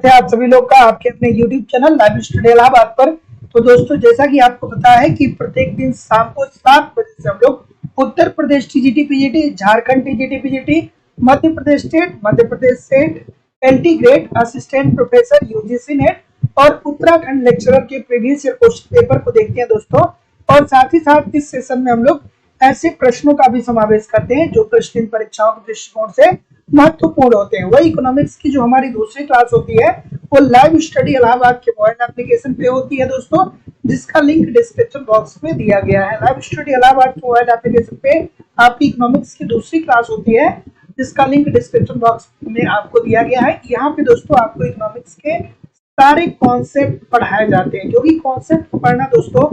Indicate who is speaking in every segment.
Speaker 1: थे आप सभी लोग का आपके अपने YouTube channel live study Allahabad पर। तो दोस्तों, जैसा कि आपको पता है कि प्रत्येक दिन शाम को 7 बजे से हम लोग Uttar Pradesh TGT PGT, Jharkhand TGT PGT, Madhya Pradesh state LT grade assistant professor UGC NET और उत्तराखंड लेक्चरर के प्रीवियस ईयर क्वेश्चन पेपर को देखते हैं दोस्तों। और साथ ही साथ इस सेशन में हम लोग ऐसे प्रश्नों का भी समावेश करते हैं जो प्रश्न परीक्षाओं के दृष्टिकोण से महत्वपूर्ण होते हैं। वही इकोनॉमिक्स की जो हमारी दूसरी क्लास होती है वो लाइव स्टडी इलाहाबाद के मोबाइल एप्लीकेशन पे होती है दोस्तों, जिसका लिंक डिस्क्रिप्शन बॉक्स में दिया गया है। लाइव स्टडी इलाहाबाद के मोबाइल एप्लीकेशन पे आपकी इकोनॉमिक्स की दूसरी क्लास होती है, जिसका लिंक डिस्क्रिप्शन बॉक्स में आपको दिया गया है। यहाँ पे दोस्तों आपको इकोनॉमिक्स के सारे कॉन्सेप्ट पढ़ाए जाते हैं, क्योंकि कॉन्सेप्ट पढ़ना दोस्तों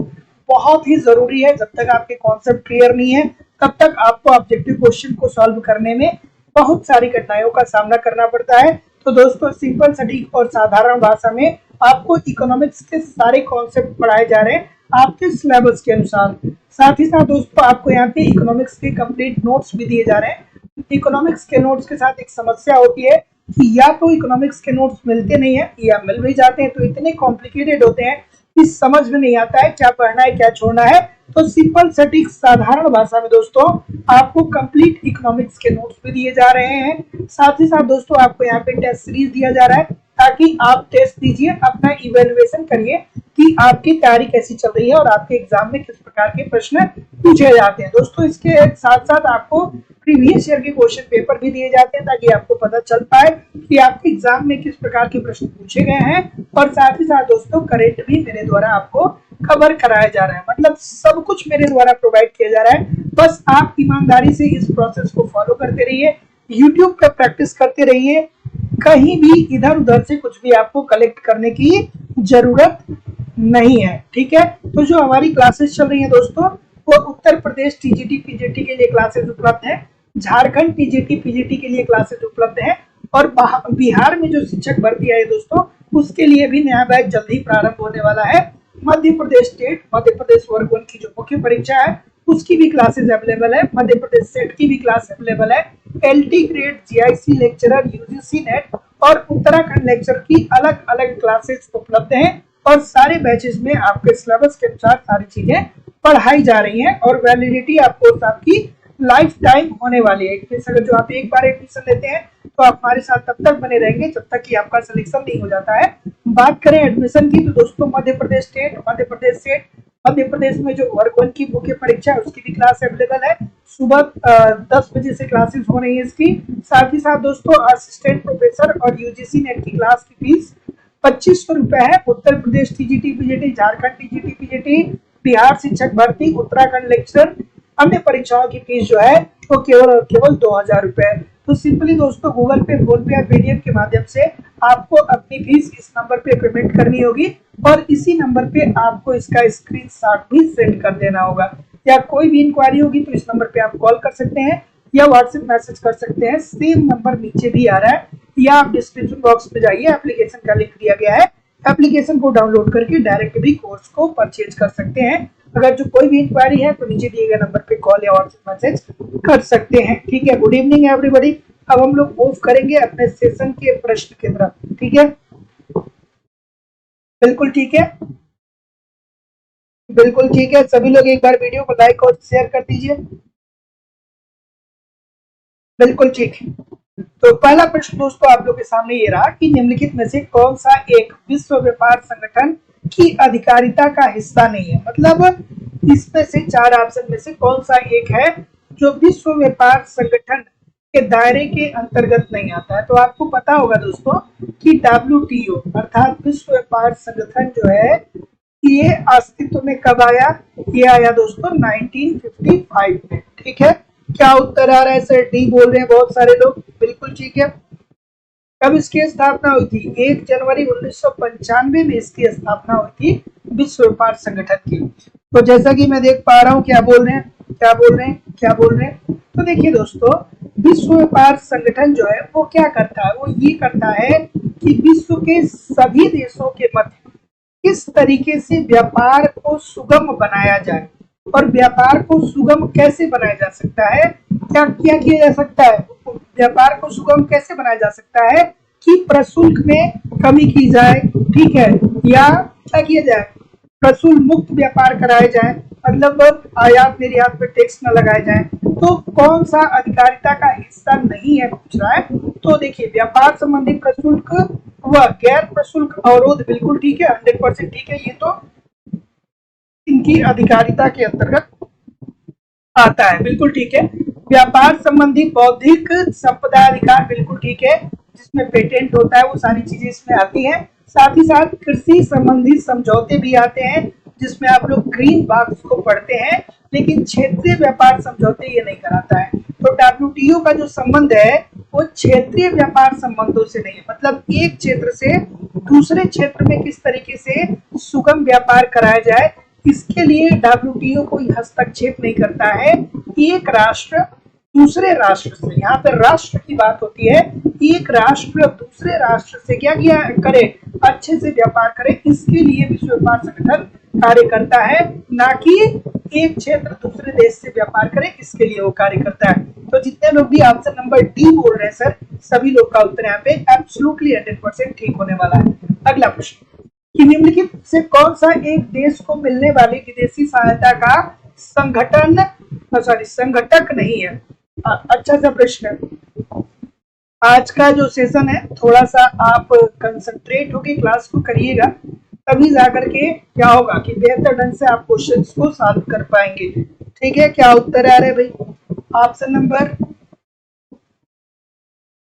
Speaker 1: बहुत ही जरूरी है। जब तक आपके कॉन्सेप्ट क्लियर नहीं है तब तक आपको ऑब्जेक्टिव क्वेश्चन को सॉल्व करने में बहुत सारी कठिनाइयों का सामना करना पड़ता है। तो दोस्तों, सिंपल, सटीक और साधारण भाषा में आपको इकोनॉमिक्स के सारे कॉन्सेप्ट पढ़ाए जा रहे हैं आपके सिलेबस के अनुसार। साथ ही साथ दोस्तों आपको यहाँ पे इकोनॉमिक्स के कंप्लीट नोट्स भी दिए जा रहे हैं। इकोनॉमिक्स के नोट्स के साथ एक समस्या होती है कि या तो इकोनॉमिक्स के नोट्स मिलते नहीं है या मिल भी जाते हैं तो इतने कॉम्प्लिकेटेड होते हैं कि समझ में नहीं आता है क्या पढ़ना है क्या छोड़ना है। तो सिंपल, सटीक, साधारण भाषा में दोस्तों आपको कंप्लीट इकोनॉमिक्स के नोट्स भी दिए जा रहे हैं। साथ ही साथ दोस्तों आपको यहाँ पे टेस्ट सीरीज दिया जा रहा है ताकि आप टेस्ट दीजिए, अपना इवेल्युएशन करिए कि आपकी तैयारी कैसी चल रही है और आपके एग्जाम में किस प्रकार के प्रश्न पूछे जाते हैं। दोस्तों, इसके साथ साथ आपको प्रीवियस ईयर के क्वेश्चन पेपर भी दिए जाते हैं ताकि आपको पता चल पाए कि आपके एग्जाम में किस प्रकार के प्रश्न पूछे गए हैं। और साथ ही साथ दोस्तों करेंट भी मेरे द्वारा आपको कवर कराया जा रहा है, मतलब सब कुछ मेरे द्वारा प्रोवाइड किया जा रहा है। बस आप ईमानदारी से इस प्रोसेस को फॉलो करते रहिए, यूट्यूब पे प्रैक्टिस करते रहिए, कहीं भी इधर उधर से कुछ भी आपको कलेक्ट करने की जरूरत नहीं है। ठीक है, तो जो हमारी क्लासेस चल रही है दोस्तों वो उत्तर प्रदेश टीजीटी पीजीटी के लिए क्लासेस उपलब्ध है, झारखंड टीजीटी पीजीटी के लिए क्लासेस उपलब्ध है और बिहार में जो शिक्षक भर्ती है दोस्तों उसके लिए भी नया बैच जल्द ही प्रारंभ होने वाला है। मध्य प्रदेश स्टेट, मध्य प्रदेश वर्ग 1 की जो मुख्य परीक्षा है उसकी भी क्लासेस अवेलेबल है, मध्य प्रदेश सेट की भी क्लास अवेलेबल है, LT grade, GIC lecturer, UGC NET और उत्तराखंड लेक्चर की अलग अलग क्लासेस उपलब्ध हैं। और सारे बैचेस में आपके सिलेबस के अनुसार सारी चीजें पढ़ाई जा रही हैं और वैलिडिटी आपको आपकी लाइफ टाइम होने वाली है। अगर जो आप एक बार एडमिशन लेते हैं तो आप हमारे साथ तब तक बने रहेंगे जब तक कि आपका सिलेक्शन नहीं हो जाता है। बात करें एडमिशन की तो दोस्तों मध्य प्रदेश स्टेट, मध्य प्रदेश में जो वर्ग 1 की मुख्य परीक्षा है उसकी भी क्लास अवेलेबल है। सुबह 10 बजे से क्लासेस हो रही है इसकी। साथ ही साथ दोस्तों असिस्टेंट प्रोफेसर और यूजीसी नेट की क्लास की फीस 2500 रुपए है। Uttar Pradesh TGT PGT, Jharkhand TGT PGT, Bihar शिक्षक भर्ती, उत्तराखंड लेक्चर, अन्य परीक्षाओं की फीस जो है वो केवल और केवल 2000 रुपए है। तो सिंपली दोस्तों गूगल पे, फोन पे या पेटीएम के माध्यम से आपको अपनी फीस इस नंबर पे पेमेंट करनी होगी और इसी नंबर पे आपको इसका स्क्रीनशॉट भी सेंड कर देना होगा। या कोई भी इंक्वायरी होगी तो इस नंबर पे आप कॉल कर सकते हैं या व्हाट्सएप मैसेज कर सकते हैं, सेम नंबर नीचे भी आ रहा है, या आप डिस्क्रिप्शन बॉक्स में जाइए, एप्लीकेशन का लिंक दिया गया है, एप्लीकेशन को डाउनलोड करके डायरेक्ट भी कोर्स को परचेज कर सकते हैं। अगर जो कोई भी इंक्वायरी है तो नीचे दिए गए नंबर पे कॉल या व्हाट्सएप मैसेज कर सकते हैं। ठीक है, गुड इवनिंग एवरीबॉडी। अब हम लोग मूव करेंगे अपने सेशन के प्रश्न की तरफ। ठीक है, बिल्कुल ठीक है, बिल्कुल ठीक है। सभी लोग एक बार वीडियो को लाइक और शेयर कर दीजिए। बिल्कुल ठीक है। तो पहला प्रश्न दोस्तों आप लोग के सामने ये रहा कि निम्नलिखित में से कौन सा एक विश्व व्यापार संगठन की अधिकारिता का हिस्सा नहीं है। मतलब इसमें से 4 ऑप्शन में से कौन सा एक है जो विश्व व्यापार संगठन के दायरे के अंतर्गत नहीं आता है। तो आपको पता होगा दोस्तों कि WTO अर्थात विश्व व्यापार संगठन जो है ये अस्तित्व में कब आया? ये आया दोस्तों 1955 में। ठीक है, क्या उत्तर आ रहा है सर? डी बोल रहे हैं बहुत सारे लोग। बिल्कुल ठीक है। कब इसकी स्थापना हुई थी? 1 जनवरी 1995 में इसकी स्थापना हुई थी विश्व व्यापार संगठन की। तो जैसा कि मैं देख पा रहा हूँ क्या बोल रहे हैं। तो देखिए दोस्तों, विश्व व्यापार संगठन जो है वो क्या करता है? वो ये करता है कि विश्व के सभी देशों के मध्य किस तरीके से व्यापार को सुगम बनाया जाए। और व्यापार को सुगम कैसे बनाया जा सकता है? क्या किया जा सकता है? व्यापार को सुगम कैसे बनाया जा सकता है कि प्रशुल्क में कमी की जाए, ठीक है, या क्या किया जाए, प्रशुल्क मुक्त व्यापार कराया जाए, मतलब आयात निर्यात पे टैक्स न लगाए जाए। तो कौन सा अधिकारिता का हिस्सा नहीं है पूछ रहा है। तो देखिए व्यापार संबंधी प्रशुल्क व गैर प्रशुल्क अवरोध बिल्कुल ठीक है, 100% ठीक है, ये तो इनकी अधिकारिता के अंतर्गत आता है, बिल्कुल ठीक है। व्यापार संबंधी बौद्धिक संपदा अधिकार बिल्कुल ठीक है, जिसमें पेटेंट होता है वो सारी चीजें इसमें आती हैं। साथ ही साथ कृषि संबंधी समझौते भी आते हैं, जिसमें आप लोग ग्रीन बॉक्स को पढ़ते हैं, लेकिन क्षेत्रीय व्यापार समझौते ये नहीं कराता है। तो WTO का जो संबंध है वो क्षेत्रीय व्यापार संबंधों से नहीं है, मतलब एक क्षेत्र से दूसरे क्षेत्र में किस तरीके से सुगम व्यापार कराया जाए, इसके लिए WTO कोई हस्तक्षेप नहीं करता है। एक राष्ट्र दूसरे राष्ट्र से, यहाँ पे राष्ट्र की बात होती है, एक राष्ट्र दूसरे राष्ट्र से क्या किया करे, अच्छे से व्यापार करे, इसके लिए विश्व व्यापार संगठन कार्य करता है, ना कि एक क्षेत्र दूसरे देश से व्यापार करे इसके लिए वो कार्य करता है। तो जितने लोग भी ऑप्शन नंबर डी बोल रहे हैं सर, सभी लोग का उत्तर यहाँ पे एब्सोल्युटली 100% ठीक होने वाला है। अगला प्रश्न कि निम्नलिखित से कौन सा एक देश को मिलने वाली विदेशी सहायता का संघटक नहीं है। अच्छा सा प्रश्न है। आज का जो सेशन है थोड़ा सा आप कंसंट्रेट होकर क्लास को करिएगा, तभी जाकर के क्या होगा कि बेहतर ढंग से आप क्वेश्चंस को सॉल्व कर पाएंगे, ठीक है। क्या उत्तर आ रहा है भाई, ऑप्शन नंबर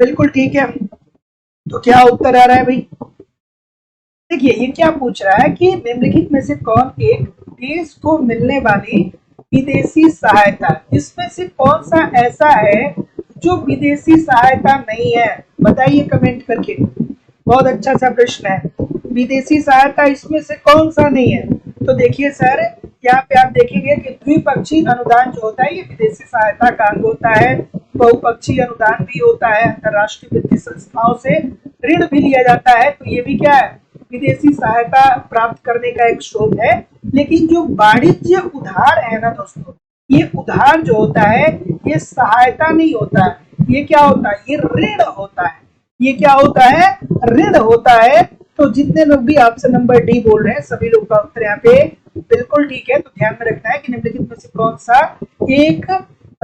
Speaker 1: बिल्कुल ठीक है। तो क्या उत्तर आ रहा है भाई, देखिए ये क्या पूछ रहा है कि निम्नलिखित में से कौन एक देश को मिलने वाली विदेशी सहायता, इसमें से कौन सा ऐसा है जो विदेशी सहायता नहीं है, बताइए कमेंट करके। बहुत अच्छा सा प्रश्न है, विदेशी सहायता इसमें से कौन सा नहीं है। तो देखिए सर, यहाँ पे आप देखेंगे कि द्विपक्षीय अनुदान जो होता है ये विदेशी सहायता का अंग होता है, बहुपक्षीय अनुदान भी होता है, अंतरराष्ट्रीय वित्तीय संस्थाओं से ऋण भी लिया जाता है, तो ये भी क्या है, विदेशी सहायता प्राप्त करने का एक स्रोत है। लेकिन जो वाणिज्य उधार है ना दोस्तों, ये उधार जो होता है ये सहायता नहीं होता है, ये क्या होता है, ये ऋण होता है। ये क्या होता है, ऋण होता है। तो जितने लोग भी ऑप्शन नंबर डी बोल रहे हैं सभी लोग का उत्तर यहाँ पे बिल्कुल ठीक है। तो ध्यान में रखना है कि निम्नलिखित में से कौन सा एक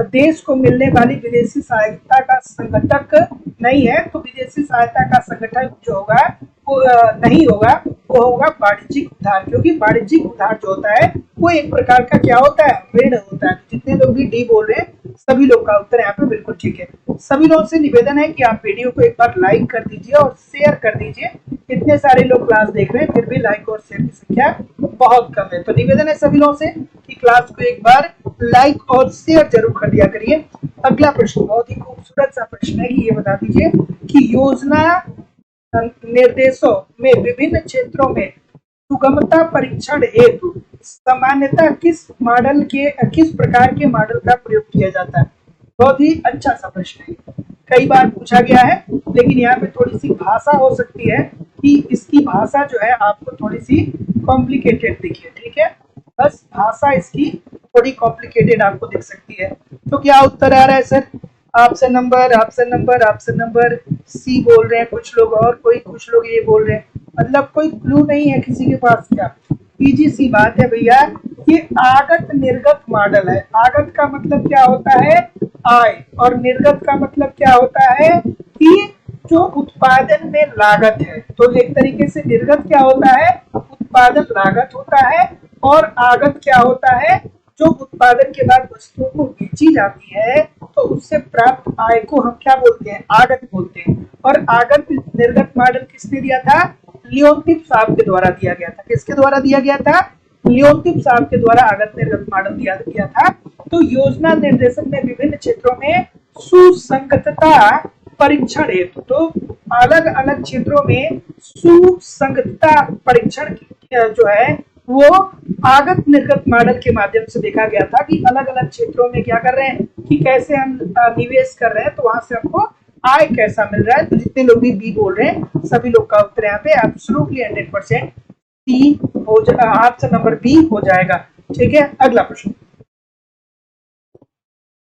Speaker 1: देश को मिलने वाली विदेशी सहायता का संघटक नहीं है। तो विदेशी सहायता का संगठन जो होगा वो नहीं होगा, वो होगा वाणिज्यिक उधार, क्योंकि वाणिज्यिक उधार जो होता है वो एक प्रकार का क्या होता है, ऋण होता है। जितने लोग भी डी बोल रहे हैं सभी लोग का उत्तर यहाँ पे बिल्कुल ठीक है। सभी लोगों से निवेदन है कि आप वीडियो को एक बार लाइक कर दीजिए और शेयर कर दीजिए। इतने सारे लोग क्लास देख रहे हैं फिर भी लाइक और शेयर की संख्या बहुत कम है, तो निवेदन है सभी लोगों से कि क्लास को एक बार लाइक और शेयर जरूर कर दिया करिए। अगला प्रश्न बहुत ही खूबसूरत सा प्रश्न है कि ये बता दीजिए कि योजना निर्देशों में विभिन्न क्षेत्रों में सुगमता परीक्षण हेतु सामान्यतः किस प्रकार के मॉडल का प्रयोग किया जाता है। बहुत ही अच्छा सा प्रश्न है, कई बार पूछा गया है, लेकिन यहाँ पे थोड़ी सी भाषा हो सकती है कि इसकी भाषा जो है आपको थोड़ी सी कॉम्प्लिकेटेड दिखे, ठीक है, बस भाषा इसकी थोड़ी कॉम्प्लिकेटेड आपको दिख सकती है। तो क्या उत्तर आ रहा है सर, ऑप्शन नंबर सी बोल रहे हैं कुछ लोग, और कुछ लोग ये बोल रहे हैं, मतलब कोई क्लू नहीं है किसी के पास। क्या इजी सी बात है भैया, ये आगत निर्गत मॉडल है। आगत का मतलब क्या होता है, आय, और निर्गत का मतलब क्या होता है कि जो उत्पादन में लागत है। तो एक तरीके से निर्गत क्या होता है, उत्पादन लागत होता है, और आगत क्या होता है, जो उत्पादन के बाद वस्तुओं को बेची जाती है तो उससे प्राप्त आय को हम क्या बोलते हैं, आगत बोलते हैं। और आगत निर्गत मॉडल किसने दिया था, लियोनटिफ साहब के द्वारा दिया गया था। किसके द्वारा दिया गया था, लियोनटिफ साहब के द्वारा आगत निर्गत मॉडल दिया गया था। तो योजना निर्देशन में विभिन्न क्षेत्रों में सुसंगतता परीक्षण हेतु, तो अलग अलग क्षेत्रों में सुसंगतता परीक्षण जो है वो आगत निर्गत मॉडल के माध्यम से देखा गया था कि अलग अलग क्षेत्रों में क्या कर रहे हैं कि कैसे हम निवेश कर रहे हैं, तो वहां से हमको आय कैसा मिल रहा है। तो जितने लोग भी बी बोल रहे हैं सभी लोग का उत्तर यहाँ पे एब्सोल्युटली 100% सी हो जाएगा, ऑप्शन नंबर बी हो जाएगा, ठीक है। अगला प्रश्न,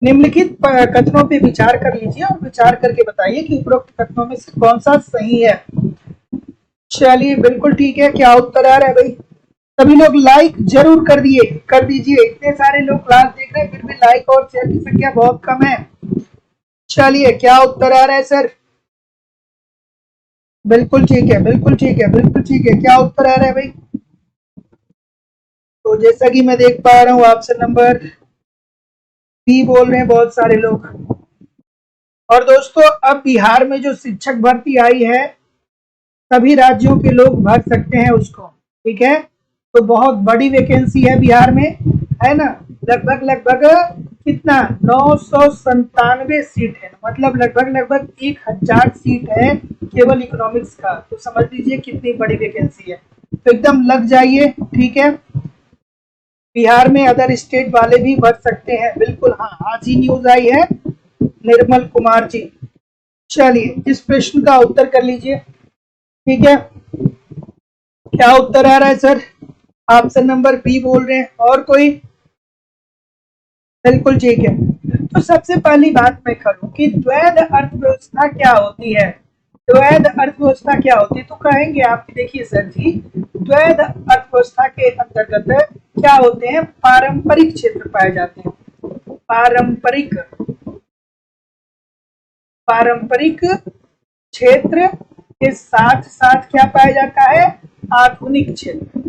Speaker 1: निम्नलिखित कथनों पे विचार कर लीजिए और विचार करके बताइए कि उपरोक्त कथनों में से कौन सा सही है। चलिए बिल्कुल ठीक है। क्या उत्तर आ रहा है भाई? सभी लोग लाइक जरूर कर दीजिए। इतने सारे लोग क्लास देख रहे हैं फिर भी लाइक और शेयर की संख्या बहुत कम है। चलिए क्या उत्तर आ रहा है सर? बिल्कुल ठीक है, बिल्कुल ठीक है, बिल्कुल ठीक है। क्या उत्तर आ रहा है भाई? तो जैसा कि मैं देख पा रहा हूँ ऑप्शन नंबर बी बोल रहे हैं बहुत सारे लोग। और दोस्तों अब बिहार में जो शिक्षक भर्ती आई है सभी राज्यों के लोग भर सकते हैं उसको, ठीक है। तो बहुत बड़ी वैकेंसी है बिहार में, है ना। लगभग लगभग कितना 997 सीट है, मतलब लगभग 1000 सीट है केवल इकोनॉमिक्स का। तो समझ लीजिए कितनी बड़ी वैकेंसी है। तो एकदम लग जाइए, ठीक है। बिहार में अदर स्टेट वाले भी भर सकते हैं, बिल्कुल। हाँ, आज ही न्यूज आई है निर्मल कुमार जी। चलिए इस प्रश्न का उत्तर कर लीजिए, ठीक है। क्या उत्तर आ रहा है सर? ऑप्शन नंबर बी बोल रहे हैं। और कोई? बिल्कुल ठीक है। तो सबसे पहली बात मैं करूं कि द्वैध अर्थव्यवस्था क्या होती है। द्वैध अर्थव्यवस्था क्या होती है तो कहेंगे आप, देखिए सर जी, द्वैध अर्थव्यवस्था के अंतर्गत क्या होते हैं? पारंपरिक क्षेत्र पाए जाते हैं। पारंपरिक क्षेत्र के साथ साथ क्या पाया जाता है? आधुनिक क्षेत्र।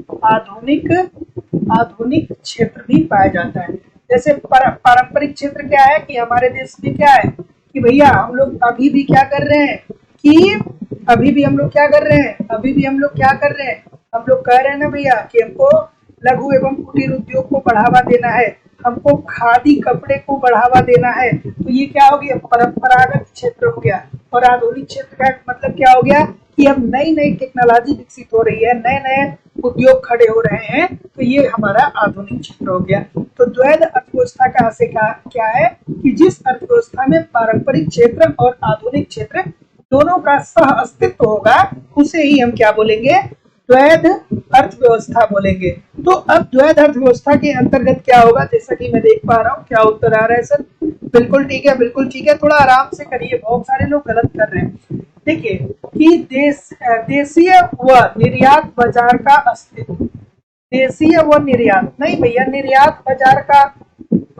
Speaker 1: आधुनिक क्षेत्र भी पाया जाता है। जैसे पारंपरिक क्षेत्र क्या है कि हमारे देश में क्या है कि भैया हम लोग अभी भी क्या कर रहे हैं कि अभी भी हम लोग क्या कर रहे हैं, हम लोग कह रहे हैं ना भैया कि हमको लघु एवं कुटीर उद्योग को बढ़ावा देना है, हमको खादी कपड़े को बढ़ावा देना है। तो ये क्या हो गया? परंपरागत क्षेत्र हो गया। और आधुनिक क्षेत्र का मतलब क्या हो गया कि अब नई नई टेक्नोलॉजी विकसित हो रही है, नए नए उद्योग खड़े हो रहे हैं। तो ये हमारा आधुनिक क्षेत्र हो गया। तो द्वैध अर्थव्यवस्था का अर्थ क्या है कि जिस अर्थव्यवस्था में पारंपरिक क्षेत्र और आधुनिक क्षेत्र दोनों का सह अस्तित्व होगा उसे ही हम क्या बोलेंगे? द्वैध अर्थव्यवस्था बोलेंगे। तो अब द्वैध अर्थव्यवस्था के अंतर्गत क्या होगा, जैसा कि मैं देख पा रहा हूँ। क्या उत्तर आ रहा है सर? बिल्कुल ठीक है, बिल्कुल ठीक है। थोड़ा आराम से करिए, बहुत सारे लोग गलत कर रहे हैं। देखिए कि देशीय व निर्यात बाजार का अस्तित्व। देशीय व निर्यात नहीं भैया, निर्यात बाजार का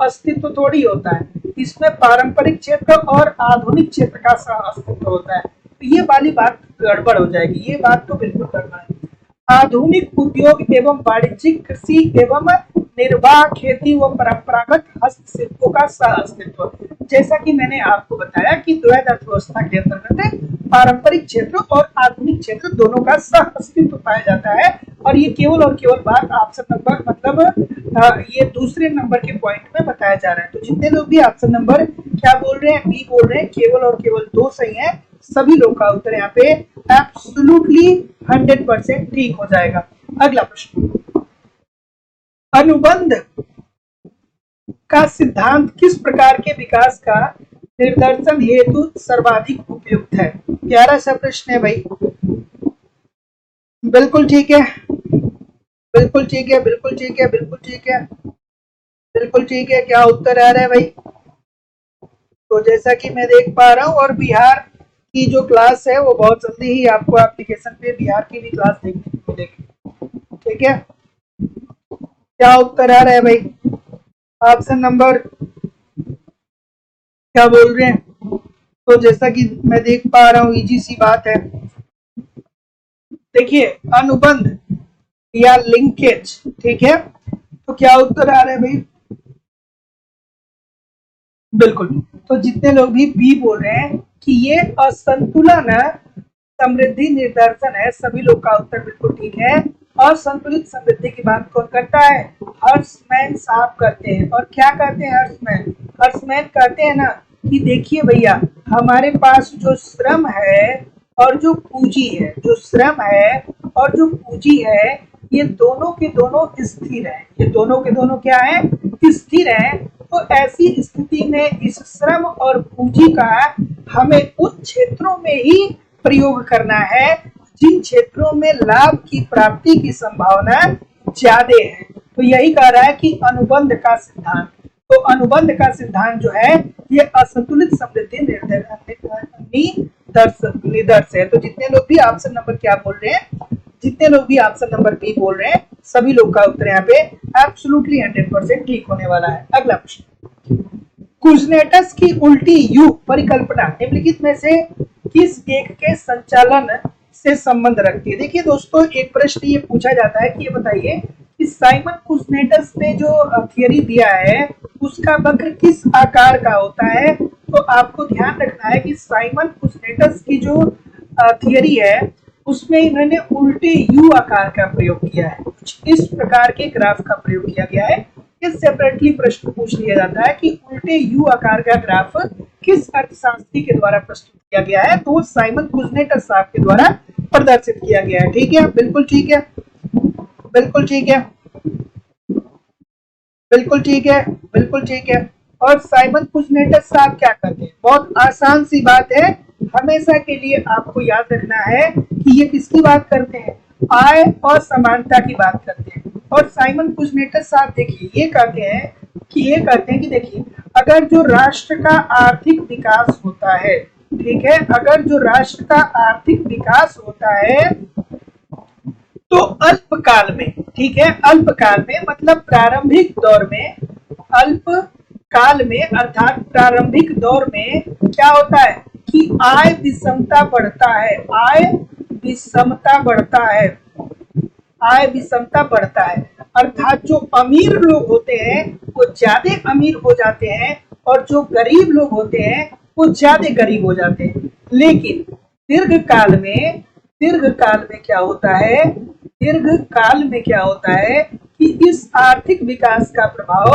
Speaker 1: अस्तित्व थोड़ी होता है। इसमें पारंपरिक क्षेत्र और आधुनिक क्षेत्र का सह अस्तित्व होता है। तो ये वाली बात गड़बड़ हो जाएगी, ये बात तो बिल्कुल गड़बड़ है। आधुनिक उद्योग एवं वाणिज्यिक कृषि एवं निर्वाह खेती व परंपरागत हस्तशिल्पों का सह अस्तित्व। जैसा कि मैंने आपको बताया कि द्वैध अर्थव्यवस्था के अंतर्गत पारंपरिक क्षेत्र और आधुनिक क्षेत्र दोनों का सह अस्तित्व पाया जाता है। और ये केवल और केवल बात ऑप्शन नंबर मतलब ये दूसरे नंबर के पॉइंट में बताया जा रहा है। तो जितने लोग भी ऑप्शन नंबर क्या बोल रहे हैं, बी बोल रहे हैं, केवल और केवल 2 सही है। सभी लोग का उत्तर यहाँ पे एब्सोल्युटली 100% ठीक हो जाएगा। अगला प्रश्न, अनुबंध का सिद्धांत किस प्रकार के विकास का निर्दर्शन हेतु सर्वाधिक उपयुक्त है? प्यारा सा प्रश्न है भाई। बिल्कुल ठीक है, बिल्कुल ठीक है, बिल्कुल ठीक है, बिल्कुल ठीक है, बिल्कुल ठीक है। क्या उत्तर आ रहा है भाई? तो जैसा कि मैं देख पा रहा हूँ, और बिहार की जो क्लास है वो बहुत जल्दी ही आपको एप्लीकेशन पे बिहार की भी क्लास देखने को मिलेगी, ठीक है। क्या उत्तर आ रहा है भाई? ऑप्शन नंबर क्या बोल रहे हैं? तो जैसा कि मैं देख पा रहा हूँ इजी सी बात है। देखिए अनुबंध या लिंकेज, ठीक है। तो क्या उत्तर आ रहा है भाई? बिल्कुल। तो जितने लोग भी बी बोल रहे हैं कि ये असंतुलन समृद्धि निर्दर्शन है, सभी लोग का उत्तर बिल्कुल ठीक है। असंतुलित समृद्धि की बात कौन करता है? हर्षमैन साहब करते हैं। और क्या कहते हैं हर्षमैन कहते हैं ना कि देखिए भैया हमारे पास जो श्रम है और जो पूंजी है, जो श्रम है और जो पूंजी है, ये दोनों के दोनों स्थिर है। ये दोनों के दोनों क्या है? स्थिर है। तो ऐसी स्थिति में इस श्रम और पूंजी का हमें उन क्षेत्रों में ही प्रयोग करना है जिन क्षेत्रों में लाभ की प्राप्ति की संभावना ज्यादा है। तो यही कह रहा है कि अनुबंध का सिद्धांत। तो अनुबंध का सिद्धांत जो है ये असंतुलित समृद्धि निदर्श है। तो जितने लोग भी ऑप्शन नंबर क्या बोल रहे हैं, जितने लोग भी ऑप्शन नंबर बी बोल रहे हैं, सभी लोग का उत्तर यहाँ पे एब्सोल्युटली 100% ठीक होने वाला है। अगला प्रश्न, कुजनेटस की उल्टी यू परिकल्पना निम्नलिखित में से किस एक के संचालन से संबंध रखती है। देखिए दोस्तों, एक प्रश्न ये पूछा जाता है कि ये बताइए कि साइमन कुजनेटस ने जो थियरी दिया है उसका वक्र किस आकार का होता है। तो आपको ध्यान रखना है कि साइमन कुजनेटस की जो थियरी है उसमें इन्होंने उल्टे यू आकार का प्रयोग किया है। कुछ इस प्रकार के ग्राफ का प्रयोग किया गया है। इस सेपरेटली प्रश्न पूछ लिया जाता है कि उल्टे यू आकार का ग्राफ किस अर्थशास्त्री के द्वारा प्रस्तुत किया गया है। तो साइमन कुजनेटस साहब के द्वारा प्रदर्शित किया गया है। ठीक है, बिल्कुल ठीक है, बिल्कुल ठीक है, बिल्कुल ठीक है, बिल्कुल ठीक है। और साइमन कुजनेटस साहब क्या करते हैं, बहुत आसान सी बात है, हमेशा के लिए आपको याद रखना है कि ये किसकी बात करते हैं, आय और समानता की बात करते हैं। और साइमन कुजनेटस साहब देखिए ये कहते हैं कि देखिए अगर जो राष्ट्र का आर्थिक विकास होता है, ठीक है, अगर जो राष्ट्र का आर्थिक विकास होता है तो अल्पकाल में, ठीक है, अल्पकाल में मतलब प्रारंभिक दौर में, अल्पकाल में अर्थात प्रारंभिक दौर में क्या होता है कि आय विषमता बढ़ता है, आय विषमता बढ़ता है, आय विषमता बढ़ता है। अर्थात जो अमीर लोग होते हैं वो ज्यादा अमीर हो जाते हैं और जो गरीब लोग होते हैं वो ज्यादा गरीब हो जाते हैं। लेकिन दीर्घकाल में क्या होता है, दीर्घकाल में क्या होता है कि इस आर्थिक विकास का प्रभाव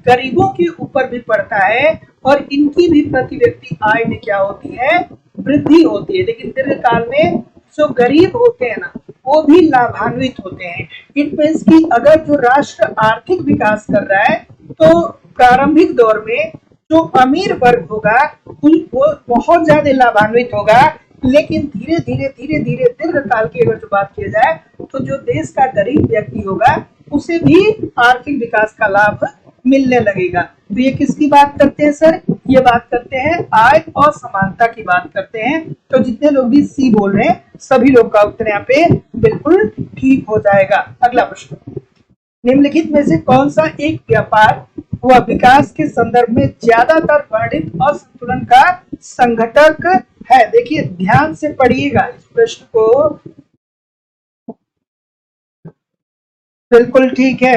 Speaker 1: गरीबों के ऊपर भी पड़ता है और इनकी भी प्रति व्यक्ति आय में क्या होती है, वृद्धि होती है। लेकिन दीर्घकाल में जो गरीब होते हैं ना वो भी लाभान्वित होते हैं। इट मीन्स कि अगर जो राष्ट्र आर्थिक विकास कर रहा है तो प्रारंभिक दौर में जो अमीर वर्ग होगा वो बहुत ज्यादा लाभान्वित होगा। लेकिन धीरे धीरे दीर्घकाल की अगर जो बात की जाए तो जो देश का गरीब व्यक्ति होगा उसे भी आर्थिक विकास का लाभ मिलने लगेगा। तो ये किसकी बात करते हैं सर, ये बात करते हैं आय और समानता की बात करते हैं। तो जितने लोग भी सी बोल रहे हैं सभी लोग का उत्तर यहाँ पे बिल्कुल ठीक हो जाएगा। अगला प्रश्न, निम्नलिखित में से कौन सा एक व्यापार व विकास के संदर्भ में ज्यादातर वर्णित असंतुलन का संघटक है। देखिए ध्यान से पढ़िएगा इस प्रश्न को, बिल्कुल ठीक है।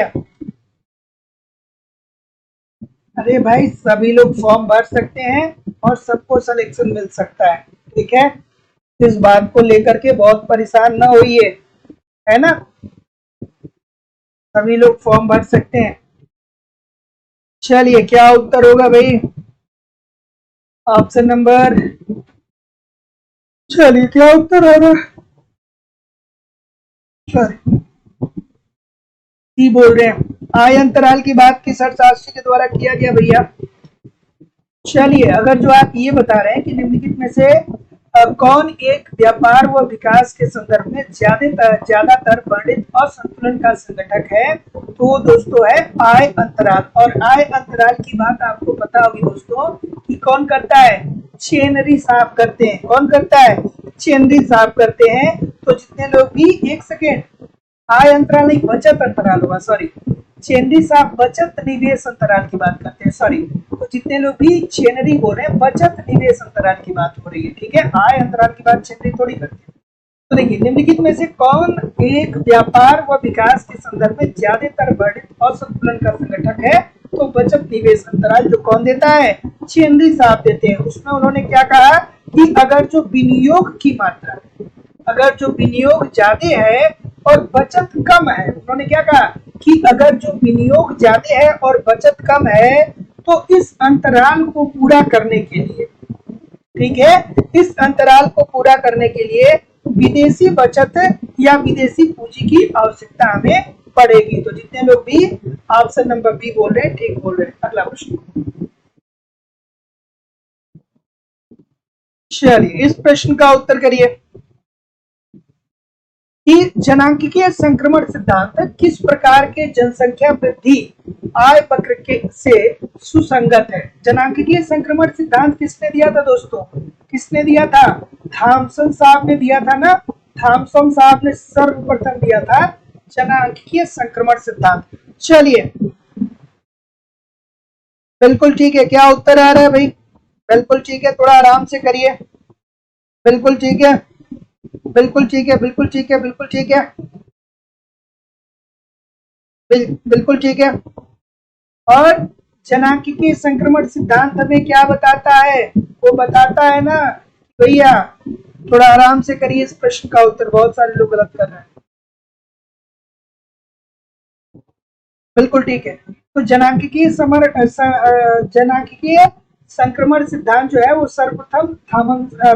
Speaker 1: अरे भाई सभी लोग फॉर्म भर सकते हैं और सबको सिलेक्शन मिल सकता है, ठीक है, इस बात को लेकर के बहुत परेशान ना होइए, है ना, सभी लोग फॉर्म भर सकते हैं। चलिए क्या उत्तर होगा भाई, ऑप्शन नंबर, चलिए क्या उत्तर होगा, सी बोल रहे हैं। आय अंतराल की बात किस अर्थशास्त्री के द्वारा किया गया भैया। चलिए अगर जो आप ये बता रहे हैं कि निम्नलिखित में से कौन एक व्यापार व विकास के संदर्भ में ज्यादातर वर्णित असंतुलन का संघटक है, तो दोस्तों है आय अंतराल। और आय अंतराल की बात आपको पता होगी दोस्तों कि कौन करता है, चेनरी साहब करते हैं। कौन करता है, चेनरी साहब करते हैं। तो जितने लोग भी, एक सेकेंड, आय अंतराल नहीं बचत अंतराल होगा, सॉरी, चेनरी साहब बचत निवेश अंतराल की बात करते हैं, सॉरी। तो जितने लोग भी चेनरी बोल रहे हैं बचत निवेश अंतराल की बात हो रही है, ठीक है, आय अंतराल की बात चेनरी थोड़ी करते हैं। तो देखिए निम्नलिखित में से कौन एक व्यापार व विकास के संदर्भ में ज्यादातर वर्णित असंतुलन का संघटक है। तो बचत निवेश अंतराल जो कौन देता है, चेनरी साहब देते हैं। उसमें उन्होंने क्या कहा कि अगर जो विनियोग की मात्रा, अगर जो विनियोग ज्यादा है और बचत कम है, उन्होंने क्या कहा कि अगर जो विनियोग ज्यादा है और बचत कम है तो इस अंतराल को पूरा करने के लिए, ठीक है, इस अंतराल को पूरा करने के लिए विदेशी बचत या विदेशी पूंजी की आवश्यकता हमें पड़ेगी। तो जितने लोग भी ऑप्शन नंबर बी बोल रहे हैं ठीक बोल रहे हैं। अगला प्रश्न, चलिए इस प्रश्न का उत्तर करिए। कि जनांकीय संक्रमण सिद्धांत किस प्रकार के जनसंख्या वृद्धि आय वक्र के से सुसंगत है। जनांकीय संक्रमण सिद्धांत किसने दिया था दोस्तों? किसने दिया था? थॉमसन साहब ने दिया था ना। थॉमसन साहब ने सर्वप्रथम दिया था जनांकीय संक्रमण सिद्धांत। चलिए, बिल्कुल ठीक है। क्या उत्तर आ रहा है भाई? बिल्कुल ठीक है, थोड़ा आराम से करिए। बिल्कुल ठीक है, बिल्कुल ठीक है, बिल्कुल ठीक है, बिल्कुल ठीक है, बिल्कुल ठीक है। और जनांकीय संक्रमण सिद्धांत हमें क्या बताता है? वो बताता है ना भैया, थोड़ा आराम से करिए इस प्रश्न का उत्तर, बहुत सारे लोग गलत कर रहे हैं। बिल्कुल ठीक है। तो जनांकीय संक्रमण सिद्धांत जो है वो सर्वप्रथम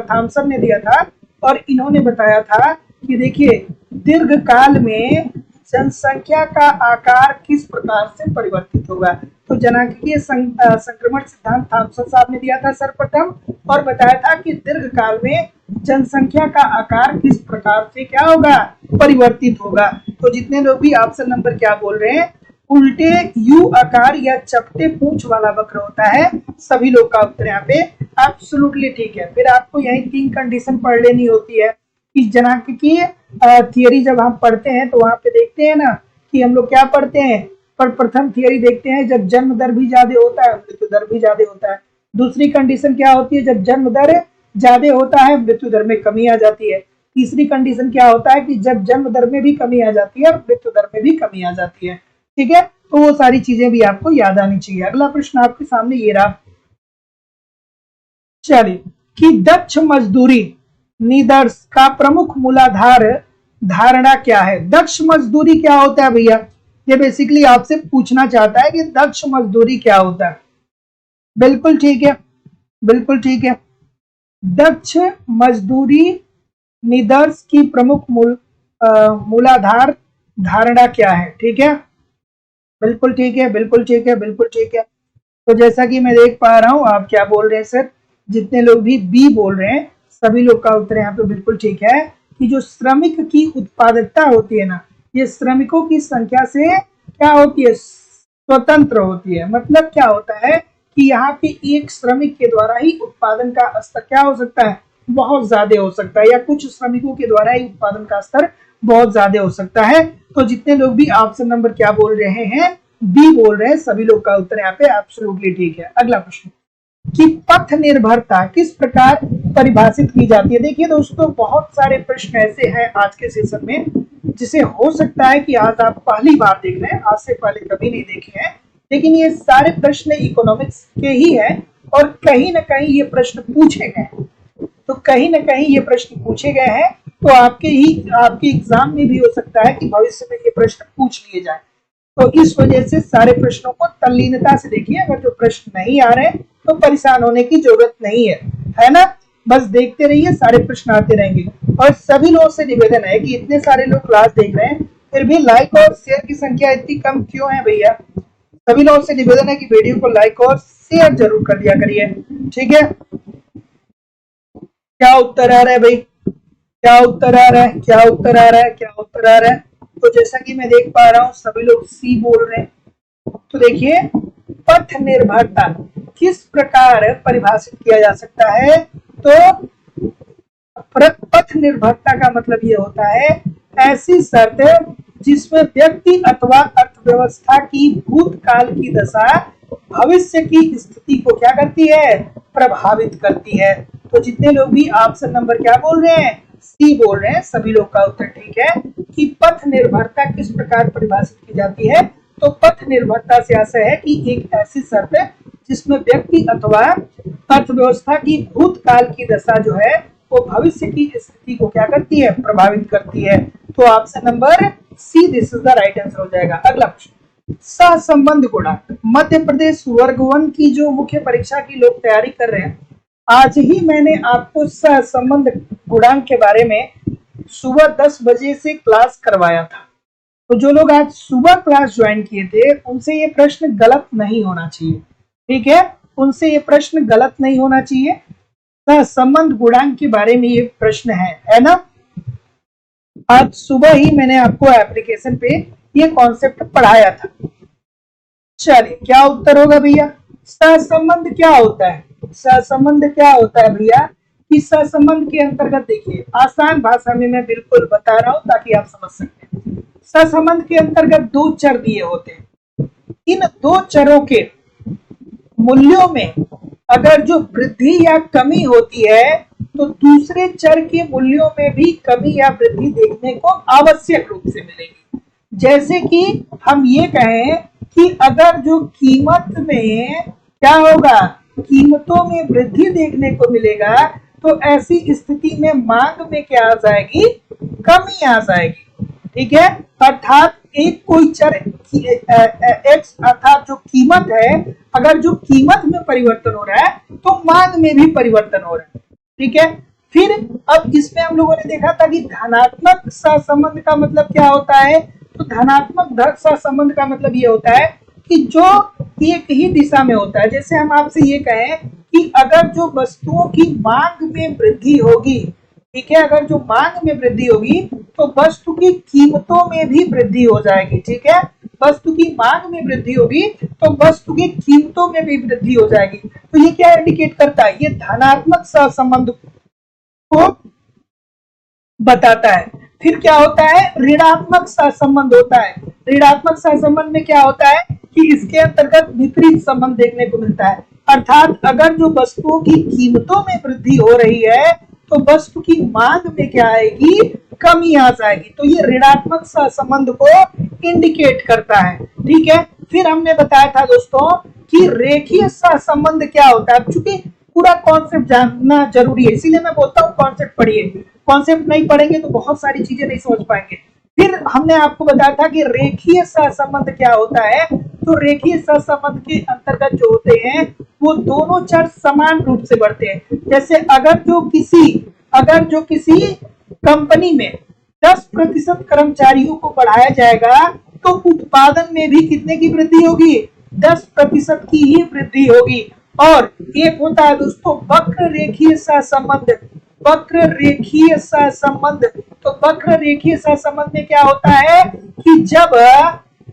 Speaker 1: थॉमसन ने दिया था और इन्होंने बताया था कि देखिए, दीर्घ काल में जनसंख्या का आकार किस प्रकार से परिवर्तित होगा। तो जनांकीय संक्रमण सिद्धांत थॉमसन साहब ने दिया था सर्वप्रथम और बताया था कि दीर्घ काल में जनसंख्या का आकार किस प्रकार से क्या होगा? परिवर्तित होगा। तो जितने लोग भी ऑप्शन नंबर क्या बोल रहे हैं, उल्टे यू आकार या चपटे पूंछ वाला वक्र होता है, सभी लोग का उत्तर यहाँ पे एब्सोल्युटली ठीक है। फिर आपको यही 3 कंडीशन पढ़ लेनी होती है कि जनांकीय थियरी जब हम पढ़ते हैं तो वहां पे देखते हैं ना कि हम लोग क्या पढ़ते हैं, पर प्रथम थियरी देखते हैं जब जन्म दर भी ज्यादा होता है मृत्यु दर भी ज्यादा होता है। दूसरी कंडीशन क्या होती है? जब जन्म दर ज्यादा होता है मृत्यु दर में कमी आ जाती है। तीसरी कंडीशन क्या होता है कि जब जन्म दर में भी कमी आ जाती है और मृत्यु दर में भी कमी आ जाती है। ठीक है, तो वो सारी चीजें भी आपको याद आनी चाहिए। अगला प्रश्न आपके सामने ये रहा, चलिए, कि दक्ष मजदूरी निदर्श का प्रमुख मूलाधार धारणा क्या है? दक्ष मजदूरी क्या होता है भैया? ये बेसिकली आपसे पूछना चाहता है कि दक्ष मजदूरी क्या होता है। बिल्कुल ठीक है, बिल्कुल ठीक है। दक्ष मजदूरी निदर्श की प्रमुख मूलाधार धारणा क्या है? ठीक है, बिल्कुल ठीक है, बिल्कुल ठीक है, बिल्कुल ठीक है। तो जैसा कि मैं देख पा रहा हूं, आप क्या बोल रहे हैं सर? जितने लोग भी बी बोल रहे हैं सभी लोग का उत्तर यहाँ पे बिल्कुल ठीक है कि जो श्रमिक की उत्पादकता होती है ना, ये श्रमिकों की संख्या से क्या होती है? स्वतंत्र होती है। मतलब क्या होता है कि यहाँ पे एक श्रमिक के द्वारा ही उत्पादन का स्तर क्या हो सकता है? बहुत ज्यादा हो सकता है, या कुछ श्रमिकों के द्वारा ही उत्पादन का स्तर बहुत ज्यादा हो सकता है। तो जितने लोग भी ऑप्शन नंबर क्या बोल रहे हैं, बी बोल रहे हैं, सभी लोग का उत्तर यहाँ पे एब्सोल्युटली ठीक है। अगला प्रश्न कि पथ निर्भरता किस प्रकार परिभाषित की जाती है? देखिए दोस्तों, बहुत सारे प्रश्न ऐसे हैं आज के सेशन में जिसे हो सकता है कि आज आप पहली बार देख रहे हैं, आज से पहले कभी नहीं देखे हैं, लेकिन ये सारे प्रश्न इकोनॉमिक्स के ही है और कहीं ना कहीं ये प्रश्न पूछे गए हैं। तो कहीं ना कहीं ये प्रश्न पूछे गए हैं, तो आपके एग्जाम में भी हो सकता है कि भविष्य में ये प्रश्न पूछ लिए जाए। तो इस वजह से सारे प्रश्नों को तल्लीनता से देखिए। अगर जो प्रश्न नहीं आ रहे तो परेशान होने की जरूरत नहीं है ना? बस देखते रहिए, सारे प्रश्न आते रहेंगे। और सभी लोगों से निवेदन है कि इतने सारे लोग क्लास देख रहे हैं, फिर भी लाइक और शेयर की संख्या इतनी कम क्यों है भैया? सभी लोगों से निवेदन है कि वीडियो को लाइक और शेयर जरूर कर दिया करिए। ठीक है, क्या उत्तर आ रहा है भाई? क्या उत्तर आ रहा है? क्या उत्तर आ रहा है? क्या उत्तर आ रहा है? तो जैसा कि मैं देख पा रहा हूं सभी लोग सी बोल रहे हैं। तो देखिए, पथ निर्भरता किस प्रकार परिभाषित किया जा सकता है? तो पथ निर्भरता का मतलब ये होता है ऐसी शर्त जिसमें व्यक्ति अथवा अर्थव्यवस्था की भूतकाल की दशा भविष्य की स्थिति को क्या करती है? प्रभावित करती है। तो जितने लोग भी ऑप्शन नंबर क्या बोल रहे हैं, सी बोल रहे हैं, सभी लोग का उत्तर ठीक है कि पथ निर्भरता किस प्रकार परिभाषित की जाती है। तो पथ निर्भरता से आशय है कि एक ऐसी शर्त जिसमें व्यक्ति अथवा अर्थव्यवस्था की भूतकाल की दशा जो है वो भविष्य की स्थिति को क्या करती है? प्रभावित करती है। तो option number C this is the right answer हो जाएगा। अगला प्रश्न, सहसंबंध गुणांक। मध्य प्रदेश वर्ग 1 की जो मुख्य परीक्षा की लोग तैयारी कर रहे हैं, आज ही मैंने आपको सहसंबंध गुणांक के बारे में सुबह 10 बजे से क्लास करवाया था। तो जो लोग आज सुबह क्लास ज्वाइन किए थे उनसे ये प्रश्न गलत नहीं होना चाहिए। ठीक है, उनसे ये प्रश्न गलत नहीं होना चाहिए। सहसंबंध गुणांक के बारे में ये प्रश्न है ना? आज सुबह ही मैंने आपको एप्लीकेशन पे ये कॉन्सेप्ट पढ़ाया था। चलिए क्या उत्तर होगा भैया? सहसंबंध क्या होता है? सहसंबंध क्या होता है भैया? कि सहसंबंध के अंतर्गत देखिए, आसान भाषा में मैं बिल्कुल बता रहा हूं ताकि आप समझ सकते हैं। सहसंबंध के अंतर्गत दो चर दिए होते हैं। इन दो चरों के मूल्यों में अगर जो वृद्धि या कमी होती है तो दूसरे चर के मूल्यों में भी कमी या वृद्धि देखने को आवश्यक रूप से मिलेगी। जैसे कि हम ये कहें कि अगर जो कीमत में क्या होगा, कीमतों में वृद्धि देखने को मिलेगा तो ऐसी स्थिति में मांग में क्या आ जाएगी? कमी आ जाएगी। ठीक है, अर्थात एक कोई चर एक्स अर्थात जो कीमत है, अगर जो कीमत में परिवर्तन हो रहा है तो मांग में भी परिवर्तन हो रहा है। ठीक है, फिर अब इसमें हम लोगों ने देखा था कि धनात्मक सहसंबंध का मतलब क्या होता है? तो धनात्मक सहसंबंध का मतलब ये होता है कि जो एक ही दिशा में होता है। जैसे हम आपसे ये कहें कि अगर जो वस्तुओं की मांग में वृद्धि होगी, ठीक है, अगर जो मांग में वृद्धि होगी तो वस्तु की कीमतों में भी वृद्धि हो जाएगी। ठीक है, वस्तु की मांग में वृद्धि होगी तो वस्तु की कीमतों में भी वृद्धि हो जाएगी। तो ये क्या इंडिकेट करता है? ये धनात्मक सहसंबंध को बताता है। फिर क्या होता है? ऋणात्मक सहसंबंध होता है। ऋणात्मक सहसंबंध में क्या होता है कि इसके अंतर्गत विपरीत संबंध देखने को मिलता है। अर्थात अगर जो वस्तुओं की कीमतों में वृद्धि हो रही है तो वस्तु की मांग में क्या आएगी? कमी आ जाएगी। तो ये ऋणात्मक सहसंबंध को इंडिकेट करता है। ठीक है, फिर हमने बताया था दोस्तों कि रेखीय सहसंबंध क्या होता है। चूंकि पूरा कॉन्सेप्ट जानना जरूरी है, इसीलिए मैं बोलता हूँ कॉन्सेप्ट पढ़िए। कॉन्सेप्ट नहीं पढ़ेंगे तो बहुत सारी चीजें नहीं समझ पाएंगे। फिर हमने आपको बताया था कि रेखीय सहसंबंध क्या होता है। तो रेखीय सहसंबंध के अंतर्गत जो होते हैं वो दोनों चर समान रूप से बढ़ते हैं। जैसे अगर जो किसी कंपनी में 10% कर्मचारियों को बढ़ाया जाएगा तो उत्पादन में भी कितने की वृद्धि होगी? 10% की ही वृद्धि होगी। और एक होता है दोस्तों वक्र रेखीय सहसंबंध। वक्र रेखीय सहसंबंध, तो वक्र रेखीय सहसंबंध में क्या होता है कि जब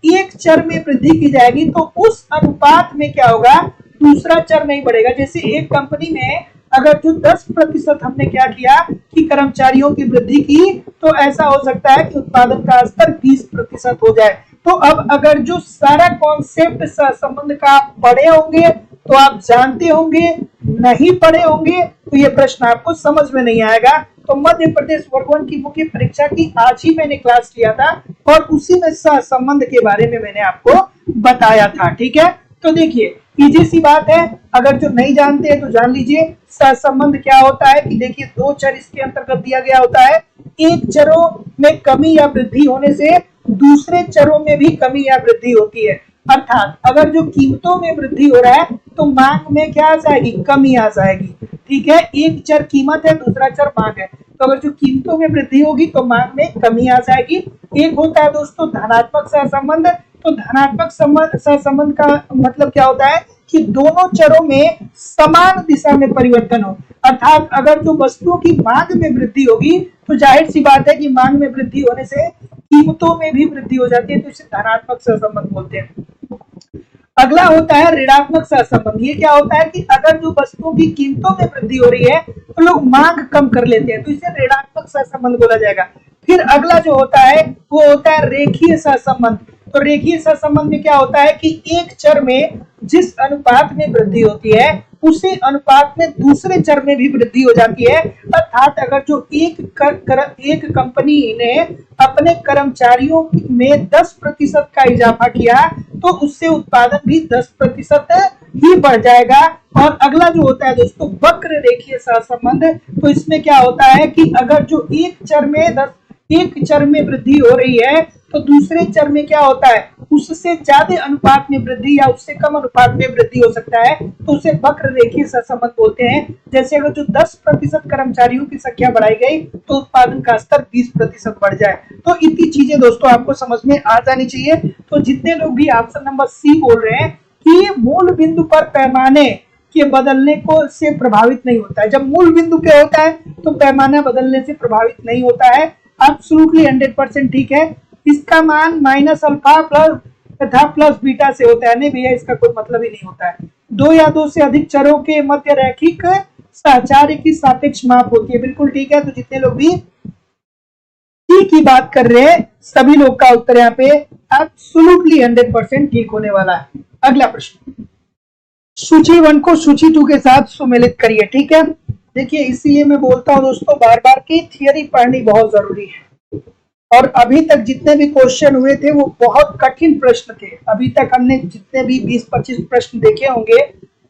Speaker 1: एक चर में वृद्धि की जाएगी तो उस अनुपात में क्या होगा? दूसरा चर नहीं बढ़ेगा। जैसे एक कंपनी में अगर जो 10% हमने क्या किया कि कर्मचारियों की वृद्धि की, तो ऐसा हो सकता है कि उत्पादन का स्तर 20% हो जाए। तो अब अगर जो सारा कॉन्सेप्ट सहसंबंध का पढ़े होंगे तो आप जानते होंगे, नहीं पढ़े होंगे तो ये प्रश्न आपको समझ में नहीं आएगा। तो मध्य प्रदेश वर्ग 1 की मुख्य परीक्षा की आज ही मैंने क्लास लिया था और उसी में सहसंबंध के बारे में मैंने आपको बताया था। ठीक है, तो देखिए इजी सी बात है, अगर जो नहीं जानते हैं तो जान लीजिए। सहसंबंध क्या होता है कि देखिए दो चर इसके अंतर्गत दिया गया होता है। एक चरों में कमी या वृद्धि होने से दूसरे चरों में भी कमी या वृद्धि होती है। अर्थात अगर जो कीमतों में वृद्धि हो रहा है तो मांग में क्या आ जाएगी? कमी आ जाएगी। ठीक है, एक चर कीमत है, दूसरा चर मांग है। तो अगर जो कीमतों में वृद्धि होगी तो मांग में कमी आ जाएगी। एक होता है दोस्तों धनात्मक सहसंबंध। तो धनात्मक सहसंबंध का मतलब क्या होता है कि दोनों चरों में समान दिशा में परिवर्तन हो। अर्थात अगर जो वस्तुओं की मांग में वृद्धि होगी तो जाहिर सी बात है कि मांग में वृद्धि होने से कीमतों में भी वृद्धि हो जाती है, तो इसे धनात्मक सहसंबंध बोलते हैं। अगला होता है ऋणात्मक सहसंबंध। ये क्या होता है कि अगर जो वस्तुओं की कीमतों में वृद्धि हो रही है तो लोग मांग कम कर लेते हैं, तो इसे ऋणात्मक सहसंबंध बोला जाएगा। फिर अगला जो होता है वो होता है रेखीय सहसंबंध। तो रेखीय सहसंबंध में क्या होता है कि एक चर में जिस अनुपात में वृद्धि होती है उसी अनुपात में दूसरे चर में भी वृद्धि हो जाती है। अर्थात अगर जो एक कंपनी ने अपने कर्मचारियों में 10% का इजाफा किया तो उससे उत्पादन भी 10% ही बढ़ जाएगा। और अगला जो होता है दोस्तों वक्र रेखीय सहसंबंध। तो इसमें क्या होता है कि अगर जो एक चर में वृद्धि हो रही है तो दूसरे चर में क्या होता है? उससे ज्यादा अनुपात में वृद्धि या उससे कम अनुपात में वृद्धि हो सकता है, तो उसे वक्र रेखीय सहसंबंध बोलते हैं। जैसे अगर जो 10% कर्मचारियों की संख्या बढ़ाई गई तो उत्पादन का स्तर 20% बढ़ जाए। तो इतनी चीजें दोस्तों आपको समझ में आ जानी चाहिए। तो जितने लोग भी ऑप्शन नंबर सी बोल रहे हैं कि मूल बिंदु पर पैमाने के बदलने को से प्रभावित नहीं होता है। जब मूल बिंदु पे होता है तो पैमाना बदलने से प्रभावित नहीं होता है। एब्सोल्युटली 100% ठीक है। इसका मान माइनस अल्फा प्लस तथा प्लस बीटा से होता है। नहीं भैया, इसका कोई मतलब ही नहीं होता है। दो या दो से अधिक चरों के मध्य रैखिक सहचार्य की सापेक्ष माप होती है। बिल्कुल ठीक है। तो जितने लोग भी टी की बात कर रहे हैं सभी लोग का उत्तर यहाँ पे एब्सोल्युटली 100% ठीक होने वाला है। अगला प्रश्न, सूची 1 को सूची 2 के साथ सुमेलित करिए। ठीक है, देखिए इसलिए मैं बोलता हूं दोस्तों बार बार की थियरी पढ़नी बहुत जरूरी है। और अभी तक जितने भी क्वेश्चन हुए थे वो बहुत कठिन प्रश्न थे। अभी तक हमने जितने भी 20-25 प्रश्न देखे होंगे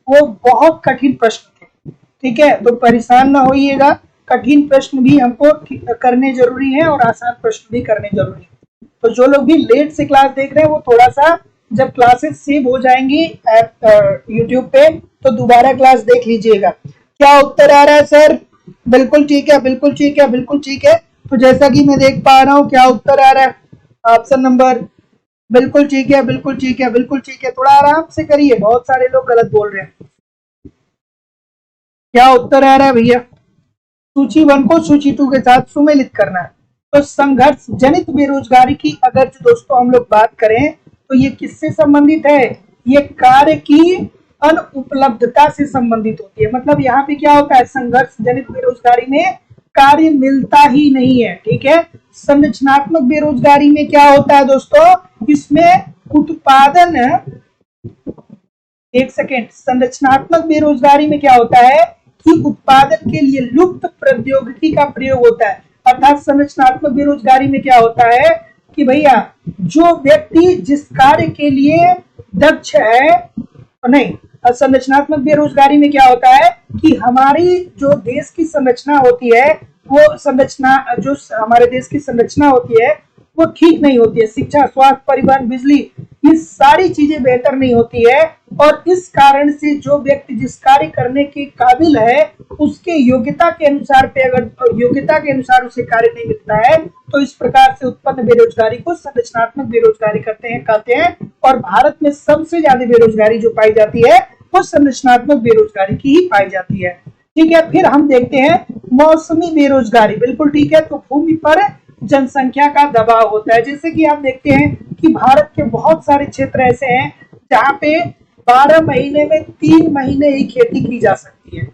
Speaker 1: वो बहुत कठिन प्रश्न थे। ठीक है, तो परेशान ना होइएगा, कठिन प्रश्न भी हमको करने जरूरी है और आसान प्रश्न भी करने जरूरी है। तो जो लोग भी लेट से क्लास देख रहे हैं वो थोड़ा सा जब क्लासेस सेव हो जाएंगी यूट्यूब पे तो दोबारा क्लास देख लीजिएगा। क्या उत्तर आ रहा है सर? बिल्कुल ठीक है, बिल्कुल ठीक है, बिल्कुल ठीक है। तो जैसा कि मैं देख पा रहा हूँ क्या उत्तर आ रहा है? ऑप्शन नंबर बिल्कुल ठीक है, बिल्कुल ठीक है, बिल्कुल ठीक है। थोड़ा आराम से करिए, बहुत सारे लोग गलत बोल रहे हैं। क्या उत्तर आ रहा है भैया? सूची 1 को सूची 2 के साथ सुमेलित करना है। तो संघर्ष जनित बेरोजगारी की अगर दोस्तों हम लोग बात करें तो ये किससे संबंधित है? ये कार्य की अनुपलब्धता से संबंधित होती है। मतलब यहाँ पे क्या होता है, संघर्ष जनित बेरोजगारी में कार्य मिलता ही नहीं है। ठीक है, संरचनात्मक बेरोजगारी में क्या होता है दोस्तों, इसमें उत्पादन, एक सेकेंड, संरचनात्मक बेरोजगारी में क्या होता है कि उत्पादन के लिए लुप्त प्रौद्योगिकी का प्रयोग होता है। अर्थात संरचनात्मक बेरोजगारी में क्या होता है कि भैया जो व्यक्ति जिस कार्य के लिए दक्ष है, नहीं, संरचनात्मक बेरोजगारी में क्या होता है कि हमारी जो देश की संरचना होती है वो संरचना, जो हमारे देश की संरचना होती है वो ठीक नहीं होती है। शिक्षा, स्वास्थ्य, परिवहन, बिजली, ये सारी चीजें बेहतर नहीं होती है। और इस कारण से जो व्यक्ति जिस कार्य करने के काबिल है उसके योग्यता के अनुसार पे अगर योग्यता के अनुसार उसे कार्य नहीं मिलता है तो इस प्रकार से उत्पन्न बेरोजगारी को संरचनात्मक बेरोजगारी कहते हैं। और भारत में सबसे ज्यादा बेरोजगारी जो पाई जाती है वो संरचनात्मक बेरोजगारी की ही पाई जाती है। ठीक है, फिर हम देखते हैं मौसमी बेरोजगारी। बिल्कुल ठीक है, तो भूमि पर जनसंख्या का दबाव होता है। जैसे कि आप देखते हैं कि भारत के बहुत सारे क्षेत्र ऐसे हैं जहाँ पे 12 महीने में 3 महीने ही खेती की जा सकती है।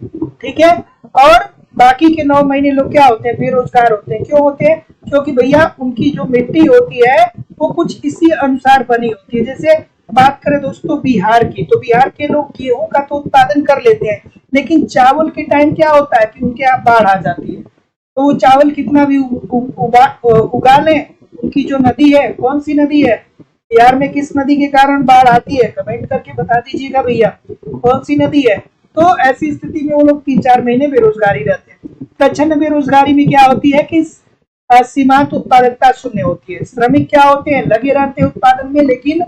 Speaker 1: ठीक है, और बाकी के 9 महीने लोग क्या होते हैं, बेरोजगार होते हैं। क्यों होते हैं? क्योंकि भैया उनकी जो मिट्टी होती है वो कुछ इसी अनुसार बनी होती है। जैसे बात करें दोस्तों बिहार की, तो बिहार के लोग गेहूं का तो उत्पादन कर लेते हैं, लेकिन चावल के टाइम क्या होता है कि उनके यहाँ बाढ़ आ जाती है। तो वो चावल कितना भी उगा लें, उनकी जो नदी है, कौन सी नदी है बिहार में, किस नदी के कारण बाढ़ आती है, कमेंट करके बता दीजिएगा भैया, कौन सी नदी है। तो ऐसी स्थिति में वो लोग 3-4 महीने बेरोजगारी रहते हैं। प्रच्छन्न बेरोजगारी में क्या होती है कि सीमांत उत्पादकता शून्य होती है। श्रमिक क्या होते हैं, लगे रहते हैं उत्पादन में, लेकिन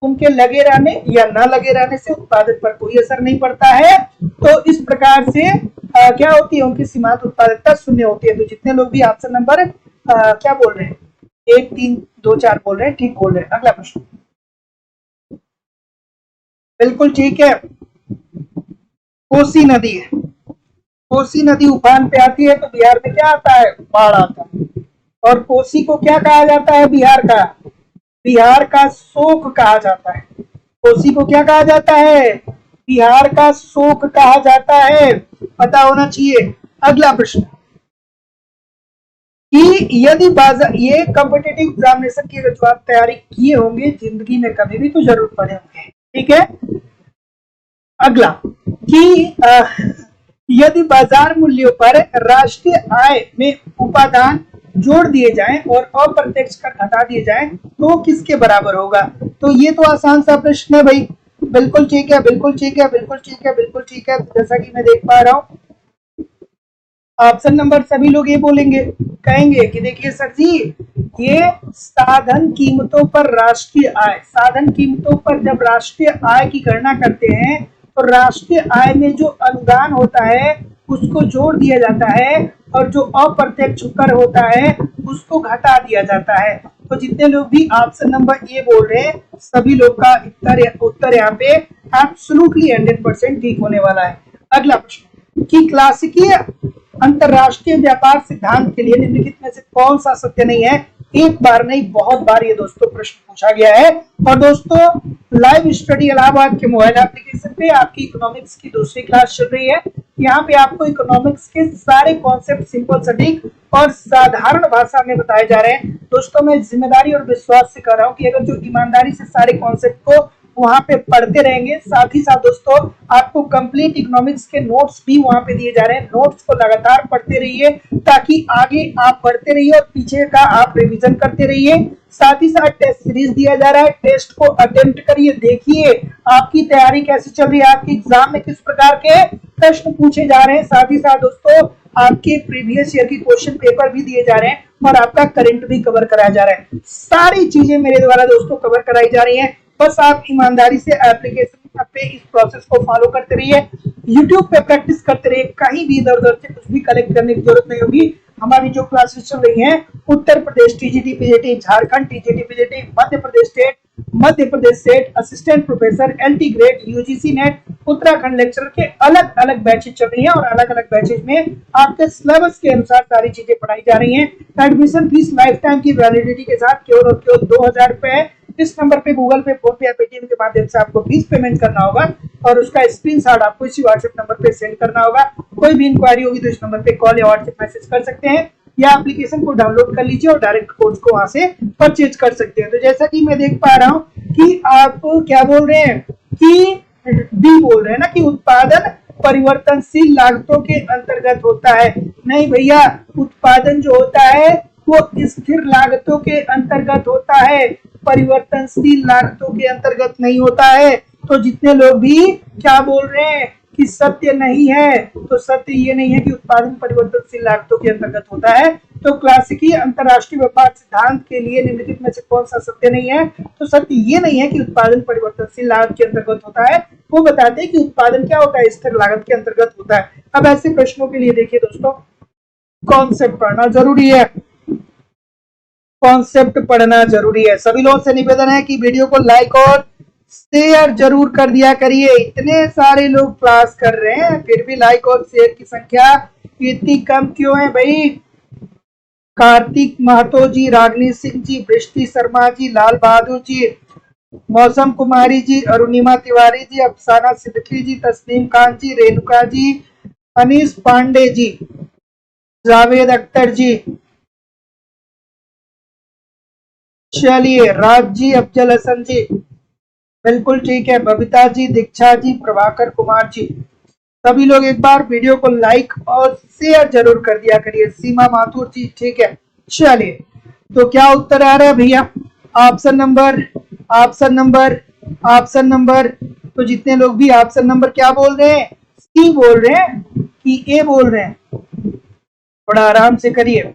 Speaker 1: उनके लगे रहने या न लगे रहने से उत्पादन पर कोई असर नहीं पड़ता है। तो इस प्रकार से क्या होती है, उनकी सीमांत उत्पादकता शून्य होती है। तो जितने लोग भी ऑप्शन नंबर क्या बोल रहे हैं, 1, 3, 2, 4 बोल रहे हैं, ठीक बोल रहे हैं। अगला प्रश्न, बिल्कुल ठीक है, कोसी नदी है। कोसी नदी उफान पे आती है तो बिहार में क्या आता है, बाढ़ आता है। और कोसी को क्या कहा जाता है, बिहार का शोक कहा जाता है। कोसी को क्या कहा जाता है, बिहार का शोक कहा जाता है, पता होना चाहिए। अगला प्रश्न, कि यदि बाजार, ये कॉम्पिटिटिव एग्जामिनेशन की अगर जो आप तैयारी किए होंगे जिंदगी में कभी भी तो जरूर पढ़े होंगे। ठीक है, अगला कि यदि बाजार मूल्यों पर राष्ट्रीय आय में उपादान जोड़ दिए जाएं और अप्रत्यक्ष कर हटा दिए जाएं तो किसके बराबर होगा? तो ये तो आसान सा प्रश्न है भाई। बिल्कुल ठीक है, बिल्कुल ठीक है, बिल्कुल ठीक है, बिल्कुल ठीक है। जैसा कि मैं देख पा रहा हूँ ऑप्शन नंबर सभी लोग ये बोलेंगे, कहेंगे कि देखिए सर जी, ये साधन कीमतों पर राष्ट्रीय आय, साधन कीमतों पर जब राष्ट्रीय आय की गणना करते हैं तो राष्ट्रीय आय में जो अनुदान होता है उसको जोड़ दिया जाता है और जो अप्रत्यक्ष कर होता है उसको घटा दिया जाता है। तो जितने लोग भी ऑप्शन नंबर ए बोल रहे हैं सभी लोग का उत्तर यहाँ पे एब्सोल्युटली 100% ठीक होने वाला है। अगला प्रश्न, कि क्लासिकीय अंतरराष्ट्रीय व्यापार सिद्धांत के लिए निम्नलिखित में से कौन सा सत्य नहीं है? एक बार नहीं, बहुत बार ये दोस्तों प्रश्न पूछा गया है। और दोस्तों, लाइव स्टडी इलाहाबाद के मोबाइल एप्लीकेशन पे आपकी इकोनॉमिक्स की दूसरी क्लास चल रही है। यहाँ पे आपको इकोनॉमिक्स के सारे कॉन्सेप्ट सिंपल, सटीक और साधारण भाषा में बताए जा रहे हैं। दोस्तों, मैं जिम्मेदारी और विश्वास से कह रहा हूँ कि अगर जो ईमानदारी से सारे कॉन्सेप्ट को वहां पे पढ़ते रहेंगे, साथ ही साथ दोस्तों आपको कंप्लीट इकोनॉमिक्स के नोट्स भी वहां पे दिए जा रहे हैं। नोट्स को लगातार पढ़ते रहिए ताकि आगे आप बढ़ते रहिए और पीछे का आप रिवीजन करते रहिए। साथ ही साथ टेस्ट सीरीज दिया जा रहा है, टेस्ट को अटेम्प्ट करिए, देखिए आपकी तैयारी कैसे चल रही है, आपके एग्जाम में किस प्रकार के प्रश्न पूछे जा रहे हैं। साथ ही साथ दोस्तों आपके प्रीवियस ईयर की क्वेश्चन पेपर भी दिए जा रहे हैं और आपका करंट भी कवर कराया जा रहा है। सारी चीजें मेरे द्वारा दोस्तों कवर कराई जा रही है। बस आप ईमानदारी से एप्लीकेशन पे इस प्रोसेस को फॉलो करते रहिए, यूट्यूब पे प्रैक्टिस करते रहिए, कहीं भी इधर उधर से कुछ भी कलेक्ट करने की जरूरत नहीं होगी। हमारी जो क्लासेस चल रही हैं, Uttar Pradesh TGT PGT, Jharkhand TGT PGT, Madhya Pradesh state assistant professor, LT grade, UGC NET, Uttarakhand lecture के अलग अलग बैचेज चल रही हैं और अलग अलग बैचेज में आपके सिलेबस के अनुसार सारी चीजें पढ़ाई जा रही हैं। एडमिशन फीस लाइफ टाइम की वैलिडिटी के साथ केवल और केवल 2000 रुपए इस नंबर पे गूगल पे, फोन पे या पेटीएम के माध्यम से आपको फीस पेमेंट करना होगा और उसका स्क्रीनशॉट आपको इसी व्हाट्सएप नंबर पे सेंड करना होगा। कोई भी इंक्वायरी होगी तो इस नंबर पे कॉल या व्हाट्सएप मैसेज कर सकते हैं या एप्लीकेशन को डाउनलोड कर लीजिए और डायरेक्ट कोर्स को वहां से परचेज कर सकते हैं। तो जैसा कि मैं देख पा रहा हूँ कि आप क्या बोल रहे हैं कि बी बोल रहे हैं ना कि उत्पादन परिवर्तनशील लागतों के अंतर्गत होता है। नहीं भैया, उत्पादन जो होता है वो स्थिर लागतों के अंतर्गत होता है, परिवर्तनशील लागतों के अंतर्गत नहीं होता है। तो जितने लोग भी क्या बोल रहे हैं कि सत्य नहीं है, तो सत्य ये नहीं है कि उत्पादन परिवर्तनशील लागतों के अंतर्गत होता है। तो क्लासिकीय अंतरराष्ट्रीय व्यापार सिद्धांत के लिए निम्नलिखित में से कौन सा सत्य नहीं है? तो सत्य ये नहीं है कि उत्पादन परिवर्तनशील लागत के अंतर्गत होता है। वो बताते हैं कि उत्पादन क्या होता है, स्थिर लागत के अंतर्गत होता है। अब ऐसे प्रश्नों के लिए देखिए दोस्तों, कॉन्सेप्ट पढ़ना जरूरी है, कॉन्सेप्ट पढ़ना जरूरी है। सभी लोगों से निवेदन है कि वीडियो को लाइक और शेयर जरूर कर दिया करिए। इतने सारे लोग क्लास कर रहे हैं फिर भी लाइक और शेयर की संख्या इतनी कम क्यों है भाई? कार्तिक महतो जी, रागनी सिंह जी, बृष्टि शर्मा जी, लाल बहादुर जी, मौसम कुमारी जी, अरुणिमा तिवारी जी, अफसाना सिद्दीकी जी, तस्नीम खान जी, रेणुका जी, अनीस पांडे जी, जावेद अख्तर जी, चलिए राज जी, अफजल हसन जी, बिल्कुल ठीक है, बबीता जी, दीक्षा जी, प्रभाकर कुमार जी, सभी लोग एक बार वीडियो को लाइक और शेयर जरूर कर दिया करिए। सीमा माथुर जी, ठीक है। चलिए, तो क्या उत्तर आ रहा है भैया? Option number. तो जितने लोग भी ऑप्शन नंबर क्या बोल रहे हैं, सी बोल रहे हैं कि ए बोल रहे हैं, थोड़ा आराम से करिए।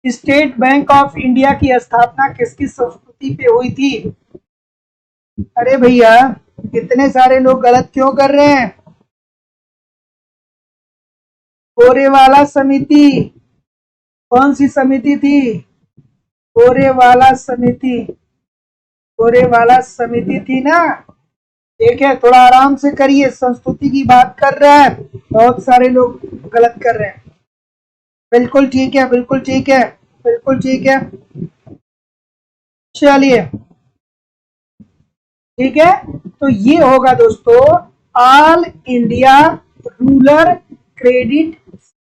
Speaker 1: स्टेट बैंक ऑफ इंडिया की स्थापना किसकी संस्कृति पे हुई थी? अरे भैया, इतने सारे लोग गलत क्यों कर रहे हैं? गोरेवाला समिति, कौन सी समिति थी? गोरेवाला समिति थी ना। ठीक है, थोड़ा आराम से करिए, संस्कृति की बात कर रहा है, बहुत सारे लोग गलत कर रहे हैं। बिल्कुल ठीक है। चलिए, ठीक है, तो ये होगा दोस्तों ऑल इंडिया रूरल क्रेडिट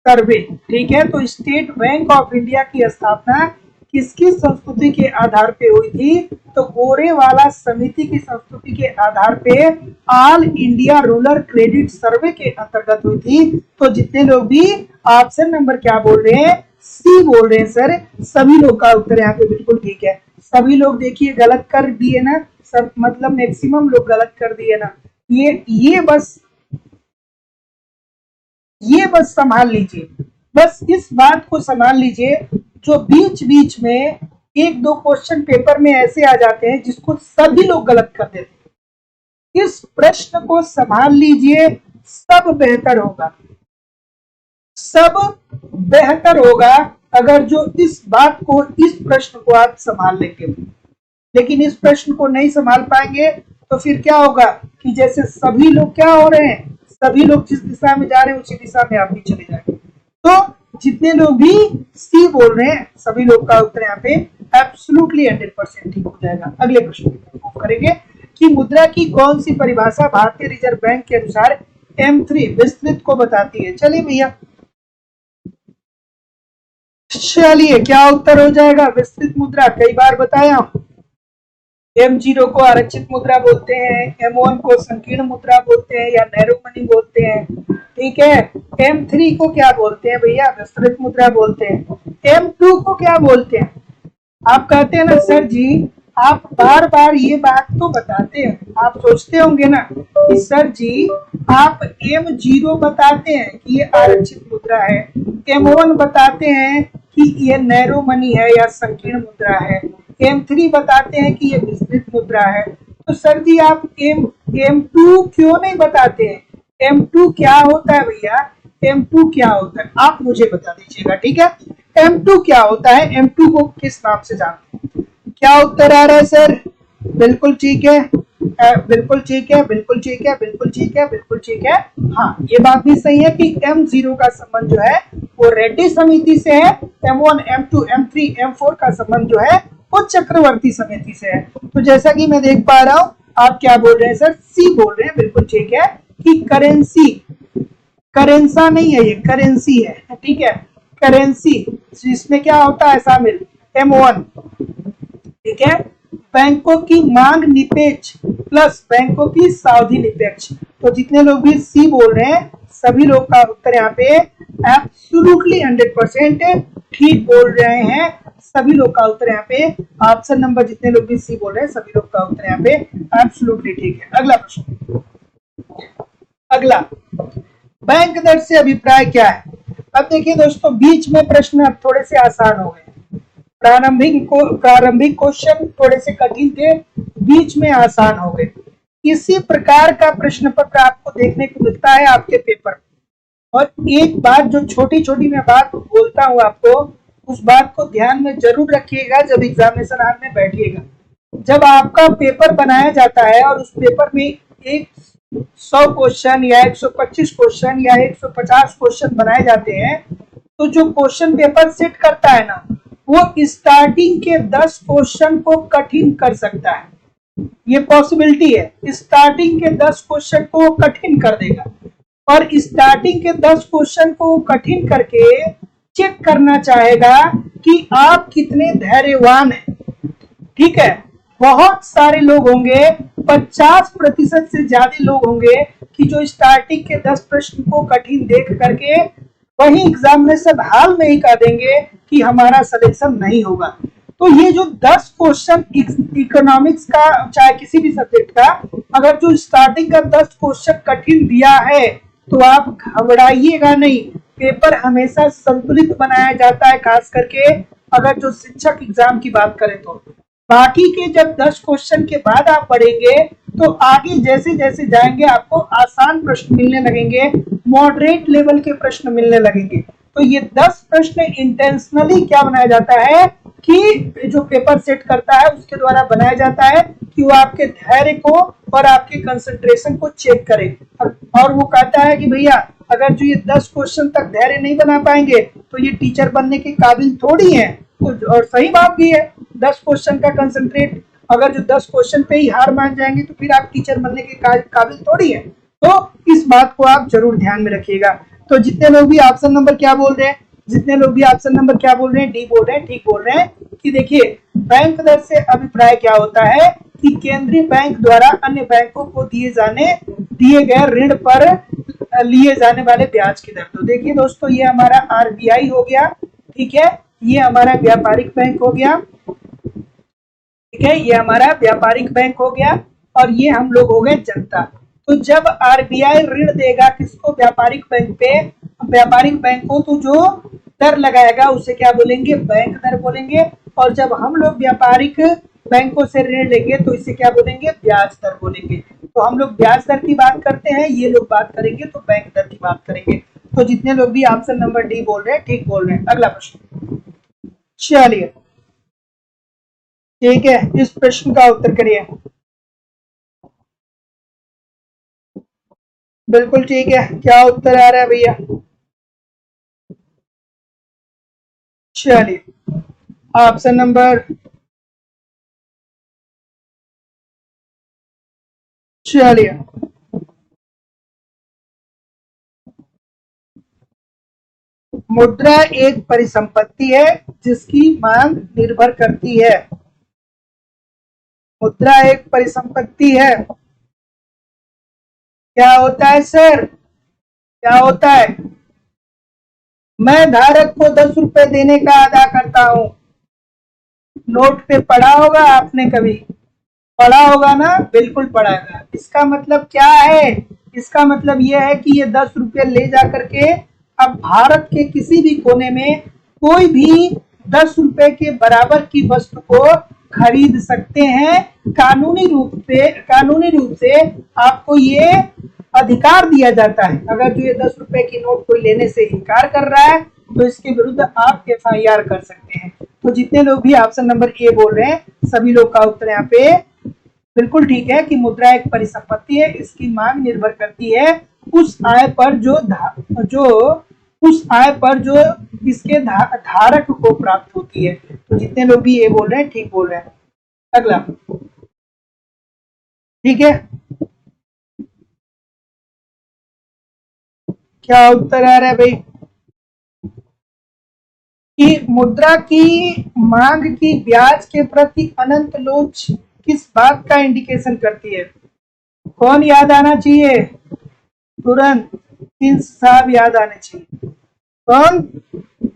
Speaker 1: सर्वे। ठीक है, तो स्टेट बैंक ऑफ इंडिया की स्थापना किसकी संस्कृति के आधार पे हुई थी? तो गोरेवाला समिति की संस्कृति के आधार पे ऑल इंडिया रूरल क्रेडिट सर्वे के अंतर्गत हुई थी। तो जितने लोग भी ऑप्शन नंबर क्या बोल रहे हैं, सी बोल रहे हैं सर, सभी लोग का उत्तर यहाँ पे बिल्कुल ठीक है। सभी लोग देखिए गलत कर दिए ना, सब मतलब मैक्सिमम लोग गलत कर दिए ना। ये बस संभाल लीजिए, बस इस बात को संभाल लीजिए। जो बीच बीच में एक दो क्वेश्चन पेपर में ऐसे आ जाते हैं जिसको सभी लोग गलत कर देते हैं, इस प्रश्न को संभाल लीजिए, सब बेहतर होगा अगर जो इस प्रश्न को आप संभाल लेंगे। लेकिन इस प्रश्न को नहीं संभाल पाएंगे तो फिर क्या होगा कि जैसे सभी लोग क्या हो रहे हैं, सभी लोग जिस दिशा में जा रहे हैं उसी दिशा में आप भी चले जाएंगे। तो जितने लोग भी सी बोल रहे हैं सभी लोग का उत्तर यहाँ पे एब्सोल्युटली 100% ठीक हो जाएगा। अगले प्रश्न की तरफ मूव करेंगे कि मुद्रा की कौन सी परिभाषा भारतीय रिजर्व बैंक के अनुसार M3 विस्तृत को बताती है। चलिए भैया, चलिए क्या उत्तर हो जाएगा। विस्तृत मुद्रा कई बार बताया, M0 को आरक्षित मुद्रा बोलते हैं, M1 को संकीर्ण मुद्रा बोलते हैं या नैरो मनी बोलते हैं, ठीक है। M3 को क्या बोलते हैं भैया, विस्तृत मुद्रा बोलते हैं। M2 को क्या बोलते हैं। आप कहते हैं ना सर जी आप बार बार ये बात तो बताते हैं, आप सोचते होंगे ना कि सर जी आप M0 बताते हैं कि ये आरक्षित मुद्रा है, M1 बताते हैं कि ये नैरो मनी है या संकीर्ण मुद्रा है, M3 बताते हैं कि ये विस्तृत मुद्रा है, तो सर जी आप M2 क्यों नहीं बताते हैं। M2 क्या होता है भैया, M2 क्या होता है आप मुझे बता दीजिएगा, ठीक है। M2 क्या होता है, M2 को किस नाम से जानते हैं। क्या उत्तर आ रहा है सर, बिल्कुल ठीक है, बिल्कुल ठीक है, बिल्कुल ठीक है, बिल्कुल ठीक है, बिल्कुल ठीक है। हाँ ये बात भी सही है कि M0 का संबंध जो है वो रेड्डी समिति से है, M1, M2, M3, M4 का संबंध जो है वो चक्रवर्ती समिति से है। तो जैसा कि मैं देख पा रहा हूँ आप क्या बोल रहे हैं सर, सी बोल रहे हैं, बिल्कुल ठीक है कि करेंसी, करेंसा नहीं है ये करेंसी है, ठीक है, करेंसी जिसमें क्या होता है शामिल M1, ठीक है। बैंकों की मांग निपेक्ष प्लस बैंकों की सावधि निपेक्ष। तो जितने लोग भी सी बोल रहे हैं सभी लोग का उत्तर यहाँ पे एब्सोल्युटली 100% ठीक बोल रहे हैं। सभी लोग का उत्तर यहाँ पे ऑप्शन नंबर, जितने लोग भी सी बोल रहे हैं सभी लोग का उत्तर यहाँ पे एब्सोल्युटली ठीक है। अगला प्रश्न, अगला बैंक दर से अभिप्राय क्या है। अब देखिए दोस्तों बीच में प्रश्न अब थोड़े से आसान हो गए, प्रारंभिक क्वेश्चन थोड़े से कठिन थे, बीच में आसान हो गए। इसी प्रकार का प्रश्न पत्र आपको देखने को मिलता है आपके पेपर में। और एक बात जो छोटी छोटी मैं बात बोलता हूँ आपको, उस बात को ध्यान में जरूर रखिएगा जब एग्जामिनेशन हॉल में बैठिएगा। जब आपका पेपर बनाया जाता है और उस पेपर में 100 क्वेश्चन या 125 क्वेश्चन या 150 क्वेश्चन बनाए जाते हैं, तो जो क्वेश्चन पेपर सेट करता है ना वो स्टार्टिंग के 10 क्वेश्चन को कठिन कर सकता है, ये पॉसिबिलिटी है। स्टार्टिंग के 10 क्वेश्चन को कठिन कर देगा और स्टार्टिंग के 10 क्वेश्चन को कठिन करके चेक करना चाहेगा कि आप कितने धैर्यवान हैं, ठीक है। बहुत सारे लोग होंगे, 50% से ज्यादा लोग होंगे कि जो स्टार्टिंग के 10 प्रश्न को कठिन देख करके वही एग्जामिनेशन हॉल में ही कह देंगे कि हमारा सिलेक्शन नहीं होगा। तो ये जो 10 क्वेश्चन इकोनॉमिक्स का चाहे किसी भी सब्जेक्ट का, अगर जो स्टार्टिंग का 10 क्वेश्चन कठिन दिया है तो आप घबराइएगा नहीं। पेपर हमेशा संतुलित बनाया जाता है, खास करके अगर जो शिक्षक एग्जाम की बात करें तो। बाकी के जब 10 क्वेश्चन के बाद आप पढ़ेंगे तो आगे जैसे जैसे जाएंगे आपको आसान प्रश्न मिलने लगेंगे, मॉडरेट लेवल के प्रश्न मिलने लगेंगे। तो ये 10 प्रश्न इंटेंशनली क्या बनाया जाता है कि जो पेपर सेट करता है उसके द्वारा बनाया जाता है कि वो आपके धैर्य को और आपके कंसंट्रेशन को चेक करे। और वो कहता है कि भैया अगर जो ये 10 क्वेश्चन तक धैर्य नहीं बना पाएंगे तो ये टीचर बनने के काबिल थोड़ी है। और सही बात भी है, 10 क्वेश्चन का कंसंट्रेट, अगर जो 10 क्वेश्चन पे ही हार मान जाएंगे तो फिर आप टीचर बनने के काबिल थोड़ी है। तो इस बात को आप जरूर ध्यान में रखिएगा। तो जितने लोग भी ऑप्शन नंबर क्या बोल रहे हैं, जितने लोग भी ऑप्शन नंबर क्या बोल रहे हैं, डी बोल रहे हैं, ठीक बोल रहे हैं कि देखिए बैंक दर से अभिप्राय क्या होता है कि केंद्रीय बैंक द्वारा अन्य बैंकों को दिए गए ऋण पर लिए जाने वाले ब्याज की दर। तो देखिए दोस्तों ये हमारा आरबीआई हो गया, ठीक है, ये हमारा व्यापारिक बैंक हो गया, ठीक है, ये हमारा व्यापारिक बैंक हो गया और ये हम लोग हो गए जनता। तो जब आरबीआई ऋण देगा किसको, व्यापारिक बैंक पे, व्यापारिक बैंक को, तो जो दर लगाएगा उसे क्या बोलेंगे, बैंक दर बोलेंगे। और जब हम लोग व्यापारिक बैंकों से ऋण लेंगे तो इसे क्या बोलेंगे, ब्याज दर बोलेंगे। तो हम लोग ब्याज दर की बात करते हैं, ये लोग बात करेंगे तो बैंक दर की बात करेंगे। तो जितने लोग भी ऑप्शन नंबर डी बोल रहे हैं ठीक बोल रहे हैं। अगला प्रश्न, चलिए ठीक है, इस प्रश्न का उत्तर करिए। बिल्कुल ठीक है। क्या उत्तर आ रहा है भैया? चलिए, ऑप्शन नंबर, चलिए, मुद्रा एक परिसंपत्ति है जिसकी मांग निर्भर करती है। मुद्रा एक परिसंपत्ति है। क्या होता है सर? क्या होता है? मैं धारक को 10 रुपए देने का अदा करता हूं। नोट पे पढ़ा होगा आपने कभी? पढ़ा होगा ना? बिल्कुल पढ़ा होगा। इसका मतलब क्या है? इसका मतलब यह है कि ये 10 रुपये ले जा करके अब भारत के किसी भी कोने में कोई भी 10 रुपए के बराबर की वस्तु को खरीद सकते हैं। कानूनी रूप से आपको ये अधिकार दिया जाता है। अगर जो ये 10 रुपए की नोट कोई लेने से इनकार कर रहा है तो इसके विरुद्ध आप FIR कर सकते हैं। तो जितने लोग भी ऑप्शन नंबर ए बोल रहे हैं सभी लोग का उत्तर यहाँ पे बिल्कुल ठीक है कि मुद्रा एक परिसंपत्ति है, इसकी मांग निर्भर करती है उस आय पर जो इसके धारक को प्राप्त होती है। तो जितने लोग भी ये बोल रहे हैं ठीक बोल रहे हैं। अगला, ठीक है, क्या उत्तर आ रहा है भाई? कि मुद्रा की मांग की ब्याज के प्रति अनंत लोच किस बात का इंडिकेशन करती है? कौन याद आना चाहिए तुरंत? किंस साहब याद आने चाहिए। कौन?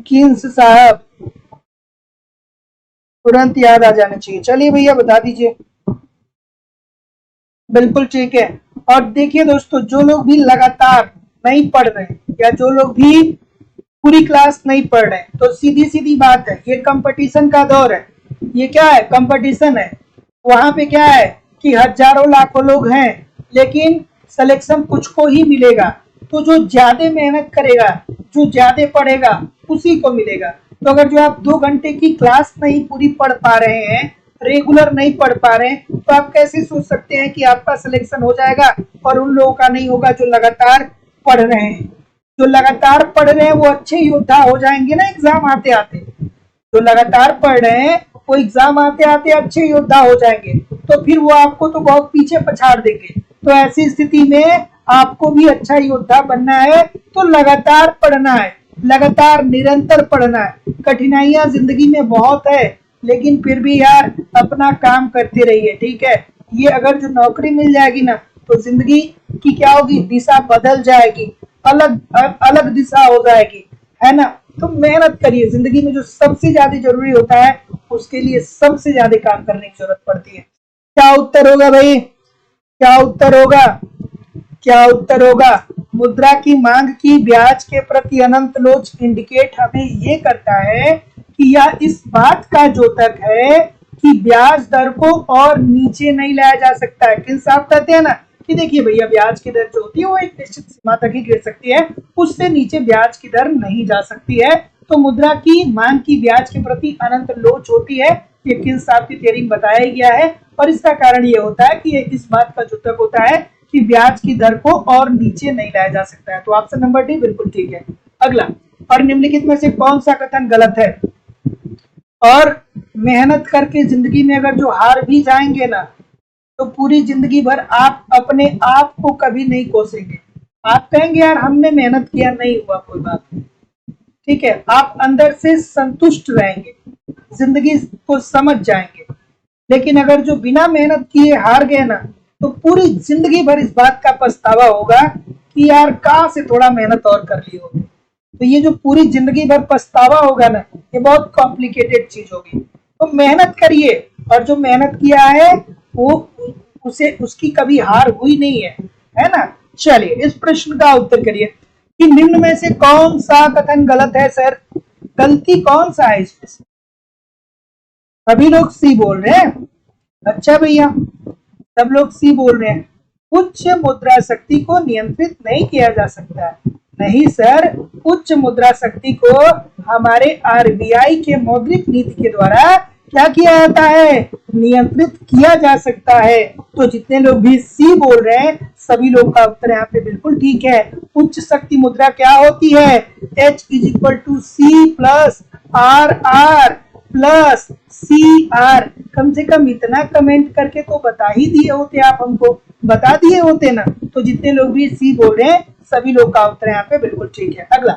Speaker 1: किंस साहब तुरंत याद आ जाने चाहिए। चलिए भैया बता दीजिए। बिल्कुल ठीक है। और देखिए दोस्तों, जो लोग भी लगातार नहीं पढ़ रहे या जो लोग भी पूरी क्लास नहीं पढ़ रहे तो सीधी सीधी बात है, ये कंपटीशन का दौर है। ये क्या है? कंपटीशन है। वहां पे क्या है कि हजारों लाखों लोग हैं लेकिन सिलेक्शन कुछ को ही मिलेगा। तो जो ज्यादा मेहनत करेगा, जो ज्यादा पढ़ेगा उसी को मिलेगा। तो अगर जो आप 2 घंटे की क्लास नहीं पूरी पढ़ पा रहे हैं, रेगुलर नहीं पढ़ पा रहे हैं, तो आप कैसे सोच सकते हैं कि आपका सिलेक्शन हो जाएगा और उन लोगों का नहीं होगा जो लगातार पढ़ रहे हैं। जो लगातार पढ़ रहे हैं वो अच्छे योद्धा हो जाएंगे ना एग्जाम आते आते। जो लगातार पढ़ रहे हैं वो एग्जाम आते आते अच्छे योद्धा हो जाएंगे, तो फिर वो आपको तो बहुत पीछे पछाड़ देंगे। तो ऐसी स्थिति में आपको भी अच्छा योद्धा बनना है तो लगातार पढ़ना है, लगातार निरंतर पढ़ना है। कठिनाइयां जिंदगी में बहुत है लेकिन फिर भी यार अपना काम करते रहिए, ठीक है। ये अगर जो नौकरी मिल जाएगी ना तो जिंदगी की क्या होगी, दिशा बदल जाएगी, अलग अलग दिशा हो जाएगी, है ना। तो मेहनत करिए। जिंदगी में जो सबसे ज्यादा जरूरी होता है उसके लिए सबसे ज्यादा काम करने की जरूरत पड़ती है। क्या उत्तर होगा भाई? क्या उत्तर होगा? क्या उत्तर होगा? मुद्रा की मांग की ब्याज के प्रति अनंत लोच इंडिकेट हमें ये करता है कि यह इस बात का द्योतक है कि ब्याज दर को और नीचे नहीं लाया जा सकता है। किन साहब कहते हैं ना कि देखिए भैया, ब्याज की दर जो होती है वो एक निश्चित सीमा तक ही गिर सकती है, उससे नीचे ब्याज की दर नहीं जा सकती है। तो मुद्रा की मांग की ब्याज के प्रति अनंत लोच होती है। ये किन साहब की थियरी में बताया गया है और इसका कारण ये होता है कि ये इस बात का द्योतक होता है कि ब्याज की दर को और नीचे नहीं लाया जा सकता है। तो ऑप्शन नंबर डी बिल्कुल ठीक है। अगला, और निम्नलिखित में से कौन सा कथन गलत है? और मेहनत करके जिंदगी में अगर जो हार भी जाएंगे ना तो पूरी जिंदगी भर आप अपने आप को कभी नहीं कोसेंगे। आप कहेंगे यार हमने मेहनत किया, नहीं हुआ कोई बात नहीं, ठीक है। आप अंदर से संतुष्ट रहेंगे, जिंदगी को समझ जाएंगे। लेकिन अगर जो बिना मेहनत किए हार गए ना तो पूरी जिंदगी भर इस बात का पछतावा होगा कि यार कहाँ से थोड़ा मेहनत और कर ली होगी। तो ये जो पूरी जिंदगी भर पछतावा होगा ना, ये बहुत कॉम्प्लिकेटेड चीज होगी। तो मेहनत करिए और जो मेहनत किया है वो उसकी कभी हार हुई नहीं है ना। चलिए इस प्रश्न का उत्तर करिए कि निम्न में से कौन सा कथन गलत है सर? गलती कौन सा है इसमें? सभी लोग सी बोल रहे हैं। अच्छा भैया, सब लोग सी बोल रहे हैं। उच्च मुद्रा शक्ति को नियंत्रित नहीं किया जा सकता है। नहीं सर, उच्च मुद्रा शक्ति को हमारे RBI के मौद्रिक नीति के द्वारा क्या किया जाता है, नियंत्रित किया जा सकता है। तो जितने लोग भी सी बोल रहे हैं सभी लोग का उत्तर यहाँ पे बिल्कुल ठीक है। उच्च शक्ति मुद्रा क्या होती है, H is equal to C plus R R plus C R. कम से कम इतना कमेंट करके तो बता ही दिए होते, आप हमको बता दिए होते ना। तो जितने लोग भी सी बोल रहे हैं सभी लोग का उत्तर यहाँ पे बिल्कुल ठीक है। अगला,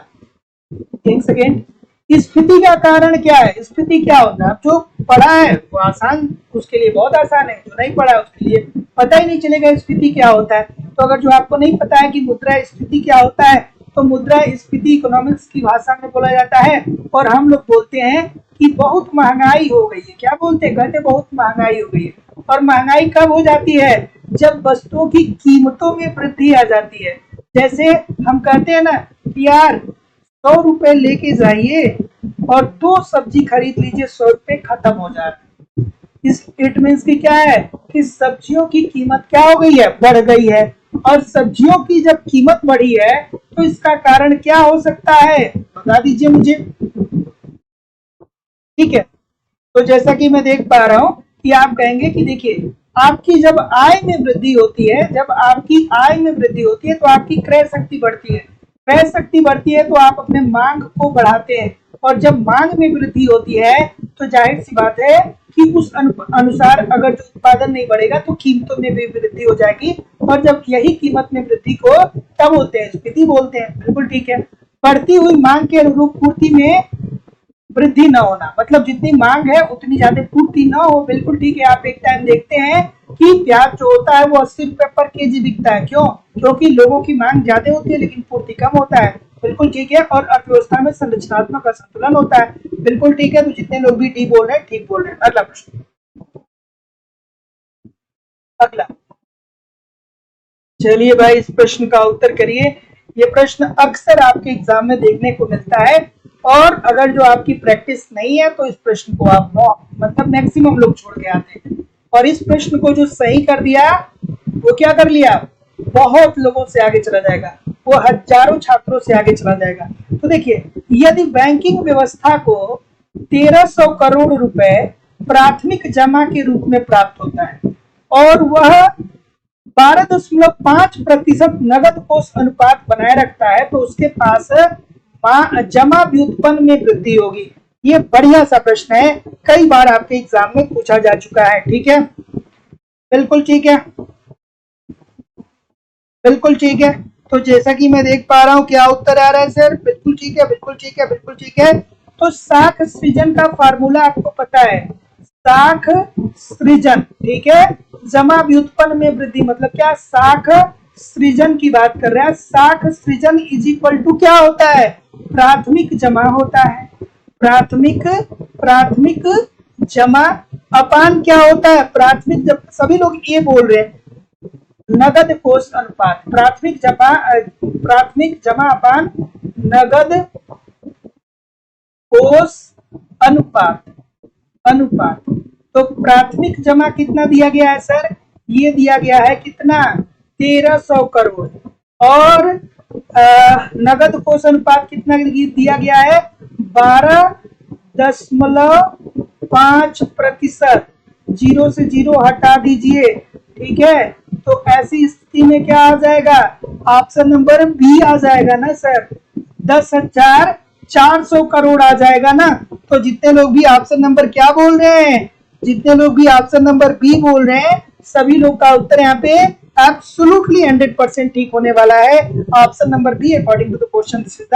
Speaker 1: एक सेकेंड, स्फीति का कारण क्या है, स्फीति क्या होता है। जो पढ़ा है वो आसान, उसके लिए बहुत आसान है, जो नहीं पढ़ा है उसके लिए पता ही नहीं चलेगा स्फीति क्या होता है। तो अगर जो आपको नहीं पता है कि मुद्रा स्फीति क्या होता है, तो मुद्रा स्फीति इकोनॉमिक्स की भाषा में बोला जाता है और हम लोग बोलते हैं कि बहुत महंगाई हो गई है। क्या बोलते हैं, कहते बहुत महंगाई हो गई है। और महंगाई कब हो जाती है, जब वस्तुओं की कीमतों में वृद्धि आ जाती है। जैसे हम कहते हैं ना कि यार 100 रुपए लेके जाइए और 2 सब्जी खरीद लीजिए, 100 रुपए खत्म हो जा रहा है। इस इट मीन्स की क्या है कि सब्जियों की कीमत क्या हो गई है, बढ़ गई है। और सब्जियों की जब कीमत बढ़ी है तो इसका कारण क्या हो सकता है, बता दीजिए मुझे। ठीक है, तो जैसा कि मैं देख पा रहा हूं कि आप कहेंगे कि देखिए आपकी जब आय में वृद्धि होती है, जब आपकी आय में वृद्धि होती है तो आपकी क्रय शक्ति बढ़ती है। क्रय शक्ति बढ़ती है तो आप अपने मांग को बढ़ाते हैं, और जब मांग में वृद्धि होती है तो जाहिर सी बात है कि उस अनुसार अगर जो उत्पादन नहीं बढ़ेगा तो कीमतों में भी वृद्धि हो जाएगी। और जब यही कीमत में वृद्धि को तब बोलते हैं, स्फीति बोलते हैं। बिल्कुल ठीक है। बढ़ती हुई मांग के अनुरूप पूर्ति में वृद्धि न होना, मतलब जितनी मांग है उतनी ज्यादा पूर्ति न हो। बिल्कुल ठीक है। आप एक टाइम देखते हैं कि प्याज जो होता है वो 80 रुपए पर केजी बिकता है। क्यों, क्योंकि लोगों की मांग ज्यादा होती है लेकिन पूर्ति कम होता है। बिल्कुल ठीक है। और अर्थव्यवस्था में संरचनात्मक असंतुलन होता है। बिल्कुल ठीक है। तो जितने लोग भी डी बोल रहे हैं ठीक बोल रहे हैं। अगला प्रश्न, अगला, चलिए भाई इस प्रश्न का उत्तर करिए। ये प्रश्न अक्सर आपके एग्जाम में देखने को मिलता है, और अगर जो आपकी प्रैक्टिस नहीं है तो इस प्रश्न को आप मतलब मैक्सिमम लोग छोड़ के आते हैं। और इस प्रश्न को जो सही कर दिया वो क्या कर लिया, बहुत लोगों से आगे चला जाएगा, वो हजारों छात्रों से आगे चला जाएगा। तो देखिए, यदि बैंकिंग व्यवस्था को 1300 करोड़ रुपए प्राथमिक जमा के रूप में प्राप्त होता है और वह 12.5% नगद कोष अनुपात बनाए रखता है, तो उसके पास जमा व्युत्पन्न में वृद्धि होगी। ये बढ़िया सा प्रश्न है, कई बार आपके एग्जाम में पूछा जा चुका है। ठीक है, बिल्कुल ठीक है, बिल्कुल ठीक है। तो जैसा कि मैं देख पा रहा हूं क्या उत्तर आ रहा है सर, बिल्कुल ठीक है, बिल्कुल ठीक है, बिल्कुल ठीक है। तो साख सृजन का फार्मूला आपको पता है, साख सृजन, ठीक है। जमा व्युत्पन्न में वृद्धि मतलब क्या, साख सृजन की बात कर रहे हैं। साख सृजन इज इक्वल टू क्या होता है, प्राथमिक जमा होता है। प्राथमिक जमा अपान क्या होता है, प्राथमिक, जब सभी लोग ये बोल रहे हैं नगद कोष अनुपात। प्राथमिक जमा अपान नगद कोष अनुपात। तो प्राथमिक जमा कितना दिया गया है सर, ये दिया गया है कितना, 1300 करोड़। और नगद कोष अनुपात कितना दिया गया है, 12.5%। 0 से 0 हटा दीजिए, ठीक है। तो ऐसी स्थिति में क्या आ जाएगा, ऑप्शन नंबर बी आ जाएगा ना सर, 10,400 करोड़ आ जाएगा ना। तो जितने लोग भी ऑप्शन नंबर क्या बोल रहे हैं, जितने लोग भी ऑप्शन नंबर बी बोल रहे हैं, सभी लोग का उत्तर यहाँ पे एब्सोल्युटली 100% ठीक होने वाला है। Option number B according to the question this is the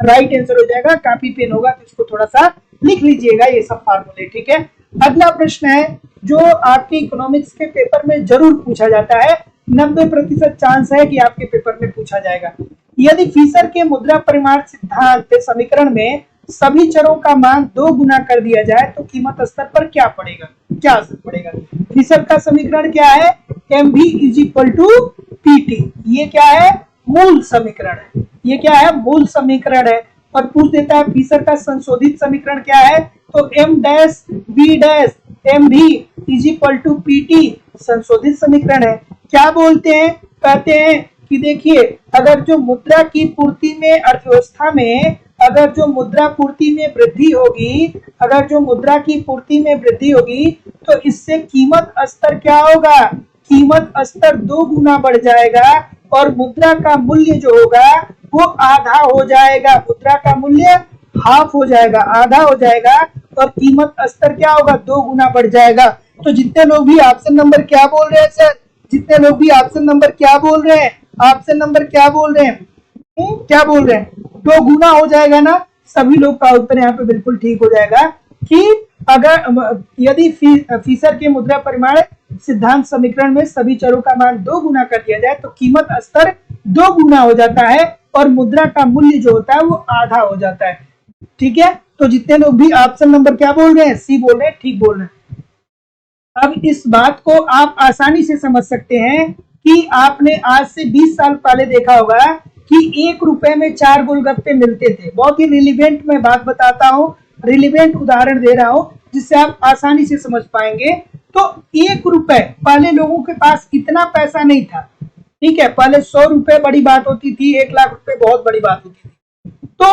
Speaker 1: right answer हो जाएगा। कॉपी पेन होगा तो इसको थोड़ा सा लिख लीजिएगा ये सब फार्मूले, ठीक है। अगला प्रश्न है जो आपके इकोनॉमिक्स के पेपर में जरूर पूछा जाता है, 90% चांस है कि आपके पेपर में पूछा जाएगा। यदि फिशर के मुद्रा परिमाण सिद्धांत समीकरण में सभी चरों का मान 2 गुना कर दिया जाए तो कीमत स्तर पर क्या पड़ेगा, क्या असर पड़ेगा। फिशर का समीकरण क्या है, MV is equal to PT। ये क्या है, मूल समीकरण है, ये क्या है, मूल समीकरण है। और पूछ देता है फिशर का संशोधित समीकरण क्या है, तो M-V' MV is equal to PT संशोधित समीकरण है। क्या बोलते हैं, कहते हैं कि देखिए अगर जो मुद्रा की पूर्ति में अर्थव्यवस्था में अगर जो मुद्रा पूर्ति में वृद्धि होगी, अगर जो मुद्रा की पूर्ति में वृद्धि होगी तो इससे कीमत स्तर क्या होगा, कीमत स्तर 2 गुना बढ़ जाएगा और मुद्रा का मूल्य जो होगा वो आधा हो जाएगा, मुद्रा का मूल्य हाफ हो जाएगा, आधा हो जाएगा और कीमत स्तर क्या होगा, 2 गुना बढ़ जाएगा। तो जितने लोग भी ऑप्शन नंबर क्या बोल रहे हैं सर, जितने लोग भी ऑप्शन नंबर क्या बोल रहे हैं, ऑप्शन नंबर क्या बोल रहे हैं, क्या बोल रहे हैं, 2 गुना हो जाएगा ना, सभी लोग का उत्तर यहाँ पे बिल्कुल ठीक हो जाएगा कि अगर यदि फीसर के मुद्रा परिमाण सिद्धांत समीकरण में सभी चरों का मान 2 गुना कर दिया जाए तो कीमत स्तर 2 गुना हो जाता है और मुद्रा का मूल्य जो होता है वो आधा हो जाता है। ठीक है, तो जितने लोग भी ऑप्शन नंबर क्या बोल रहे हैं, सी बोल रहे हैं, ठीक बोल रहे हैं। अब इस बात को आप आसानी से समझ सकते हैं कि आपने आज से 20 साल पहले देखा होगा कि 1 रुपए में 4 गोलगप्पे मिलते थे। बहुत ही रिलेवेंट मैं बात बताता हूँ, रिलेवेंट उदाहरण दे रहा हूँ जिससे आप आसानी से समझ पाएंगे। तो 1 रुपए, पहले लोगों के पास इतना पैसा नहीं था, ठीक है, पहले 100 रुपए बड़ी बात होती थी, 1 लाख रुपए बहुत बड़ी बात होती थी। तो